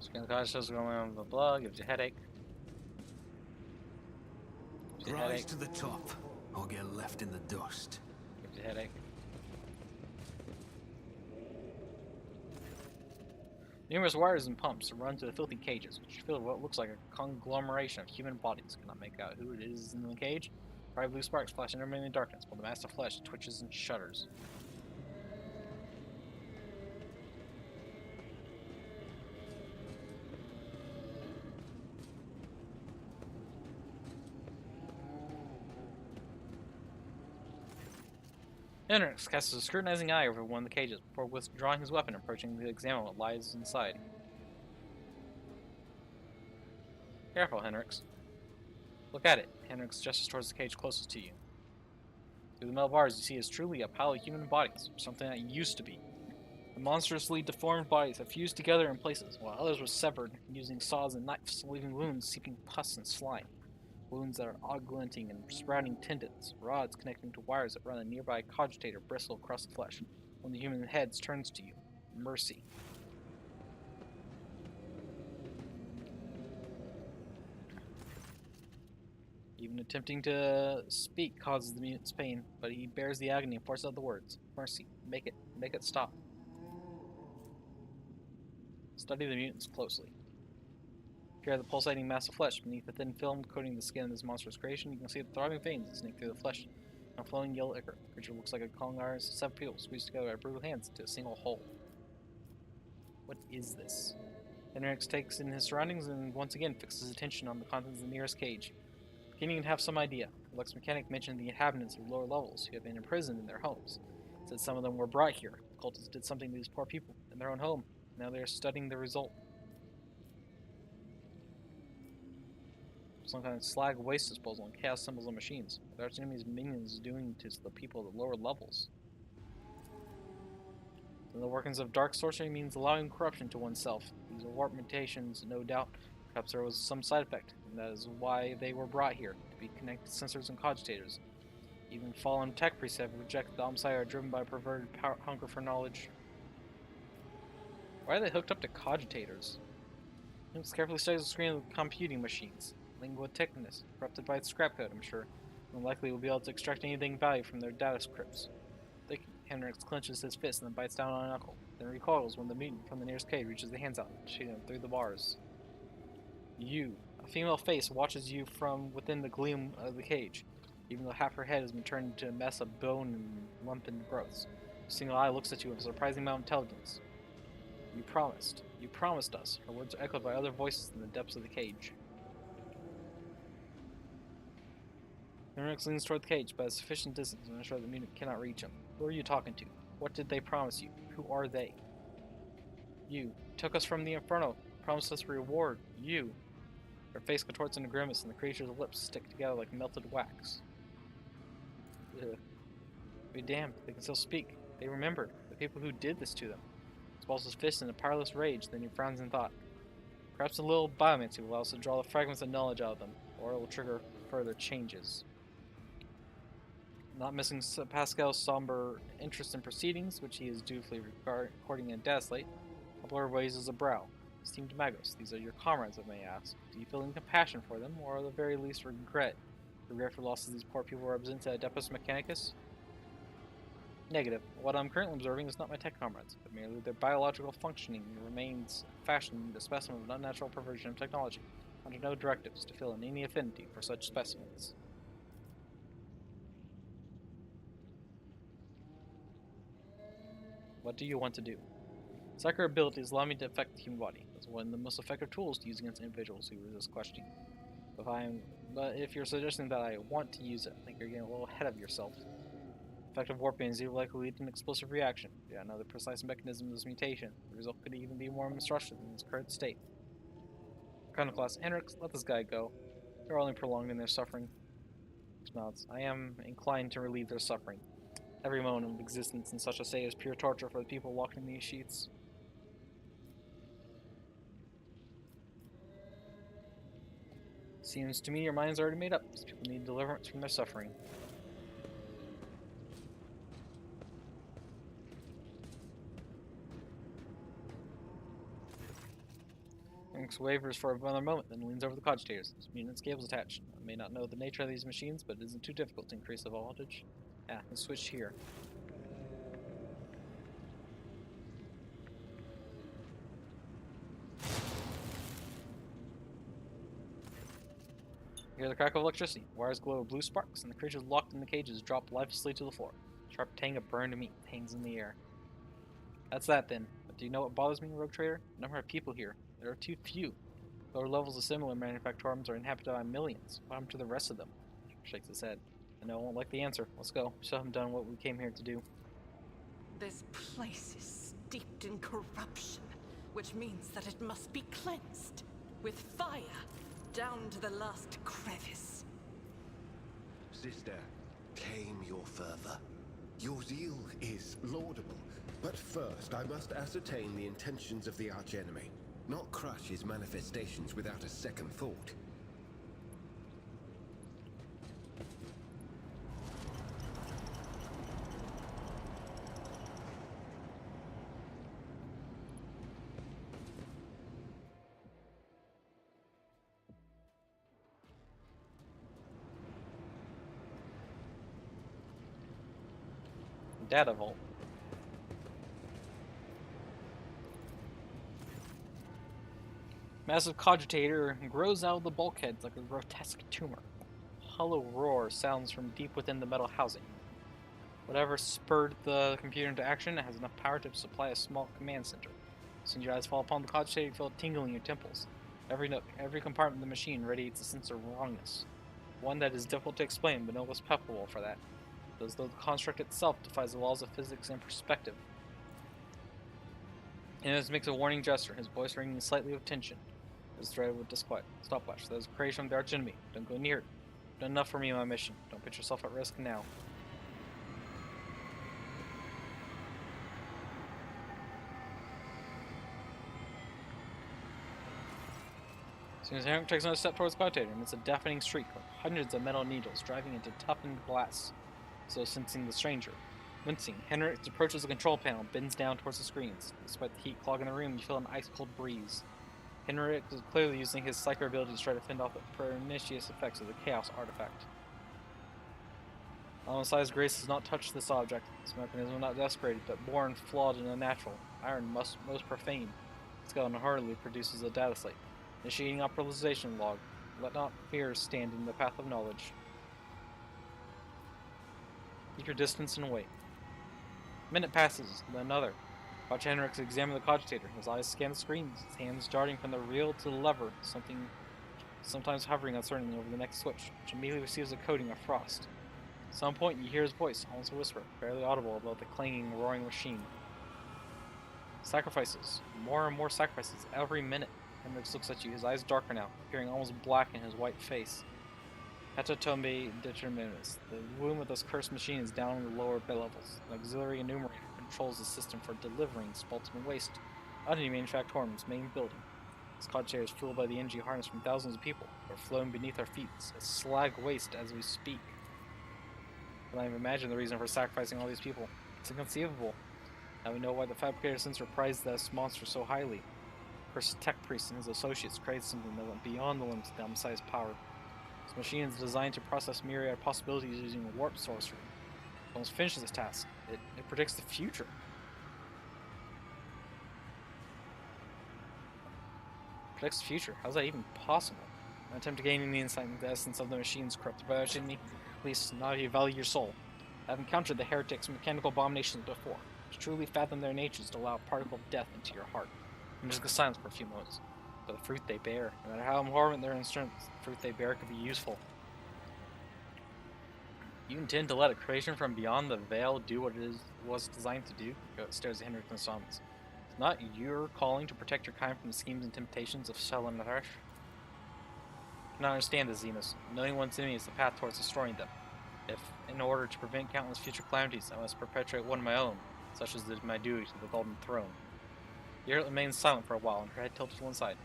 Screen the cause shows going on the blah, gives you a headache. Gives you a Rise headache. to the top, or get left in the dust. Gives you a headache. Numerous wires and pumps run to the filthy cages, which fill what looks like a conglomeration of human bodies. Cannot make out who it is in the cage. Bright blue sparks flash intermittently in darkness, while the mass of flesh twitches and shudders. Henrix casts a scrutinizing eye over one of the cages before withdrawing his weapon and approaching to examine what lies inside. Careful, Henrix. Look at it. Henrix gestures towards the cage closest to you. Through the metal bars, you see is truly a pile of human bodies, something that used to be. The monstrously deformed bodies have fused together in places, while others were severed using saws and knives, leaving wounds seeping pus and slime. Wounds that are augmenting and sprouting tendons, rods connecting to wires that run a nearby cogitator bristle across the flesh. When the human head turns to you, mercy. Even attempting to speak causes the mutant's pain, but he bears the agony and forces out the words. Mercy, make it stop. Study the mutants closely. Here are the pulsating mass of flesh beneath the thin film coating the skin of this monstrous creation. You can see the throbbing veins that snake through the flesh and a flowing yellow ichor. The creature looks like a conglomerate of 7 people squeezed together by brutal hands into a single hole. What is this? Henrix takes in his surroundings and once again fixes his attention on the contents of the nearest cage. Beginning to have some idea, the Lux Mechanic mentioned the inhabitants of lower levels who had been imprisoned in their homes. Said some of them were brought here. The cultists did something to these poor people in their own home. Now they are studying the result. Some kind of slag waste disposal and chaos symbols on machines. What are enemy's minions doing to the people at the lower levels? And the workings of dark sorcery means allowing corruption to oneself. These are warp mutations, no doubt. Perhaps there was some side effect, and that is why they were brought here, to be connected to sensors and cogitators. Even fallen tech priests have rejected the Omnissiah are driven by a perverted hunger for knowledge. Why are they hooked up to cogitators? Looks carefully studies the screen of the computing machines. Lingua technicus, corrupted by its scrap code, I'm sure. Unlikely we'll be able to extract anything value from their data scripts. Henrix clenches his fist and then bites down on a knuckle, then recoils when the mutant from the nearest cage reaches the hands out, shooting him through the bars. You, a female face, watches you from within the gleam of the cage, even though half her head has been turned into a mess of bone and lumpen growths. A single eye looks at you with a surprising amount of intelligence. You promised us. Her words are echoed by other voices in the depths of the cage. Henrix leans toward the cage, but at sufficient distance to ensure the mutant cannot reach him. Who are you talking to? What did they promise you? Who are they? You took us from the Inferno, promised us a reward. You. Her face contorts in a grimace, and the creature's lips stick together like melted wax. Ugh. Be damned, they can still speak. They remembered the people who did this to them. He balls his fist in a powerless rage, then he frowns in thought. Perhaps a little biomancy will allow us to draw the fragments of knowledge out of them, or it will trigger further changes. Not missing Pascal's somber interest in proceedings, which he is dutifully recording in a data slate, Kepler raises a brow. Esteemed Magos, these are your comrades, I may ask. Do you feel any compassion for them, or at the very least regret? Regret for the losses these poor people represent to Adeptus Mechanicus? Negative. What I'm currently observing is not my tech comrades, but merely their biological functioning remains fashioned a specimen of an unnatural perversion of technology, under no directives to feel any affinity for such specimens. What do you want to do? Psychic abilities allow me to affect the human body. That's one of the most effective tools to use against individuals who resist questioning. But if you're suggesting that I want to use it, I think you're getting a little ahead of yourself. Effective warping is likely to lead to an explosive reaction. Yeah, another precise mechanism of this mutation. The result could even be more monstrous than its current state. Iconoclast, Henrix, let this guy go. They're only prolonging their suffering. Nods. I am inclined to relieve their suffering. Every moment of existence in such a state is pure torture for the people locked in these sheets. Seems to me your mind's already made up. These people need deliverance from their suffering. Henrix wavers for another moment, then leans over the cogitators. His mutant cables attached. I may not know the nature of these machines, but it isn't too difficult to increase the voltage. Yeah, let's switch here. You hear the crack of electricity. Wires glow with blue sparks, and the creatures locked in the cages drop lifelessly to the floor. Sharp tang of burned meat hangs in the air. That's that then. But do you know what bothers me, Rogue Trader? The number of people here. There are too few. Lower levels of similar manufactoriums are inhabited by millions. What happened to the rest of them? Shakes his head. I know I won't like the answer. Let's go. Still haven't done what we came here to do. This place is steeped in corruption, which means that it must be cleansed with fire down to the last crevice. Sister, tame your fervor. Your zeal is laudable, but first I must ascertain the intentions of the archenemy, not crush his manifestations without a second thought. Data vault. Massive cogitator grows out of the bulkheads like a grotesque tumor. A hollow roar sounds from deep within the metal housing. Whatever spurred the computer into action has enough power to supply a small command center. As soon as your eyes fall upon the cogitator, you feel a tingling in your temples. Every nook, every compartment of the machine radiates a sense of wrongness. One that is difficult to explain, but no less palpable for that. As though the construct itself defies the laws of physics and perspective. Inez makes a warning gesture, his voice ringing slightly with tension. His thread with disquiet. Stopwatch. That is a creation of the archenemy. Don't go near it. You've done enough for me on my mission. Don't put yourself at risk now. As soon as Henrik takes another step towards the cogitator, it's a deafening shriek of hundreds of metal needles driving into toughened glass. So sensing the stranger. Wincing, Henrik approaches the control panel, bends down towards the screens. Despite the heat clogging the room, you feel an ice-cold breeze. Henrik is clearly using his psycho ability to try to fend off the pernicious effects of the Chaos artifact. Almasiah's grace has not touched this object. This mechanism not desecrated, but born flawed and unnatural. Iron most profane. Skeleton hardly produces a data slate. Initiating operationalization log. Let not fear stand in the path of knowledge. Keep your distance and wait. A minute passes, then another. Watch Henrik examine the cogitator. His eyes scan the screens, his hands darting from the reel to the lever, sometimes hovering uncertainly over the next switch, which immediately receives a coating of frost. At some point, you hear his voice, almost a whisper, barely audible above the clanging, roaring machine. Sacrifices. More and more sacrifices every minute. Henrik looks at you, his eyes darker now, appearing almost black in his white face. Hetatombe determinus. The womb of this cursed machine is down in the lower bed levels. An auxiliary enumerator controls the system for delivering spalten waste out of the manufactorum's main building. This cogitator is fueled by the energy harnessed from thousands of people who are flowing beneath our feet as slag waste as we speak. I can't even imagine the reason for sacrificing all these people. It's inconceivable. Now we know why the fabricator sensor prized this monster so highly. Cursed tech priest and his associates created something that went beyond the limits of Almasiah's power. This machine is designed to process myriad possibilities using warp sorcery. Once it finishes this task, it predicts the future. Predicts the future? How's that even possible? An attempt to gain the insight into the essence of the machines corrupted by archenemy, at least not if you value your soul. I have encountered the heretics' mechanical abominations before. To truly fathom their natures to allow a particle of death into your heart. I'm just gonna silence for a few moments. But the fruit they bear, no matter how abhorrent their instruments, the fruit they bear could be useful. You intend to let a creation from beyond the veil do what it was designed to do? Goat stares at Henrik in silence. It's not your calling to protect your kind from the schemes and temptations of Shell and Thresh. I cannot understand this, Zemus. Knowing one's enemy is the path towards destroying them. If, in order to prevent countless future calamities, I must perpetuate one of my own, such as is my duty to the Golden Throne. Yurt remains silent for a while, and her head tilted to one side.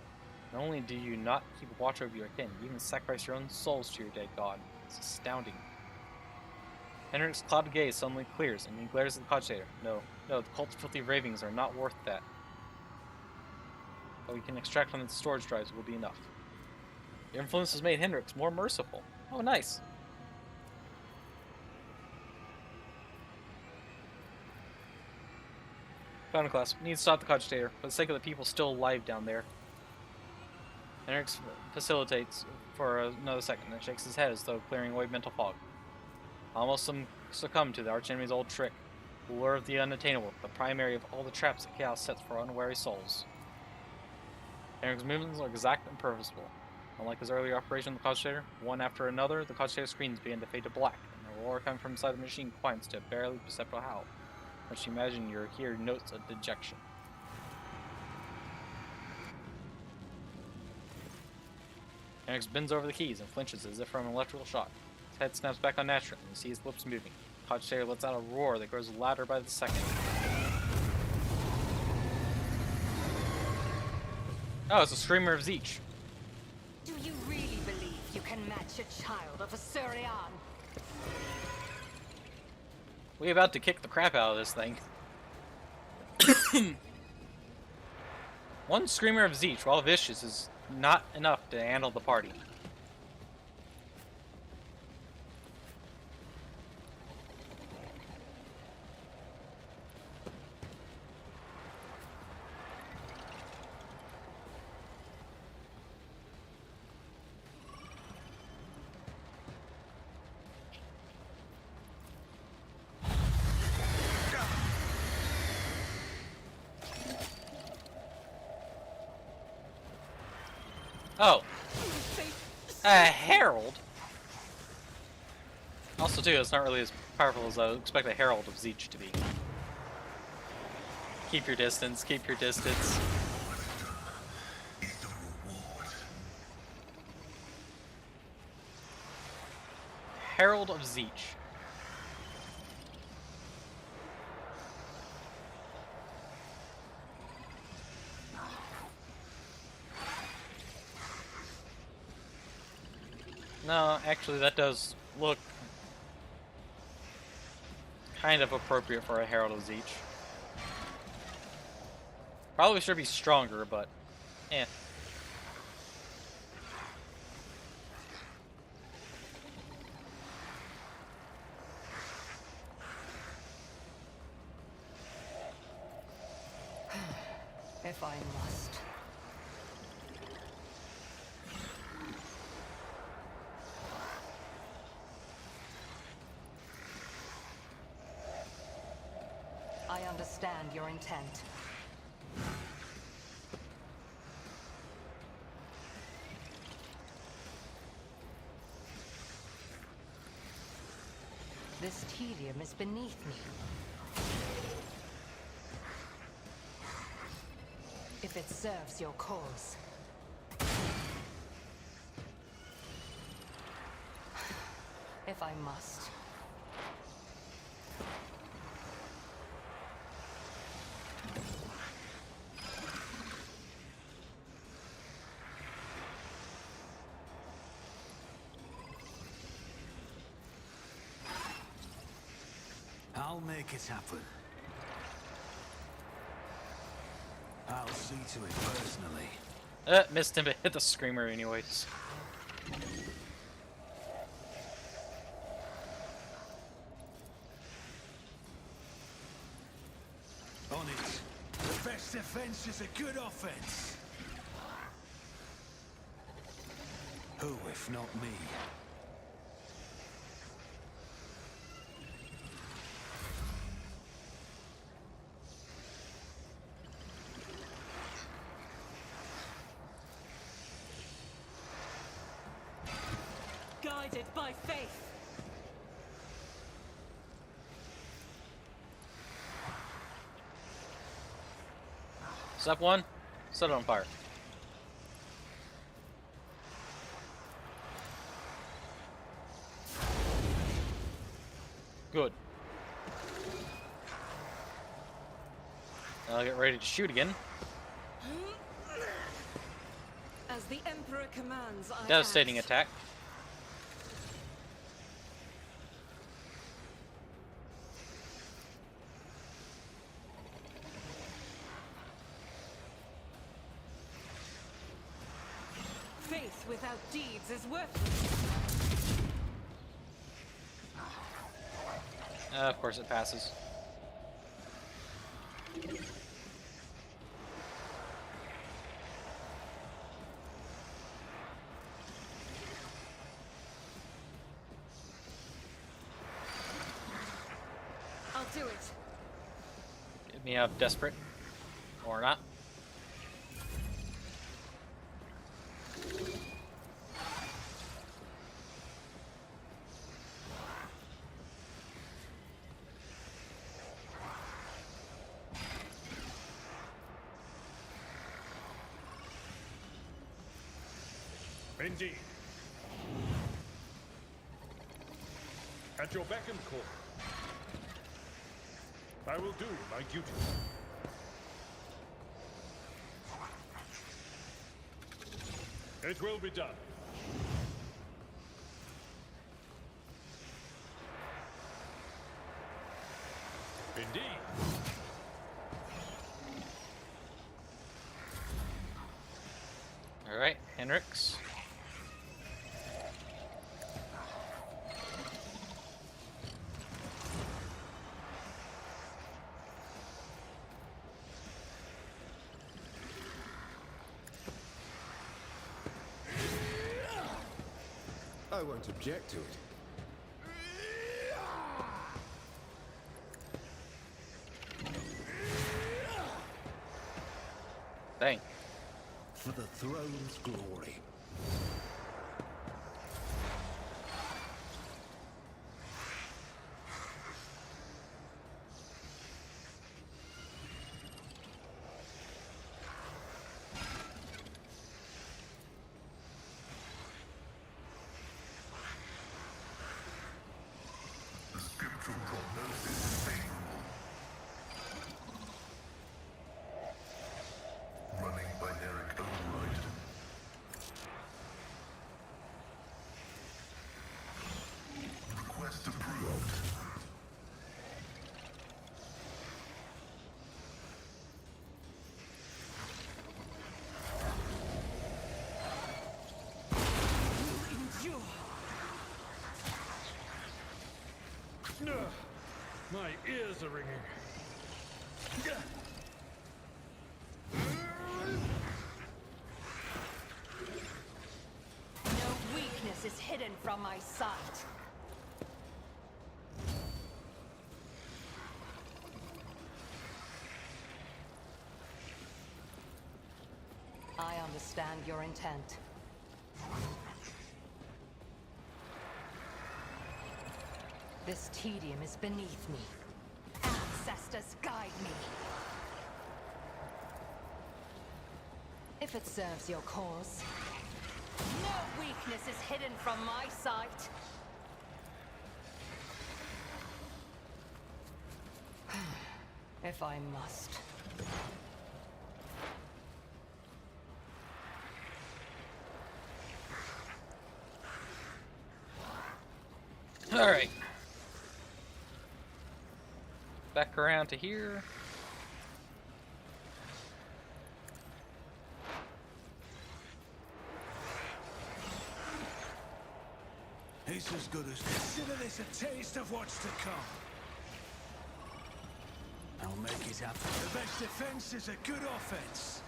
Not only do you not keep watch over your kin, you even sacrifice your own souls to your dead god. It's astounding. Henrik's clouded gaze suddenly clears, and he glares at the cogitator. No, the cult's filthy ravings are not worth that. What we can extract from its storage drives will be enough. Your influence has made Hendrix more merciful. Oh, nice. Found class. We need to stop the cogitator for the sake of the people still alive down there. Hendrix facilitates for another second and shakes his head as though clearing away mental fog. Almost succumb to the archenemy's old trick. The lure of the unattainable, the primary of all the traps that chaos sets for unwary souls. Hendrix's movements are exact and purposeful. Unlike his earlier operation of the cogitator, one after another, the cogitator screens begin to fade to black, and the roar coming from inside the machine quiets to a barely perceptible howl. Which you imagine you hear notes of dejection. Hendrix bends over the keys and flinches as if from an electrical shock. His head snaps back unnaturally, and you see his lips moving. The cogitator lets out a roar that grows louder by the second. Oh, it's a screamer of Zeech. Do you really believe you can match a child of a Surian? We're about to kick the crap out of this thing. One screamer of Zeech, while vicious, is not enough to handle the party. Oh. A herald? Also, too, it's not really as powerful as I would expect a herald of Zeech to be. Keep your distance, keep your distance. Herald of Zeech. No, actually that does look kind of appropriate for a Herald of Zeech. Probably should be stronger, but eh. If I must. I understand your intent. This tedium is beneath me. If it serves your cause. If I must. I'll make it happen. I'll see to it personally. Missed him, but hit the screamer anyways. On it. The best defense is a good offense. Who, if not me? Guided by faith. Step one, set it on fire. Good. Now I'll get ready to shoot again. As the Emperor commands, I Devastating act. attack. Faith without deeds is worthless. Of course it passes. I'll do it. Get me up desperate. Or not. Indeed. At your beck and call. I will do my duty. It will be done. Indeed. All right, Henrix. I won't object to it. Dang. For the throne's glory. My ears are ringing. No weakness is hidden from my sight. I understand your intent. This tedium is beneath me. Ancestors guide me. If it serves your cause. No weakness is hidden from my sight. If I must. All right. Back around to here. It's as good as consider this a taste of what's to come. I'll make it happen. The best defense is a good offense.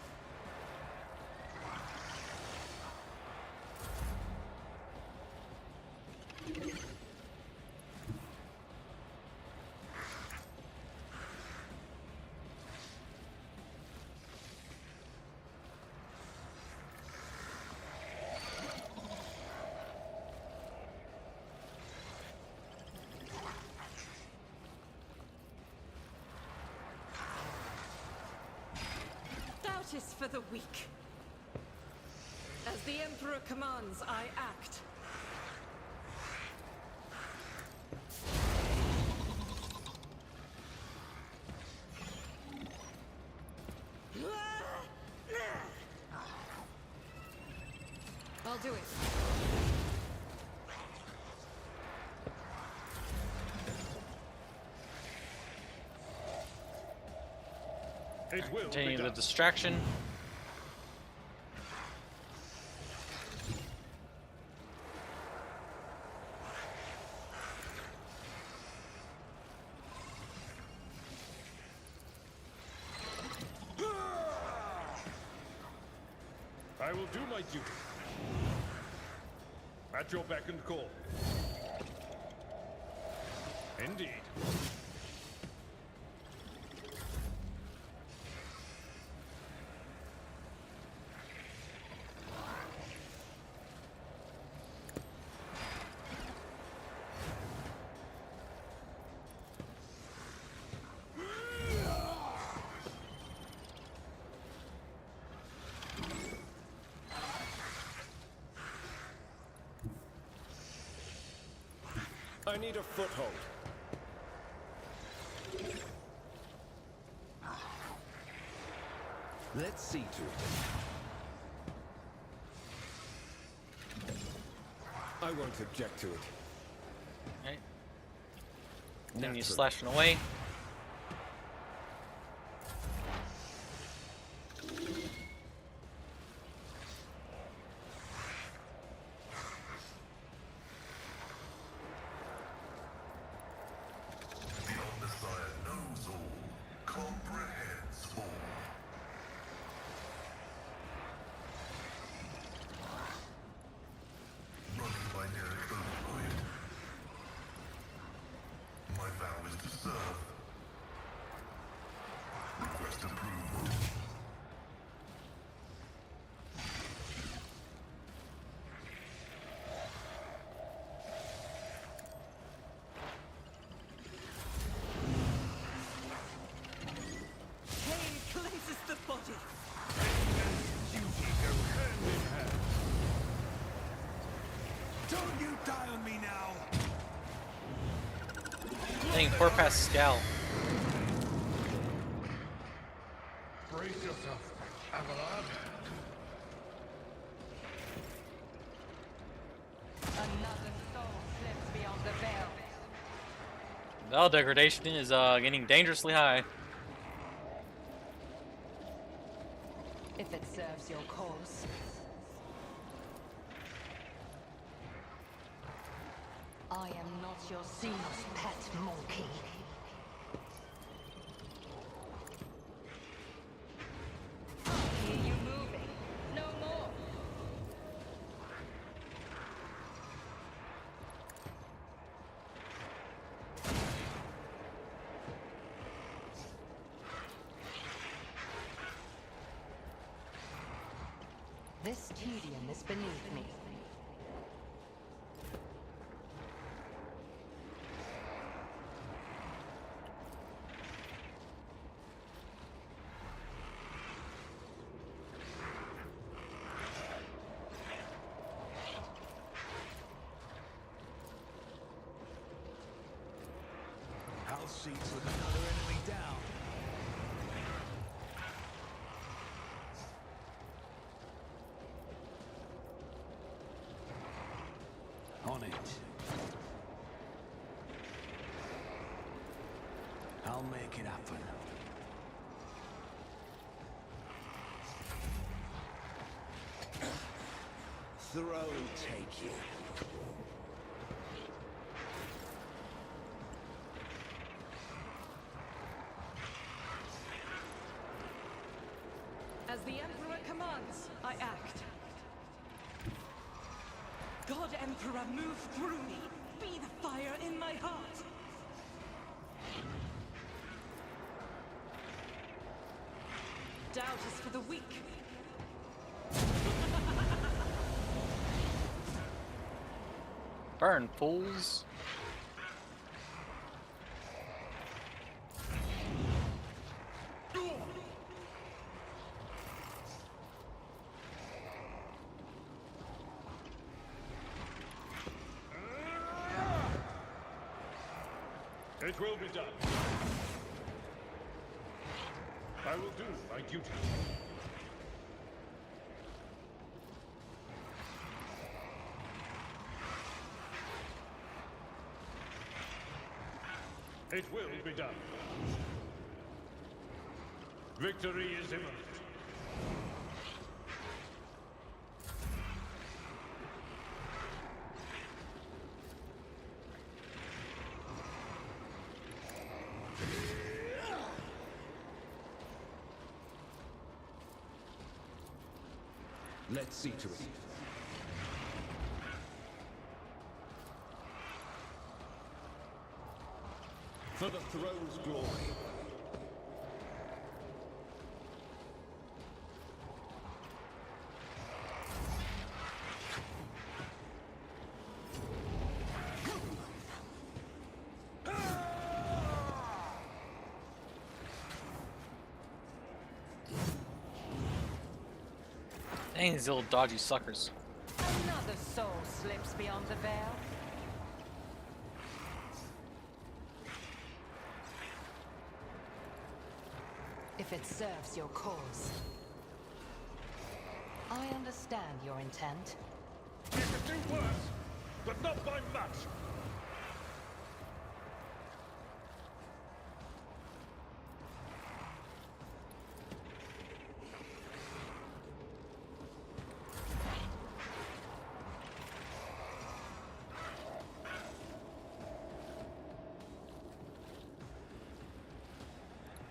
Doubt is for the weak. As the Emperor commands, I act. I'll do it. It will be Continue the done. distraction. I will do my duty. At your beck and call. Indeed. I need a foothold. Let's see to it. I won't object to it. Right. Then you Naturally. slashing away. The Omnissiah knows all, comprehends all. Running binary override. My vow is to serve. Request approved. Pain cleanses the body. Duty go hand in hand. Don't you die on me now! Dang, poor Pascal. Brace yourself, Avalon. Another soul slips beyond the veil. Veil degradation is getting dangerously high. If it serves your cause. I am not your Xenos pet monkey. Hear you moving. No more. This tedium is beneath me. I'll see to another enemy down. On it. I'll make it happen. Throne take you. As the Emperor commands, I act. God Emperor, move through me. Be the fire in my heart. Doubt is for the weak. Burn, fools. It will be done. I will do my duty. It will be done. Victory is imminent. Let's see to it. For the throne's glory. Dang, these little dodgy suckers. Another soul slips beyond the veil. If it serves your cause. I understand your intent. You could do worse, but not by much.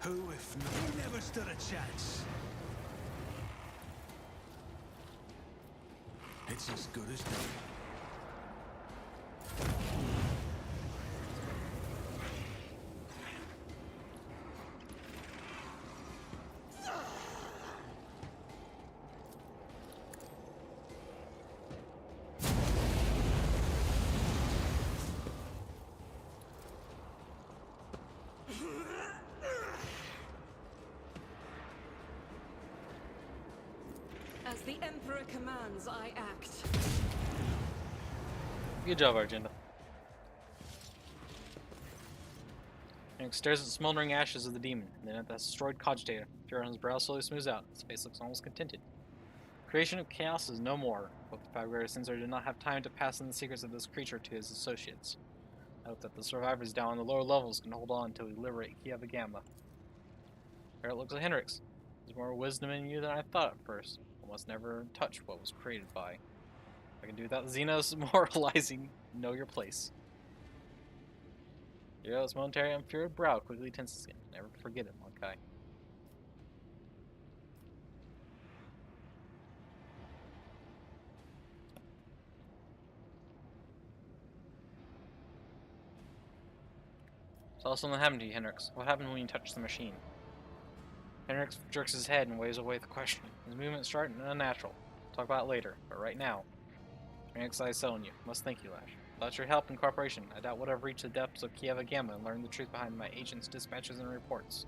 Who if not? He never stood a chance. It's as good as done. As the Emperor commands, I act. Good job, Argenta. Henrik stares at the smoldering ashes of the demon, then at the destroyed cogitator. Fear on his brow slowly smooths out. His face looks almost contented. Creation of chaos is no more. Both the Fabulary Censor did not have time to pass on the secrets of this creature to his associates. I hope that the survivors down on the lower levels can hold on until we liberate Kiava Gamma. Here it looks like Henrik's. There's more wisdom in you than I thought at first. I must never touch what was created by. I can do without Xenos moralizing. Know your place. Hero's momentary unfurrowed brow quickly tenses again. Never forget it, Mokai. Saw something happen to you, Hendrix. What happened when you touched the machine? Hendrix jerks his head and waves away the question. His movements sharp and unnatural. Talk about it later, but right now. Hendrix eyes set on you. Must thank you, Lash. Without your help and cooperation, I doubt would have reached the depths of Kiava Gamma and learned the truth behind my agent's dispatches and reports.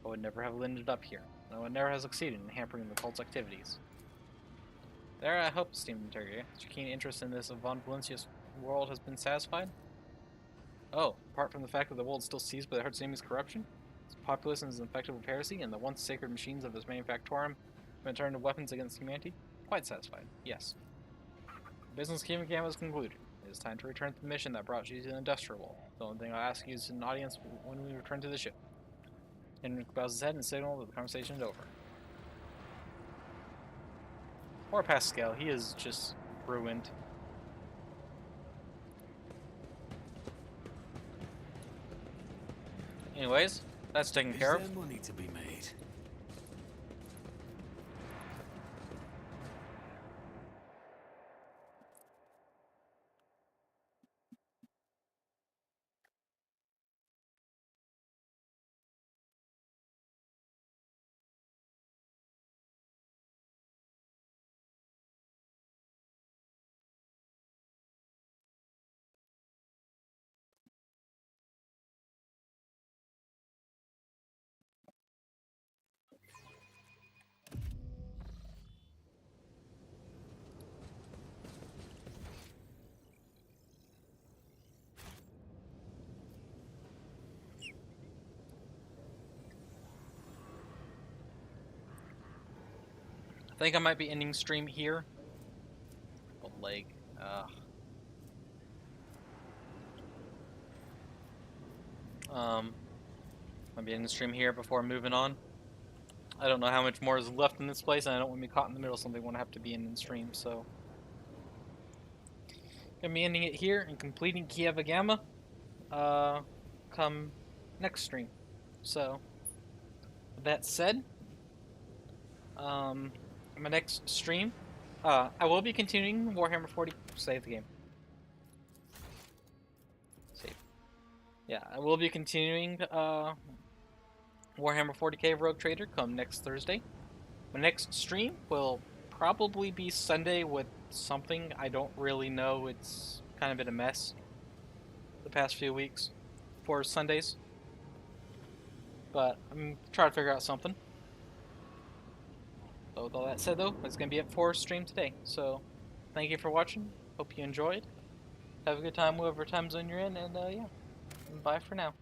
I would never have ended up here, and I would never have succeeded in hampering the cult's activities. There, I hope, esteemed interrogator, that your keen interest in this Von Valencia's world has been satisfied? Oh, apart from the fact that the world is still seized by the Hertzami's corruption, its populace is infected with heresy, and the once sacred machines of its manufactorum have been turned into weapons against humanity? Quite satisfied, yes. The business Kiava Gamma is concluded. It is time to return to the mission that brought you to the industrial wall. The only thing I'll ask you is an audience when we return to the ship. Henrik bows his head and signals that the conversation is over. Poor Pascal, he is just ruined. Anyways, that's taken care of. Is there money to be made? I think I might be ending stream here. Oh, leg. I'll be ending the stream here before moving on. I don't know how much more is left in this place, and I don't want to be caught in the middle of something when I have to be in the stream, so. Gonna be ending it here and completing Kiava Gamma come next stream. So, with that said, my next stream I will be continuing Warhammer 40. Save the game. Save. Yeah, I will be continuing Warhammer 40k Rogue Trader come next Thursday. My next stream will probably be Sunday with something. I don't really know. It's kind of been a mess the past few weeks for Sundays. But I'm trying to figure out something. So with all that said though, it's going to be at 4 stream today. So thank you for watching. Hope you enjoyed. Have a good time whatever time zone you're in, and yeah. Bye for now.